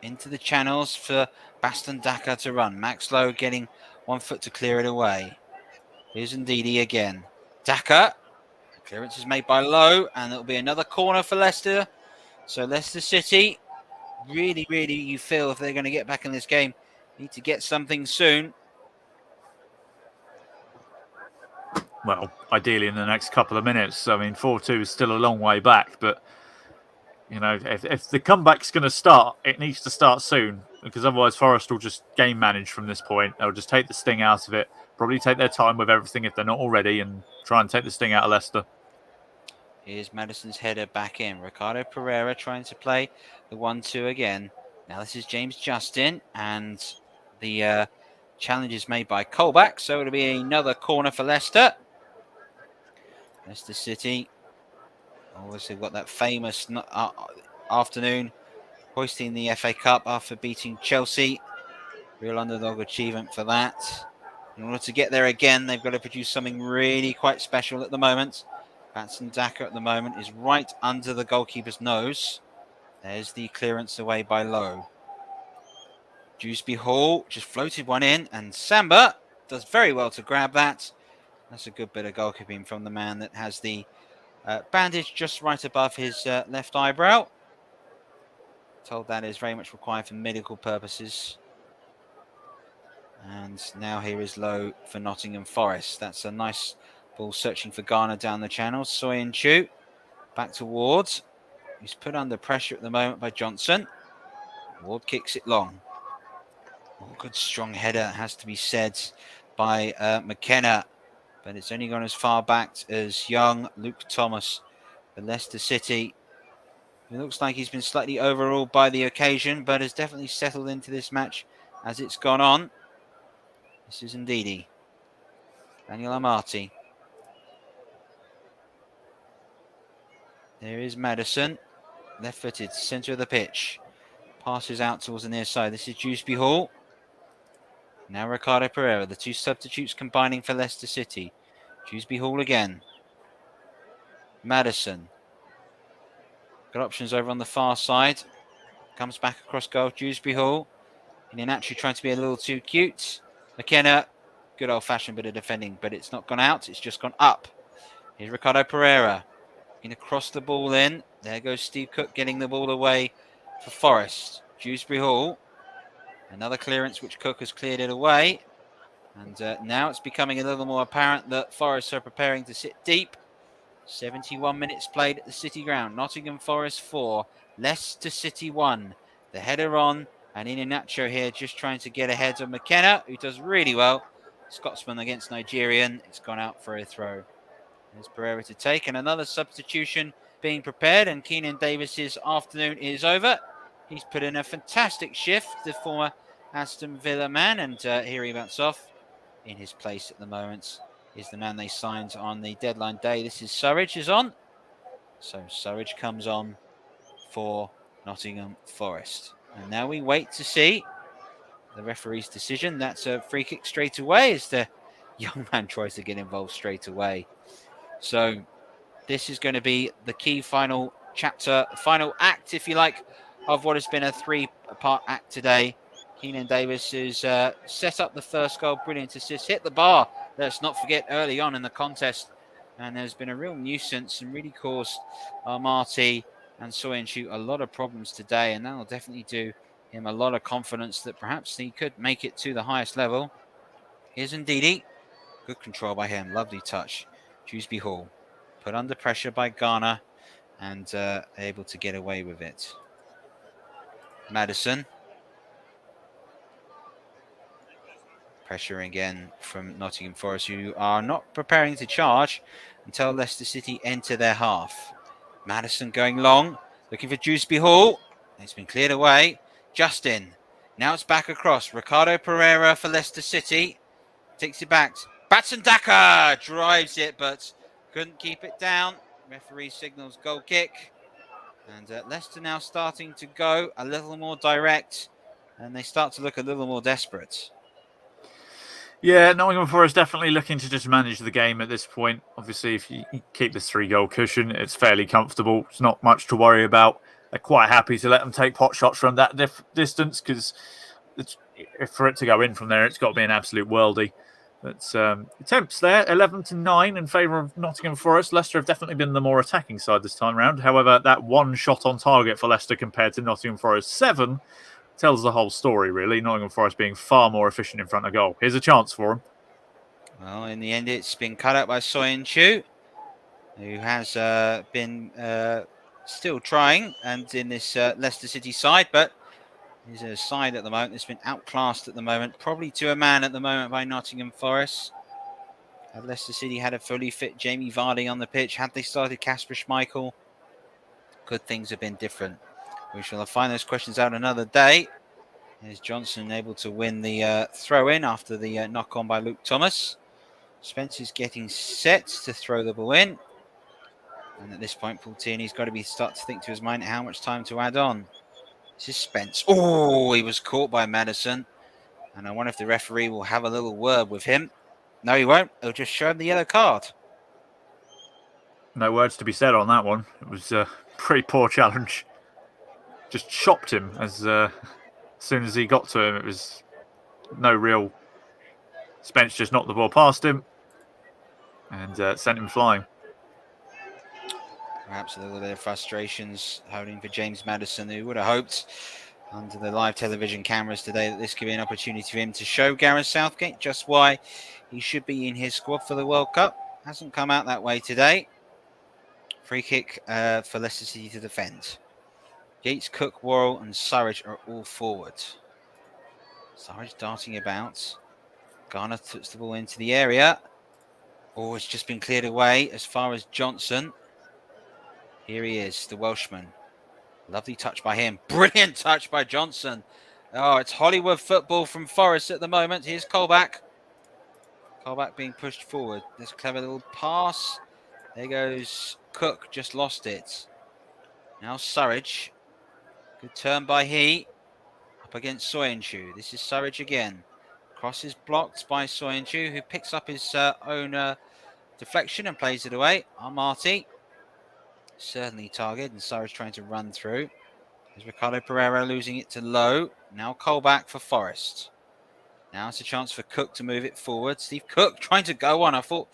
into the channels for Baston Daka to run. Max Lowe getting 1 foot to clear it away. Here's Ndidi again. Daka. Clearance is made by Lowe, and it'll be another corner for Leicester. So Leicester City, really, you feel if they're going to get back in this game, Need to get something soon. Well, ideally in the next couple of minutes. I mean, 4-2 is still a long way back, but you know, if the comeback's going to start, it needs to start soon, because otherwise Forest will just game manage from this point. They'll just take the sting out of it, probably take their time with everything if they're not already, and try and take the sting out of Leicester. Here's Madison's header back in. Ricardo Pereira trying to play the 1-2 again. Now this is James Justin, and the challenge is made by Colback, so it'll be another corner for Leicester. Leicester City obviously got that famous afternoon hoisting the FA Cup after beating Chelsea. Real underdog achievement for that. In order to get there again, they've got to produce something really quite special at the moment. Batson Daka at the moment is right under the goalkeeper's nose. There's the clearance away by Lowe. Dewsbury Hall just floated one in, and Samba does very well to grab that. That's a good bit of goalkeeping from the man that has the bandage just right above his left eyebrow. Told that is very much required for medical purposes. And now here is Lowe for Nottingham Forest. That's a nice ball searching for Garner down the channel. Soyun Chu back to Ward. He's put under pressure at the moment by Johnson. Ward kicks it long. Oh, good strong header, has to be said, by McKenna. But it's only gone as far back as young Luke Thomas for Leicester City. It looks like he's been slightly overruled by the occasion, but has definitely settled into this match as it's gone on. This is Ndidi. Daniel Amati. There is Madison. Left-footed, centre of the pitch. Passes out towards the near side. This is Dewsbury Hall. Now Ricardo Pereira. The two substitutes combining for Leicester City. Dewsbury Hall again. Madison. Got options over on the far side. Comes back across goal. Dewsbury Hall. And actually trying to be a little too cute. McKenna. Good old-fashioned bit of defending, but it's not gone out. It's just gone up. Here's Ricardo Pereira. In across the ball in. There goes Steve Cook getting the ball away for Forest. Dewsbury Hall. Another clearance which Cook has cleared it away. And now it's becoming a little more apparent that Forest are preparing to sit deep. 71 minutes played at the City Ground. Nottingham Forest 4. Leicester City 1. The header on. And Iheanacho here just trying to get ahead of McKenna, who does really well. Scotsman against Nigerian. It's gone out for a throw. There's Pereira to take. And another substitution being prepared. And Keenan Davis's afternoon is over. He's put in a fantastic shift, the former Aston Villa man. And here he bounced off. In his place at the moment is the man they signed on the deadline day. This is Surridge is on. So Surridge comes on for Nottingham Forest. And now we wait to see the referee's decision. That's a free kick straight away as the young man tries to get involved straight away. So this is going to be the key final chapter, final act, if you like, of what has been a three-part act today. Keenan Davis has set up the first goal. Brilliant assist. Hit the bar. Let's not forget early on in the contest. And there's been a real nuisance and really caused Marty and Soyuncu a lot of problems today. And that will definitely do him a lot of confidence that perhaps he could make it to the highest level. Here's Ndidi. Good control by him. Lovely touch. Dewsbury Hall. Put under pressure by Garner and able to get away with it. Madison. Pressure again from Nottingham Forest, who are not preparing to charge until Leicester City enter their half. Madison going long, looking for Dewsbury Hall. It's been cleared away. Justin. Now it's back across. Ricardo Pereira for Leicester City. Takes it back. Batson Daka drives it, but couldn't keep it down. Referee signals goal kick. And Leicester now starting to go a little more direct. And they start to look a little more desperate. Yeah, Nottingham Forest definitely looking to just manage the game at this point. Obviously, if you keep this 3-goal cushion, it's fairly comfortable. It's not much to worry about. They're quite happy to let them take pot shots from that distance because for it to go in from there, it's got to be an absolute worldie. But attempts there, 11-9 in favour of Nottingham Forest. Leicester have definitely been the more attacking side this time round. However, that one shot on target for Leicester compared to Nottingham Forest 7 tells the whole story, really. Nottingham Forest being far more efficient in front of goal. Here's a chance for him. Well, in the end, it's been cut out by Soyuncu, who has been still trying, and in this Leicester City side, but is a side at the moment that's been outclassed at the moment, probably to a man at the moment by Nottingham Forest. Had Leicester City had a fully fit Jamie Vardy on the pitch, had they started Kasper Schmeichel, could things have been different? We shall find those questions out another day. Is Johnson able to win the throw-in after the knock-on by Luke Thomas? Spencer's getting set to throw the ball in. And at this point, Paul Tierney's got to start to think to his mind how much time to add on. This is Spence. Oh, he was caught by Madison. And I wonder if the referee will have a little word with him. No, he won't. He'll just show him the yellow card. No words to be said on that one. It was a pretty poor challenge. Just chopped him as soon as he got to him. It was no real... Spence just knocked the ball past him and sent him flying. Perhaps a little bit of frustrations holding for James Madison, who would have hoped under the live television cameras today that this could be an opportunity for him to show Gareth Southgate just why he should be in his squad for the World Cup. Hasn't come out that way today. Free kick for Leicester City to defend. Yates, Cook, Worrell and Surridge are all forward. Surridge darting about. Garner puts the ball into the area. Oh, it's just been cleared away as far as Johnson. Here he is, the Welshman. Lovely touch by him. Brilliant touch by Johnson. Oh, it's Hollywood football from Forest at the moment. Here's Colback. Colback being pushed forward. This clever little pass. There goes Cook. Just lost it. Now Surridge. Good turn by he. Up against Soyuncu. This is Surridge again. Cross is blocked by Soyuncu, who picks up his own deflection and plays it away. Armati. Certainly target, and Surridge trying to run through. There's Ricardo Pereira losing it to Lowe. Now Colback for Forest. Now it's a chance for Cook to move it forward. Steve Cook trying to go on. I thought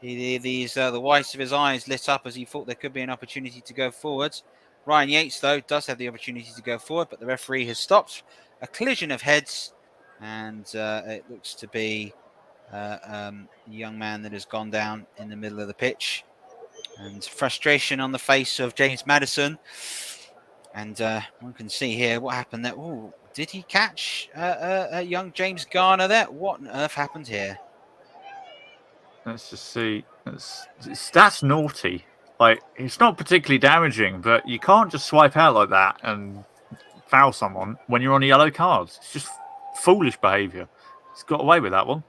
the whites of his eyes lit up as he thought there could be an opportunity to go forward. Ryan Yates, though, does have the opportunity to go forward, but the referee has stopped. A collision of heads, and it looks to be a young man that has gone down in the middle of the pitch. And frustration on the face of James Madison. And one can see here what happened there. Ooh, did he catch young James Garner there? What on earth happened here? Let's just see. That's naughty. Like, it's not particularly damaging, but you can't just swipe out like that and foul someone when you're on a yellow card. It's just foolish behaviour. He's got away with that one.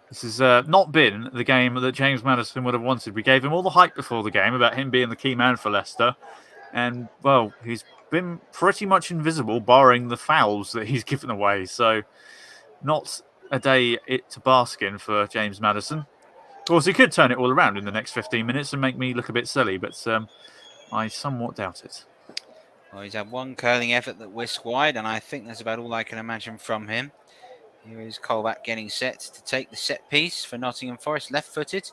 This has not been the game that James Madison would have wanted. We gave him all the hype before the game about him being the key man for Leicester. And, well, he's been pretty much invisible, barring the fouls that he's given away. So, not a day to bask in for James Madison. Of course, he could turn it all around in the next 15 minutes and make me look a bit silly, but I somewhat doubt it. Well, he's had one curling effort that whisked wide, and I think that's about all I can imagine from him. Here is Colback getting set to take the set piece for Nottingham Forest. Left-footed.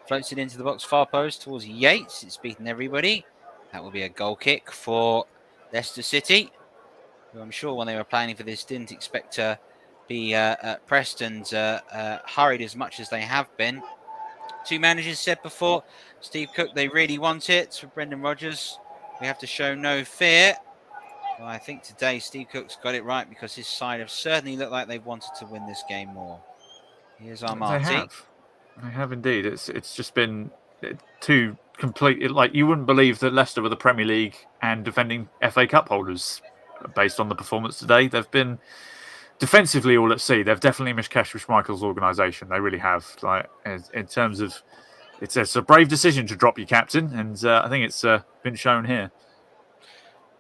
Floats it into the box far post towards Yates. It's beaten everybody. That will be a goal kick for Leicester City, who I'm sure when they were planning for this didn't expect to be pressed and hurried as much as they have been. Two managers said before, Steve Cook, they really want it. For Brendan Rodgers, we have to show no fear. Well, I think today Steve Cook's got it right because his side have certainly looked like they've wanted to win this game more. Here's Armati. They have indeed. It's just been too complete. Like, you wouldn't believe that Leicester were the Premier League and defending FA Cup holders based on the performance today. They've been defensively all at sea. They've definitely missed Kasper Schmeichel's organisation. They really have. Like, in terms of, it's a brave decision to drop your captain, and I think it's been shown here.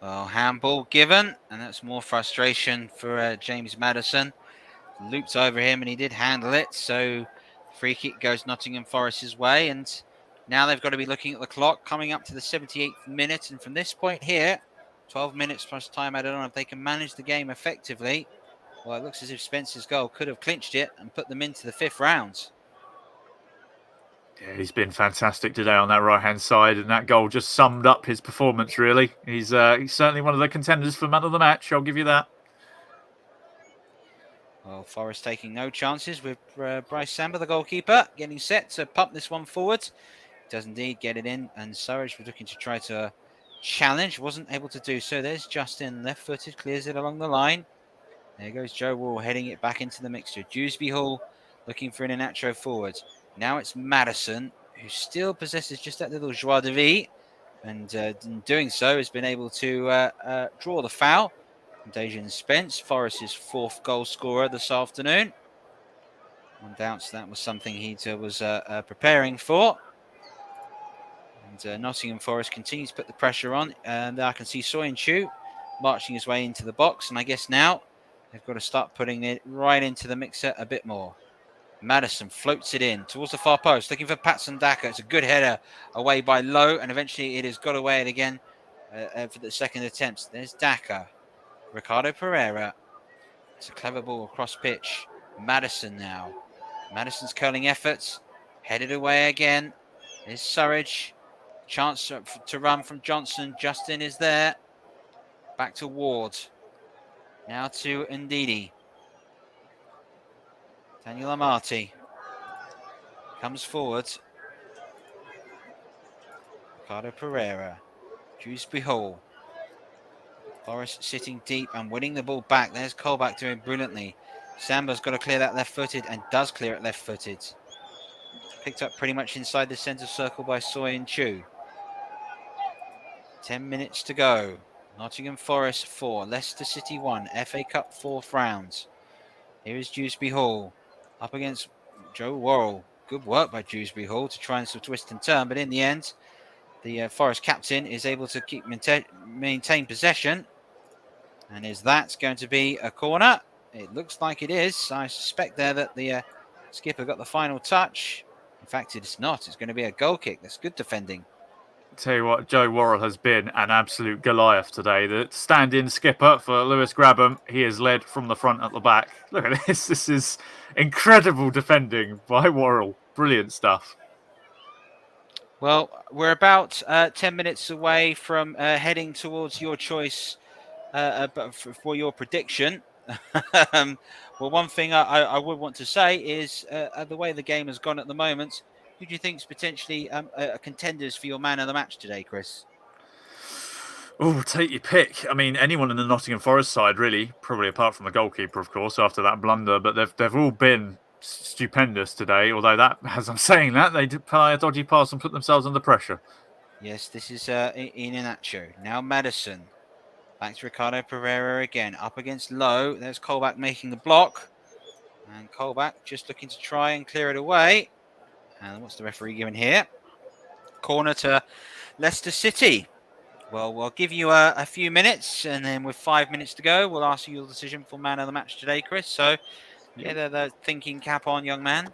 Well, handball given, and that's more frustration for James Madison. Looped over him, and he did handle it. So free kick goes Nottingham Forest's way, and now they've got to be looking at the clock, coming up to the 78th minute, and from this point here, 12 minutes plus time added on. If they can manage the game effectively, well, it looks as if Spencer's goal could have clinched it and put them into the 5th round. Yeah, he's been fantastic today on that right-hand side, and that goal just summed up his performance, really. He's certainly one of the contenders for man of the match, I'll give you that. Well, Forest taking no chances with Bryce Samba, the goalkeeper, getting set to pump this one forward. Does indeed get it in, and Surridge was looking to try to challenge, wasn't able to do so. There's Justin, left-footed, clears it along the line. There goes Joe Wall, heading it back into the mixture. Dewsbury Hall looking for an Inacho forward. Now it's Madison, who still possesses just that little joie de vivre, and in doing so has been able to draw the foul. Dejan Spence, Forest's 4th goal scorer this afternoon. No doubts that was something he was preparing for. And Nottingham Forest continues to put the pressure on. And I can see Soyin Chu marching his way into the box. And I guess now they've got to start putting it right into the mixer a bit more. Madison floats it in towards the far post, looking for Patson Daka. It's a good header away by Lowe. And eventually it has got away again for the second attempt. There's Daka. Ricardo Pereira. It's a clever ball across pitch. Madison now. Madison's curling efforts. Headed away again. There's Surridge. Chance to run from Johnson. Justin is there. Back to Ward. Now to Ndidi. Daniel Amati comes forward. Ricardo Pereira. Dewsbury Hall. Forest sitting deep and winning the ball back. There's Colback doing brilliantly. Samba's got to clear that left-footed and does clear it left-footed. Picked up pretty much inside the centre circle by Soyin Chu. 10 minutes to go. Nottingham Forest 4, Leicester City 1, FA Cup 4th round. Here is Dewsbury Hall up against Joe Worrell. Good work by Dewsbury Hall to try and sort of twist and turn, but in the end, the Forest captain is able to maintain possession. And is that going to be a corner? It looks like it is. I suspect there that the skipper got the final touch. In fact, it's not. It's going to be a goal kick. That's good defending. Tell you what, Joe Worrell has been an absolute Goliath today. The stand-in skipper for Lewis Grabham, he has led from the front at the back. Look at this. This is incredible defending by Worrell. Brilliant stuff. Well, we're about 10 minutes away from heading towards your choice for your prediction. Well, one thing I would want to say is the way the game has gone at the moment, who do you think is potentially contenders for your man of the match today, Chris? Oh, take your pick. I mean, anyone in the Nottingham Forest side, really, probably apart from the goalkeeper, of course, after that blunder. But they've all been stupendous today. Although that, as I'm saying that, they did play a dodgy pass and put themselves under pressure. Yes, this is in Inacho. Now Madison. Back to Ricardo Pereira again. Up against Lowe. There's Colback making the block. And Colback just looking to try and clear it away. And what's the referee giving here? Corner to Leicester City. Well, we'll give you a few minutes. And then with 5 minutes to go, we'll ask you your decision for man of the match today, Chris. So get the thinking cap on, young man.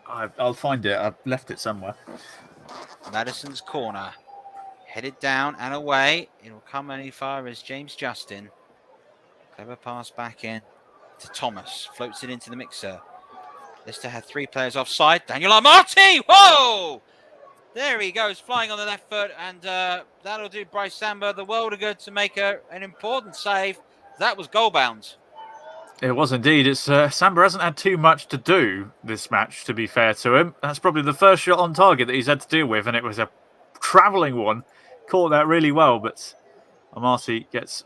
I'll find it. I've left it somewhere. Madison's corner. Headed down and away. It'll come any far as James Justin. Clever pass back in to Thomas. Floats it into the mixer. Leicester had 3 players offside. Daniel Amati! Whoa! There he goes, flying on the left foot. And that'll do Bryce Samba the world of good to make an important save. That was goal bound. It was indeed. It's Samba hasn't had too much to do this match, to be fair to him. That's probably the first shot on target that he's had to deal with, and it was a travelling one. Caught that really well, but Amati gets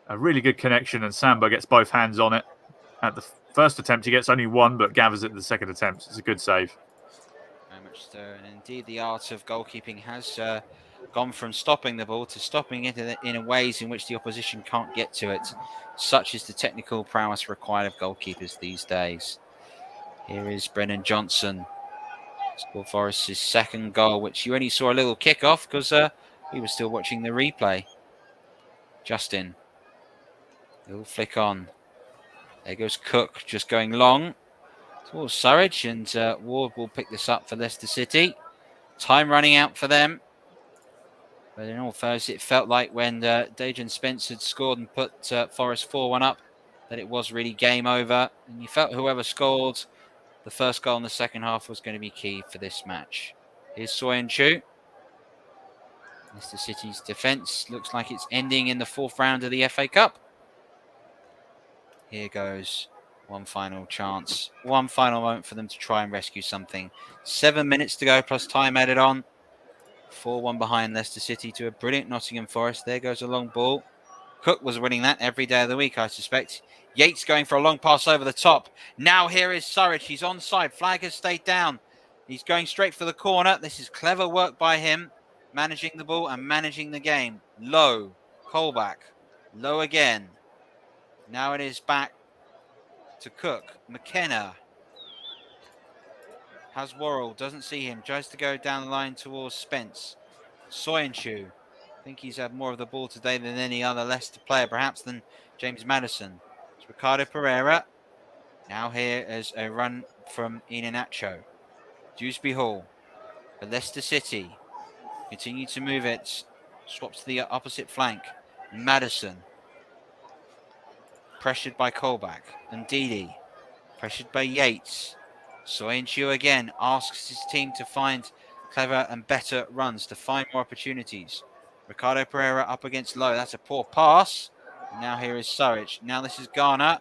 a really good connection, and Samba gets both hands on it. At the first attempt, he gets only one, but gathers it the second attempt. It's a good save. Very much so. And indeed, the art of goalkeeping has gone from stopping the ball to stopping it in ways in which the opposition can't get to it. Such is the technical prowess required of goalkeepers these days. Here is Brennan Johnson. Scored Forest's second goal, which you only saw a little kick-off because we were still watching the replay. Justin. Little flick on. There goes Cook, just going long towards Surridge, and Ward will pick this up for Leicester City. Time running out for them. But in all fairness, it felt like when Dejan Spence had scored and put Forest 4-1 up, that it was really game over. And you felt whoever scored the first goal in the second half was going to be key for this match. Here's Soyin Chu. Leicester City's defence looks like it's ending in the 4th round of the FA Cup. Here goes one final chance. One final moment for them to try and rescue something. 7 minutes to go plus time added on. 4-1 behind Leicester City to a brilliant Nottingham Forest. There goes a long ball. Cook was winning that every day of the week, I suspect. Yates going for a long pass over the top. Now here is Surridge. He's onside. Flag has stayed down. He's going straight for the corner. This is clever work by him, managing the ball and managing the game. Low. Colback. Low again. Now it is back to Cook. McKenna has Worrell. Doesn't see him. Tries to go down the line towards Spence. Soyuncu. I think he's had more of the ball today than any other Leicester player, perhaps than James Maddison. It's Ricardo Pereira. Now here is a run from Iheanacho. Dewsbury Hall for Leicester City. Continue to move it. Swaps to the opposite flank. Maddison. Pressured by Colback. And Ndidi. Pressured by Yates. Soyuncu again asks his team to find clever and better runs, to find more opportunities. Ricardo Pereira up against Lowe. That's a poor pass. And now here is Surridge. Now this is Garner.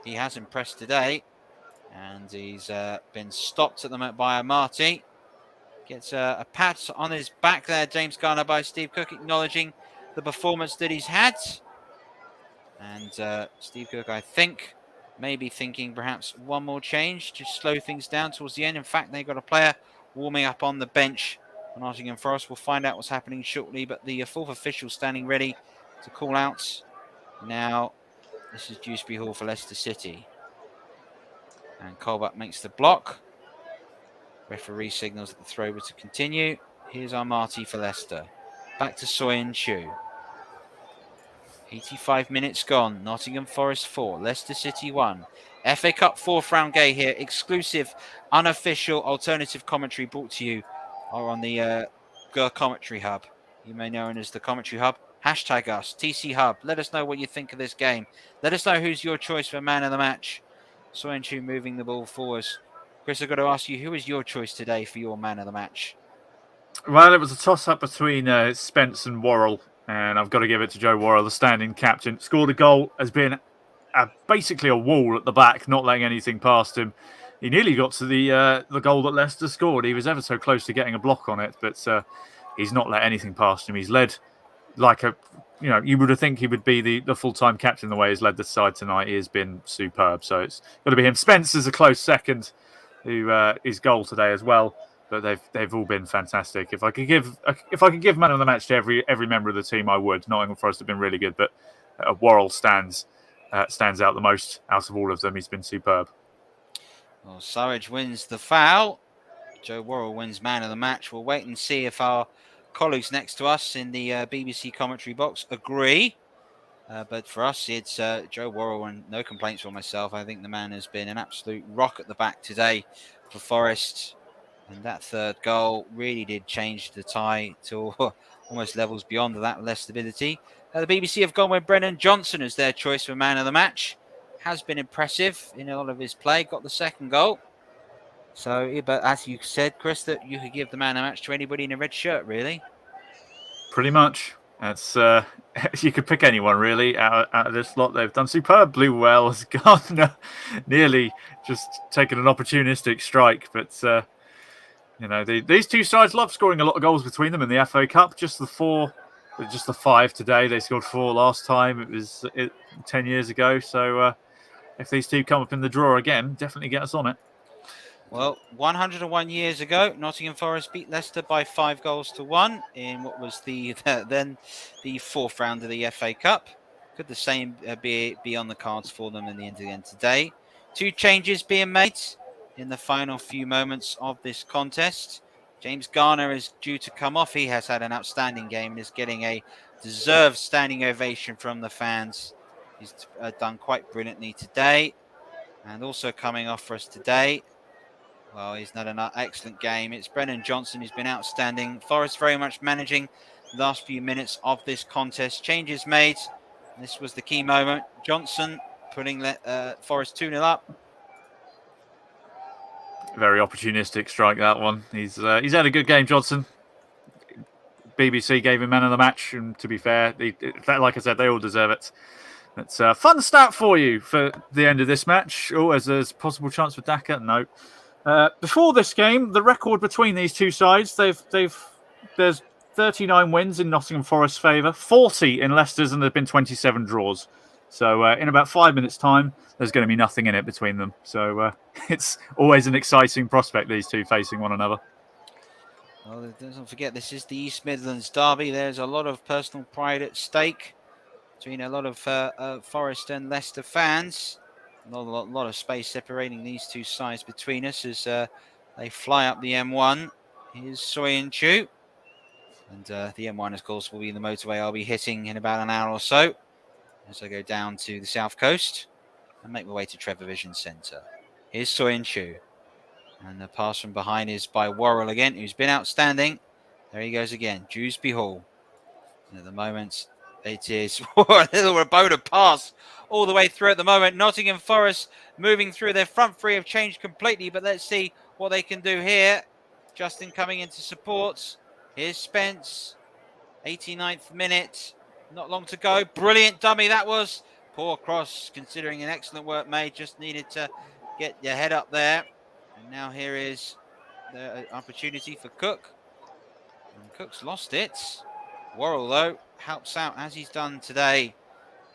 He has impressed today. And he's been stopped at the moment by Amati. Gets a pat on his back there, James Garner, by Steve Cook, acknowledging the performance that he's had. And Steve Cook, I think, maybe thinking perhaps one more change to slow things down towards the end. In fact, they've got a player warming up on the bench for Nottingham Forest. We'll find out what's happening shortly, but the fourth official standing ready to call out. Now, this is Dewsbury Hall for Leicester City. And Colback makes the block. Referee signals that the throw was to continue. Here's Armati for Leicester. Back to Soyuncu. 85 minutes gone. Nottingham Forest 4, Leicester City 1. FA Cup 4th round game here. Exclusive, unofficial, alternative commentary brought to you on the Commentary Hub. You may know it as the Commentary Hub. Hashtag us, TC Hub. Let us know what you think of this game. Let us know who's your choice for man of the match. Soyuncu moving the ball forwards. Chris, I've got to ask you, who is your choice today for your man of the match? Well, it was a toss-up between Spence and Worrell, and I've got to give it to Joe Worrell, the standing captain. Scored a goal, has been basically a wall at the back, not letting anything past him. He nearly got to the goal that Leicester scored. He was ever so close to getting a block on it, but he's not let anything past him. He's led like a, you would have think he would be the full-time captain the way he's led the side tonight. He has been superb, so it's got to be him. Spence is a close second, who his goal today as well. But they've all been fantastic. If I could give man of the match to every member of the team, I would. Nottingham Forest have been really good, but Worrell stands out the most out of all of them. He's been superb. Well, Surridge wins the foul. Joe Worrell wins man of the match. We'll wait and see if our colleagues next to us in the BBC commentary box agree. But for us, it's Joe Worrell, and no complaints from myself. I think the man has been an absolute rock at the back today for Forest. And that third goal really did change the tie to almost levels beyond that, less stability. The BBC have gone with Brennan Johnson as their choice for man of the match. Has been impressive in a lot of his play. Got the second goal. So, but as you said, Chris, that you could give the man of the match to anybody in a red shirt, really. Pretty much. That's you could pick anyone really out of this lot. They've done superb. Blue Well has gone nearly just taken an opportunistic strike, but. These two sides love scoring a lot of goals between them in the FA Cup. Just the 5 today. They scored 4 last time. It was 10 years ago. So if these two come up in the draw again, definitely get us on it. Well, 101 years ago, Nottingham Forest beat Leicester by 5-1 in what was then the 4th round of the FA Cup. Could the same be on the cards for them in the end today? 2 changes being made in the final few moments of this contest. James Garner is due to come off. He has had an outstanding game and is getting a deserved standing ovation from the fans. He's done quite brilliantly today. And also coming off for us today, well, he's had an excellent game. It's Brennan Johnson who's been outstanding. Forest very much managing the last few minutes of this contest. Changes made. This was the key moment. Johnson putting Forest 2-0 up. Very opportunistic strike, that one. He's had a good game, Johnson. BBC gave him man of the match, and to be fair, like I said, they all deserve it. It's a fun start for you for the end of this match. Oh, as there's a possible chance for Daka. No. Before this game, the record between these two sides, there's 39 wins in Nottingham Forest's favour, 40 in Leicester's, and there've been 27 draws. So in about 5 minutes' time, there's going to be nothing in it between them. So it's always an exciting prospect, these two facing one another. Well, don't forget, this is the East Midlands derby. There's a lot of personal pride at stake between a lot of Forest and Leicester fans. Not a lot of space separating these two sides between us as they fly up the M1. Here's Soy and Chu. And the M1, of course, will be the motorway I'll be hitting in about an hour or so as I go down to the south coast and make my way to Trevor Vision Centre. Here's Soy and Chu. And the pass from behind is by Worrell again, who's been outstanding. There he goes again, Dewsbury Hall. And at the moment, it is a little Rabona pass all the way through at the moment. Nottingham Forest moving through. Their front three have changed completely, but let's see what they can do here. Justin coming into support. Here's Spence, 89th minute. Not long to go. Brilliant dummy that was. Poor cross, considering an excellent work made. Just needed to get your head up there. And now here is the opportunity for Cook. And Cook's lost it. Worrell, though, helps out as he's done today.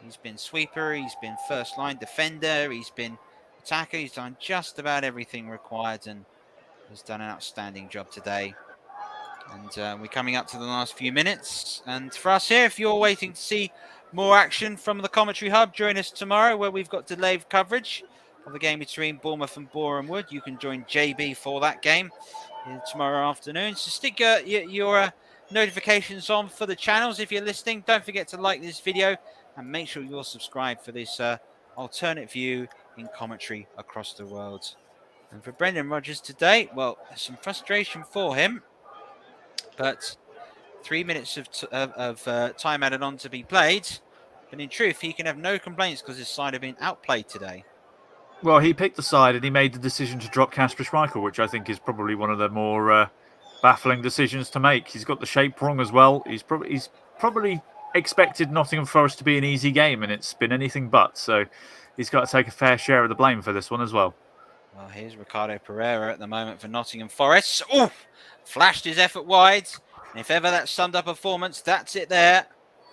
He's been sweeper, he's been first line defender, he's been attacker, he's done just about everything required and has done an outstanding job today. And we're coming up to the last few minutes. And for us here, if you're waiting to see more action from the Commentary Hub, join us tomorrow where we've got delayed coverage of the game between Bournemouth and Boreham Wood. You can join JB for that game tomorrow afternoon. So stick your notifications on for the channels if you're listening. Don't forget to like this video and make sure you're subscribed for this alternate view in commentary across the world. And for Brendan Rodgers today, well, there's some frustration for him, but 3 minutes of time added on to be played. But in truth, he can have no complaints because his side have been outplayed today. Well, he picked the side and he made the decision to drop Kasper Schmeichel, which I think is probably one of the more baffling decisions to make. He's got the shape wrong as well. He's probably expected Nottingham Forest to be an easy game, and it's been anything but. So he's got to take a fair share of the blame for this one as well. Well, here's Ricardo Pereira at the moment for Nottingham Forest. Oh, flashed his effort wide. And if ever that summed up performance, that's it there.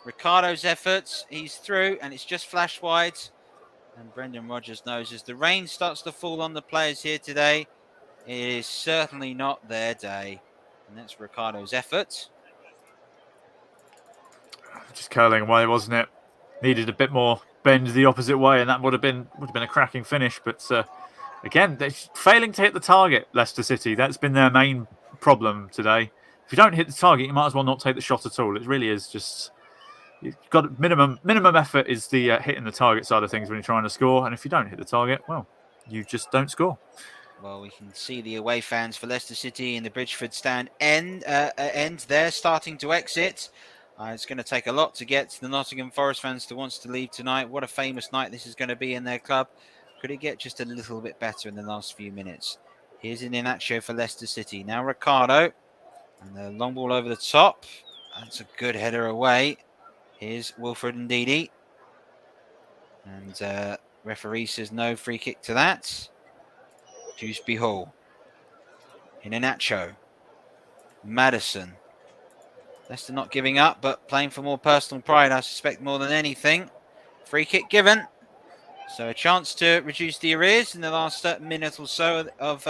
Ricardo's efforts, he's through, and it's just flashed wide. And Brendan Rodgers knows as the rain starts to fall on the players here today, it is certainly not their day. And that's Ricardo's effort. Just curling away, wasn't it? Needed a bit more bend the opposite way, and that would have been a cracking finish. But again, they're failing to hit the target, Leicester City. That's been their main problem today. If you don't hit the target, you might as well not take the shot at all. It really is just... You've got minimum effort is the hitting the target side of things when you're trying to score, and if you don't hit the target, well, you just don't score. Well, we can see the away fans for Leicester City in the Bridgeford stand end there, starting to exit. It's going to take a lot to get the Nottingham Forest fans to want to leave tonight. What a famous night this is going to be in their club. Could it get just a little bit better in the last few minutes? Here's an Inacho for Leicester City. Now Ricardo, and the long ball over the top. That's a good header away. Here's Wilfred Ndidi. And referee says no free kick to that. Dewsbury Hall. Inacho. Madison. Leicester not giving up, but playing for more personal pride, I suspect, more than anything. Free kick given. So a chance to reduce the arrears in the last minute or so of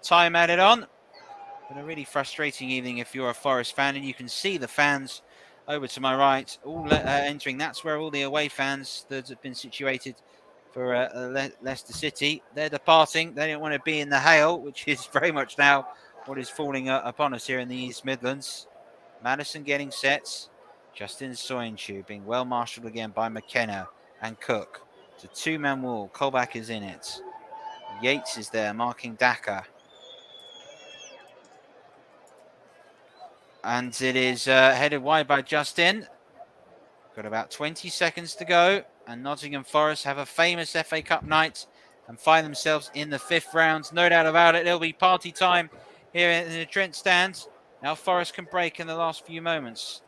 time added on. But a really frustrating evening if you're a Forest fan, and you can see the fans over to my right, all entering. That's where all the away fans that have been situated for Leicester City, they're departing. They don't want to be in the hail, which is very much now what is falling upon us here in the East Midlands. Madison getting sets. Justin Soyuncu being well marshalled again by McKenna and Cook. It's a two-man wall. Colback is in it. Yates is there marking Daka. And it is headed wide by Justin. Got about 20 seconds to go. And Nottingham Forest have a famous FA Cup night and find themselves in the 5th round. No doubt about it. It'll be party time here in the Trent stand. Now Forest can break in the last few moments.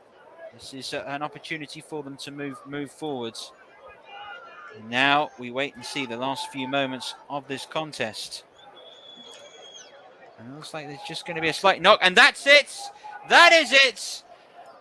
This is an opportunity for them to move forwards. Now we wait and see the last few moments of this contest. And it looks like there's just going to be a slight knock, and that's it. That is it.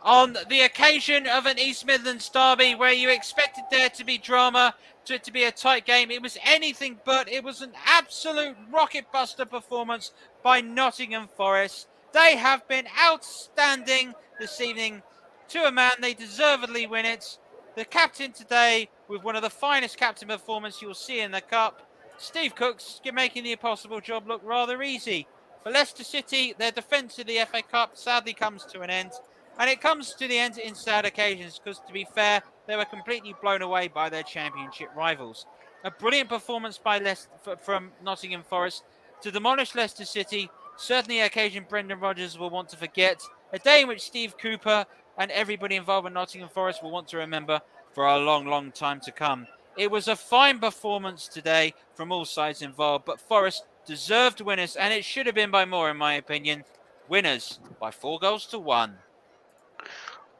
On the occasion of an East Midlands derby where you expected there to be drama, to it to be a tight game, it was anything but. It was an absolute rocket buster performance by Nottingham Forest. They have been outstanding this evening. To a man, they deservedly win it. The captain today, with one of the finest captain performances you'll see in the Cup, Steve Cook's making the impossible job look rather easy. For Leicester City, their defence of the FA Cup sadly comes to an end. And it comes to the end in sad occasions because, to be fair, they were completely blown away by their championship rivals. A brilliant performance by from Nottingham Forest to demolish Leicester City. Certainly an occasion Brendan Rodgers will want to forget. A day in which Steve Cooper and everybody involved with Nottingham Forest will want to remember for a long, long time to come. It was a fine performance today from all sides involved, but Forest deserved winners, and it should have been by more, in my opinion. Winners by 4-1.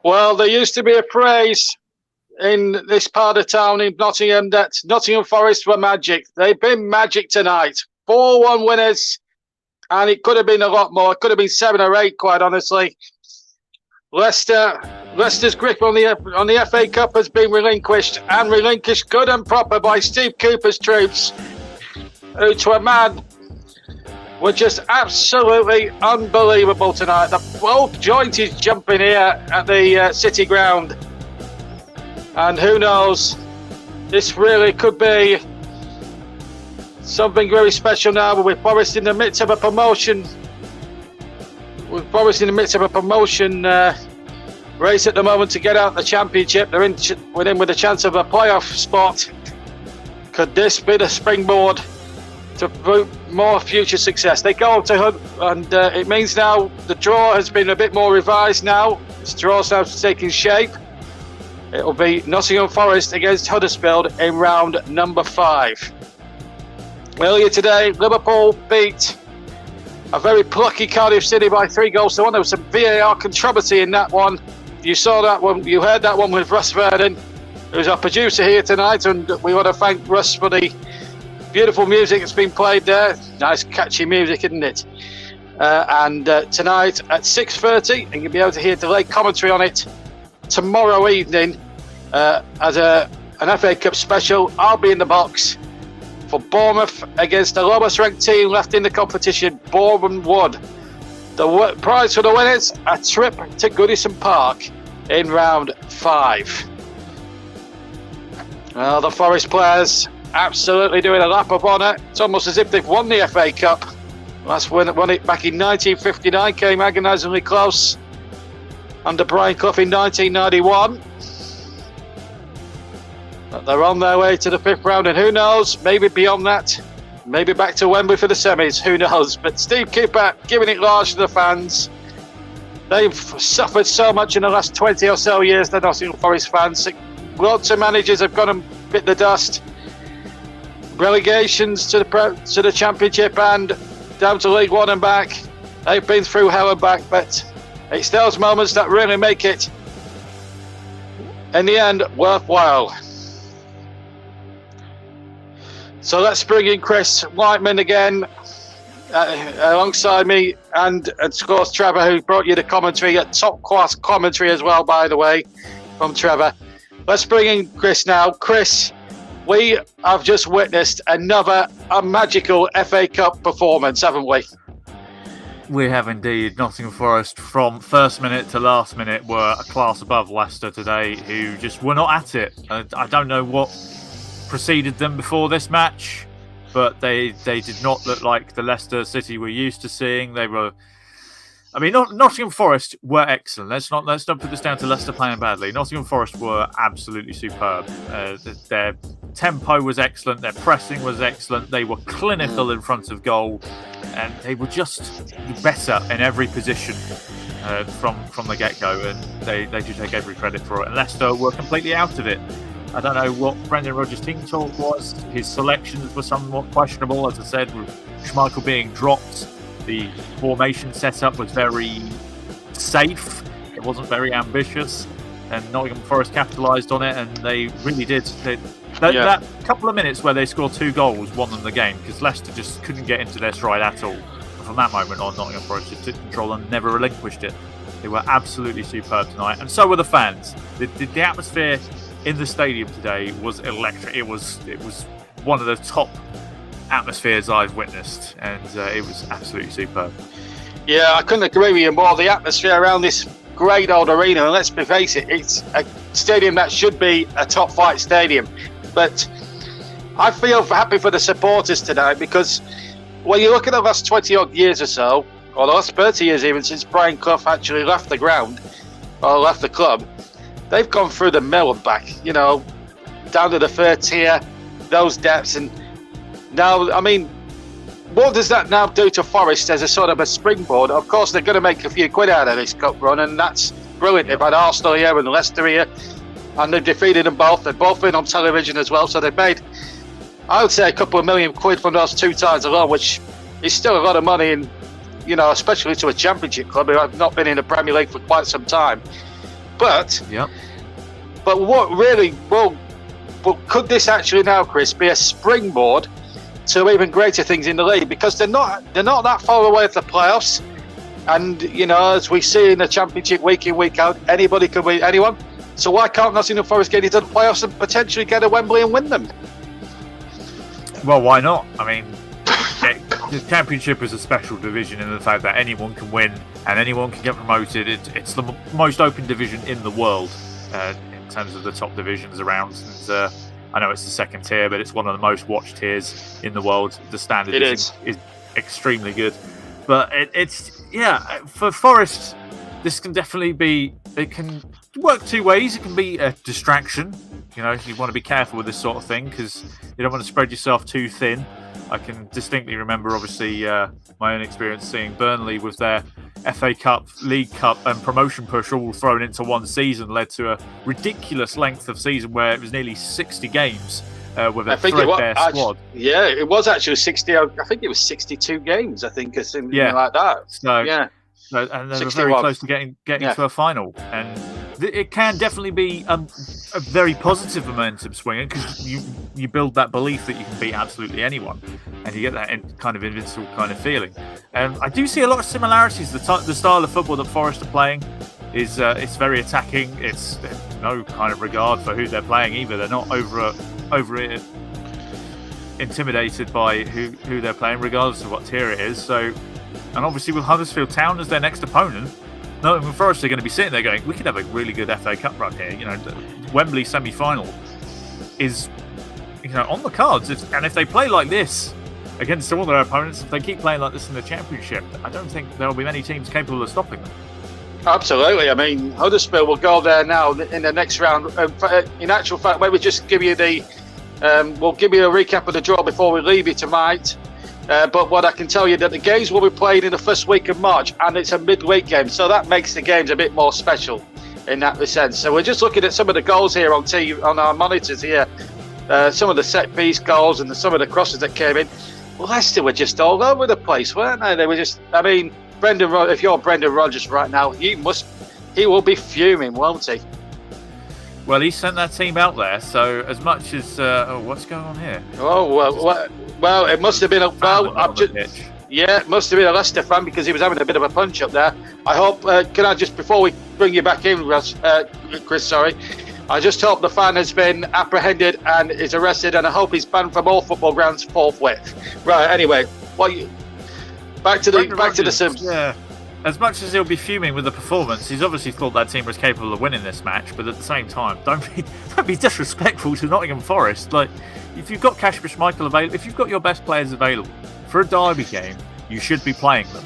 Well, there used to be a phrase in this part of town in Nottingham that Nottingham Forest were magic. They've been magic tonight. 4-1 winners, and it could have been a lot more. It could have been 7 or 8, quite honestly. Leicester's grip on the FA Cup has been relinquished good and proper by Steve Cooper's troops, who, to a man, were just absolutely unbelievable tonight. The whole joint is jumping here at the City Ground. And who knows, this really could be something very special now with Forest in the midst of a promotion. With Forest in the midst of a promotion race at the moment to get out the Championship. They're in with a chance of a playoff spot. Could this be the springboard to more future success? They go on to Hunt, and it means now the draw has been a bit more revised now. This draw's now taking shape. It'll be Nottingham Forest against Huddersfield in round number 5. Earlier today, Liverpool beat a very plucky Cardiff City by 3-1. There was some VAR controversy in that one. You saw that one, you heard that one with Russ Vernon, who's our producer here tonight, and we want to thank Russ for the beautiful music that's been played there. Nice catchy music, isn't it? And tonight at 6:30, and you'll be able to hear delayed commentary on it tomorrow evening as an FA Cup special. I'll be in the box for Bournemouth against the lowest ranked team left in the competition, Bournemouth Wood. The prize for the winners, a trip to Goodison Park in round 5. Well, the Forest players absolutely doing a lap of honour. It's almost as if they've won the FA Cup. Last won it back in 1959, came agonisingly close under Brian Clough in 1991. But they're on their way to the 5th round, and who knows, maybe beyond that, maybe back to Wembley for the semis, who knows. But Steve Cooper giving it large to the fans. They've suffered so much in the last 20 or so years, the Nottingham Forest fans. Lots of managers have gone and bit the dust. Relegations to the Championship and down to League One and back. They've been through hell and back, but it's those moments that really make it, in the end, worthwhile. So let's bring in Chris Whiteman again alongside me, and of course Trevor, who brought you the commentary, a top-class commentary as well, by the way, from Trevor. Let's bring in Chris now. Chris, we have just witnessed a magical FA Cup performance, haven't we? We have indeed. Nottingham Forest, from first minute to last minute, were a class above Leicester today, who just were not at it. I don't know what preceded them before this match, but they did not look like the Leicester City we're used to seeing. They were, I mean, Nottingham Forest were excellent. Let's not put this down to Leicester playing badly. Nottingham Forest were absolutely superb. Their tempo was excellent. Their pressing was excellent. They were clinical in front of goal, and they were just better in every position from the get-go. And they do take every credit for it. And Leicester were completely out of it. I don't know what Brendan Rodgers' team talk was. His selections were somewhat questionable, as I said, with Schmeichel being dropped. The formation setup was very safe. It wasn't very ambitious, and Nottingham Forest capitalised on it, and they really did. That couple of minutes where they scored 2 goals won them the game because Leicester just couldn't get into their stride at all. And from that moment on, Nottingham Forest just took control and never relinquished it. They were absolutely superb tonight, and so were the fans. The atmosphere in the stadium today was electric. It was one of the top atmospheres I've witnessed, and it was absolutely superb. Yeah, I couldn't agree with you more. The atmosphere around this great old arena, and let's face it, it's a stadium that should be a top flight stadium. But I feel happy for the supporters tonight because when you look at the last 20 odd years or so, or the last 30 years even since Brian Clough actually left the ground or left the club, they've gone through the mill and back, down to the third tier, those depths. And now, I mean, what does that now do to Forest as a sort of a springboard? Of course, they're going to make a few quid out of this cup run, and that's brilliant. They've had Arsenal here and Leicester here, and they've defeated them both. They've both been on television as well, so they've made, I would say, a couple of million quid from those 2 ties alone, which is still a lot of money, and especially to a championship club who have not been in the Premier League for quite some time. But what really, could this actually now, Chris, be a springboard to even greater things in the league? Because they're not that far away from the playoffs, and as we see in the Championship week in, week out, anybody can beat anyone. So why can't Nottingham Forest get into the playoffs and potentially get a Wembley and win them? Well, why not? I mean, the Championship is a special division in the fact that anyone can win and anyone can get promoted. It's the most open division in the world in terms of the top divisions around. And, I know it's the second tier, but it's one of the most watched tiers in the world. The standard is extremely good. But for Forest, this can definitely be, it can work 2 ways. It can be a distraction. You want to be careful with this sort of thing because you don't want to spread yourself too thin. I can distinctly remember, obviously, my own experience seeing Burnley with their FA Cup, League Cup and promotion push all thrown into one season led to a ridiculous length of season where it was nearly 60 games with a threadbare squad. Yeah, it was actually 60. I think it was 62 games, I think, or something like that. So, and they were very close to getting to a final. And it can definitely be a very positive momentum swinger because you build that belief that you can beat absolutely anyone, and you get that kind of invincible kind of feeling. And I do see a lot of similarities. The style of football that Forest are playing is it's very attacking. It's no kind of regard for who they're playing either. They're not over intimidated by who they're playing, regardless of what tier it is. So, and obviously with Huddersfield Town as their next opponent, Nottingham Forest are going to be sitting there going, we could have a really good FA Cup run here. The Wembley semi-final is, on the cards. If they play like this against all their opponents, if they keep playing like this in the Championship, I don't think there will be many teams capable of stopping them. Absolutely. I mean, Huddersfield will go there now in the next round. In actual fact, maybe just give you we'll give you a recap of the draw before we leave you tonight. But what I can tell you that the games will be played in the first week of March, and it's a midweek game, so that makes the games a bit more special in that sense. So we're just looking at some of the goals here on our monitors here, some of the set piece goals and some of the crosses that came in. Leicester were just all over the place, weren't they? They were just, I mean, if you're Brendan Rodgers right now, he will be fuming, won't he? Well, he sent that team out there, so as much as what's going on here? Oh well, it must have been it must have been a Leicester fan because he was having a bit of a punch up there. I hope. Can I just, before we bring you back in, Chris? Sorry, I just hope the fan has been apprehended and is arrested, and I hope he's banned from all football grounds forthwith. Right. Anyway, back to the Sims. Yeah. As much as he'll be fuming with the performance, he's obviously thought that team was capable of winning this match. But at the same time, don't be disrespectful to Nottingham Forest. Like, if you've got Kasper Schmeichel available, if you've got your best players available for a derby game, you should be playing them.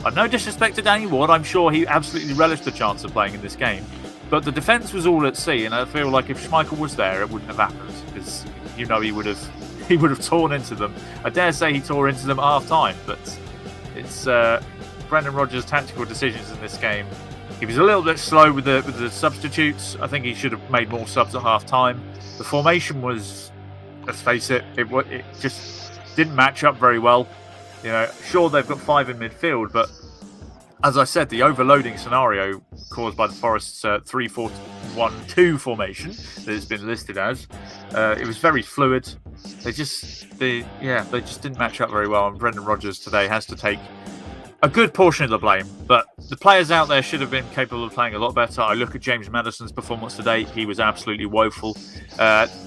I've no disrespect to Danny Ward. I'm sure he absolutely relished the chance of playing in this game. But the defence was all at sea, and I feel like if Schmeichel was there, it wouldn't have happened because he would have torn into them. I dare say he tore into them at half time, but it's. Brendan Rodgers' tactical decisions in this game. He was a little bit slow with the substitutes. I think he should have made more subs at half time. The formation was, let's face it, it just didn't match up very well. Sure, they've got 5 in midfield, but as I said, the overloading scenario caused by the Forest's 3-4-2 4-1-1-2 formation that it's been listed as. It was very fluid. They just didn't match up very well. And Brendan Rodgers today has to take a good portion of the blame, but the players out there should have been capable of playing a lot better. I look at James Maddison's performance today; he was absolutely woeful.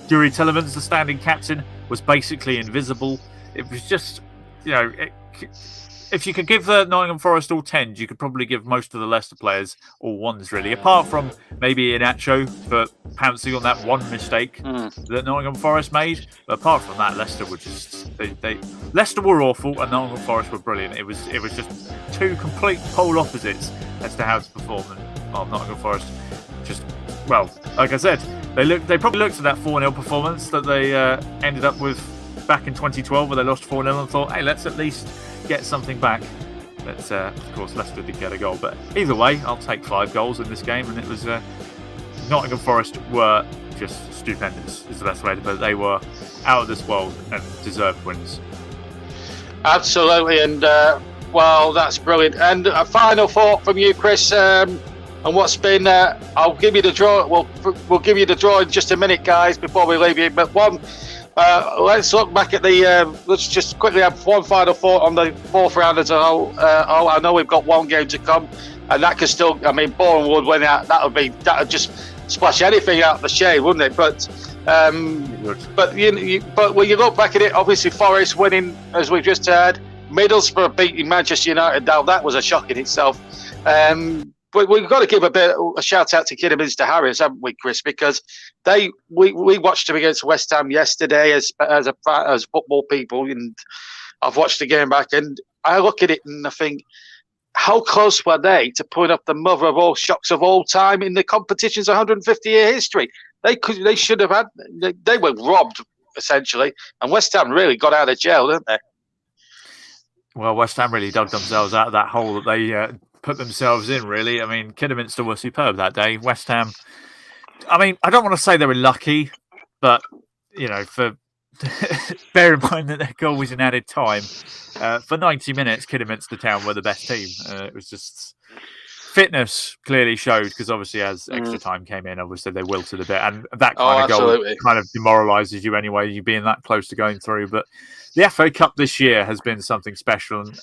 Yuri Tillemans, the standing captain, was basically invisible. It was just, if you could give Nottingham Forest all 10s, you could probably give most of the Leicester players all 1s, really. Apart from maybe Inacho for pouncing on that one mistake that Nottingham Forest made. But apart from that, Leicester were just Leicester were awful and Nottingham Forest were brilliant. It was just two complete pole opposites as to how to perform. And Nottingham Forest like I said, they probably looked at that 4-0 performance that they ended up with back in 2012, where they lost 4-0, and thought, hey, let's at least get something back. But of course, Leicester did get a goal. But either way, I'll take 5 goals in this game, and it was Nottingham Forest were just stupendous, is the best way to put it. They were out of this world and deserved wins. Absolutely, and that's brilliant. And a final thought from you, Chris, and what's been. I'll give you the draw. We'll give you the draw in just a minute, guys, before we leave you. But let's look back at let's just quickly have one final thought on the fourth round as a whole. I know we've got one game to come, and that could still. I mean, Bourne would win out. That would just splash anything out of the shade, wouldn't it? But when you look back at it, obviously Forest winning, as we've just heard. Middlesbrough beating Manchester United. Now that was a shock in itself. But we've got to give a shout out to Kidderminster Harriers, haven't we, Chris? Because we watched them against West Ham yesterday as football people, and I've watched the game back, and I look at it and I think, how close were they to putting up the mother of all shocks of all time in the competition's 150-year history? They should have had. They were robbed essentially, and West Ham really got out of jail, didn't they? Well, West Ham really dug themselves out of that hole that they put themselves in, really. I mean, Kidderminster were superb that day. West Ham, I mean, I don't want to say they were lucky, but, bear in mind that their goal was in added time. For 90 minutes, Kidderminster Town were the best team. It was just fitness clearly showed, because obviously as extra time came in, obviously they wilted a bit, and that kind of goal kind of demoralises you anyway, you being that close to going through. But the FA Cup this year has been something special, and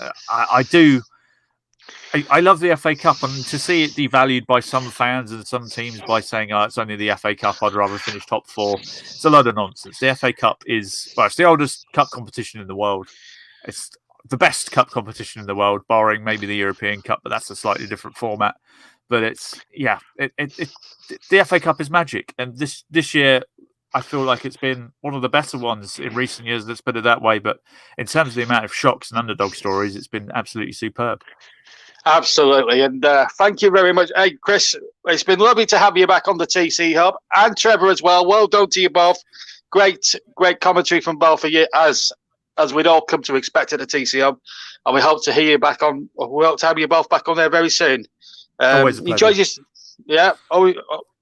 I love the FA Cup, and to see it devalued by some fans and some teams by saying, it's only the FA Cup, I'd rather finish top 4. It's a load of nonsense. The FA Cup it's the oldest cup competition in the world. It's the best cup competition in the world, barring maybe the European Cup, but that's a slightly different format. But the FA Cup is magic. And this year, I feel like it's been one of the better ones in recent years, let's put it that way. But in terms of the amount of shocks and underdog stories, it's been absolutely superb. Absolutely, and thank you very much. Hey, Chris, it's been lovely to have you back on the TC Hub, and Trevor as well. Well done to you both. Great commentary from both of you, as we'd all come to expect at the TC Hub, and we hope to hear you back on. We hope to have you both back on there very soon. Always a pleasure.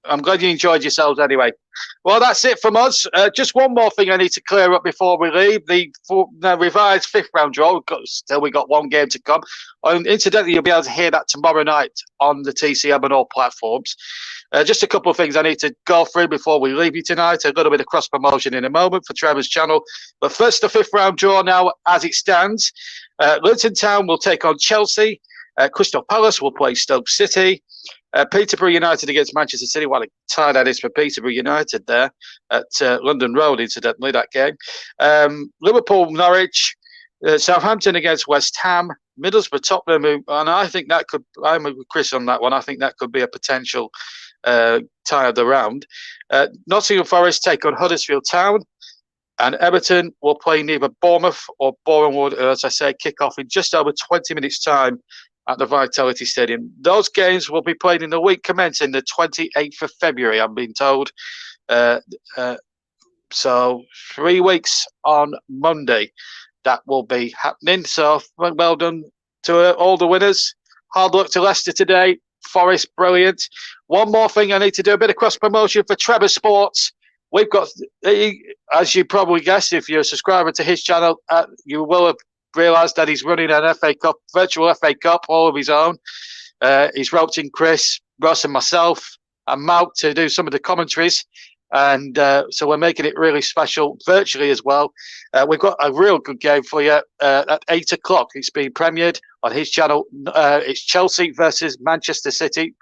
I'm glad you enjoyed yourselves anyway. Well, that's it from us. Just one more thing I need to clear up before we leave. The revised 5th round draw. We got one game to come. And incidentally, you'll be able to hear that tomorrow night on the TC Hub and all platforms. Just a couple of things I need to go through before we leave you tonight. A little bit of cross-promotion in a moment for Trevor's channel. But first, the 5th round draw now as it stands. Luton Town will take on Chelsea. Crystal Palace will play Stoke City. Peterborough United against Manchester City. What a tie that is for Peterborough United there at London Road, incidentally, that game. Liverpool, Norwich. Southampton against West Ham. Middlesbrough, Tottenham. And I think that could, I'm with Chris on that one, I think that could be a potential tie of the round. Nottingham Forest take on Huddersfield Town. And Everton will play neither Bournemouth or Bournemouth, as I say, kick off in just over 20 minutes' time at the Vitality Stadium. Those games will be played in the week commencing the 28th of February, I'm being told. So 3 weeks on Monday, that will be happening. So well done to all the winners. Hard luck to Leicester today. Forest, brilliant. One more thing I need to do, a bit of cross-promotion for Trevor Sports. We've got, as you probably guessed, if you're a subscriber to his channel, you will have realised that he's running an FA Cup, virtual FA Cup, all of his own. He's roped in Chris, Ross and myself. and Malk to do some of the commentaries. And so we're making it really special virtually as well. We've got a real good game for you at 8 o'clock. It's being premiered on his channel. It's Chelsea versus Manchester City.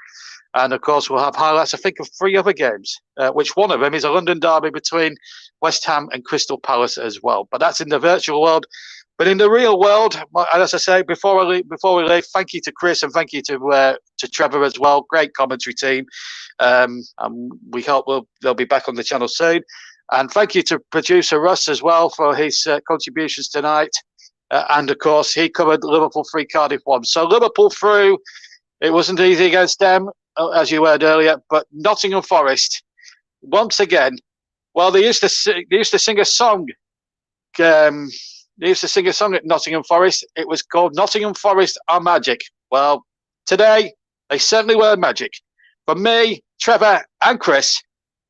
And of course, we'll have highlights, I think, of 3 other games, which one of them is a London derby between West Ham and Crystal Palace as well. But that's in the virtual world. But in the real world, as I say, before we leave, thank you to Chris and thank you to Trevor as well. Great commentary team. And we hope they'll be back on the channel soon. And thank you to producer Russ as well for his contributions tonight. And of course, he covered Liverpool 3, Cardiff 1. So Liverpool through. It wasn't easy against them, as you heard earlier. But Nottingham Forest, once again, well, they used to sing a song. They used to sing a song at Nottingham Forest. It was called Nottingham Forest Are Magic. Well, today, they certainly were magic. From me, Trevor, and Chris,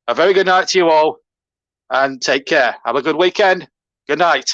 a very good night to you all. And take care. Have a good weekend. Good night.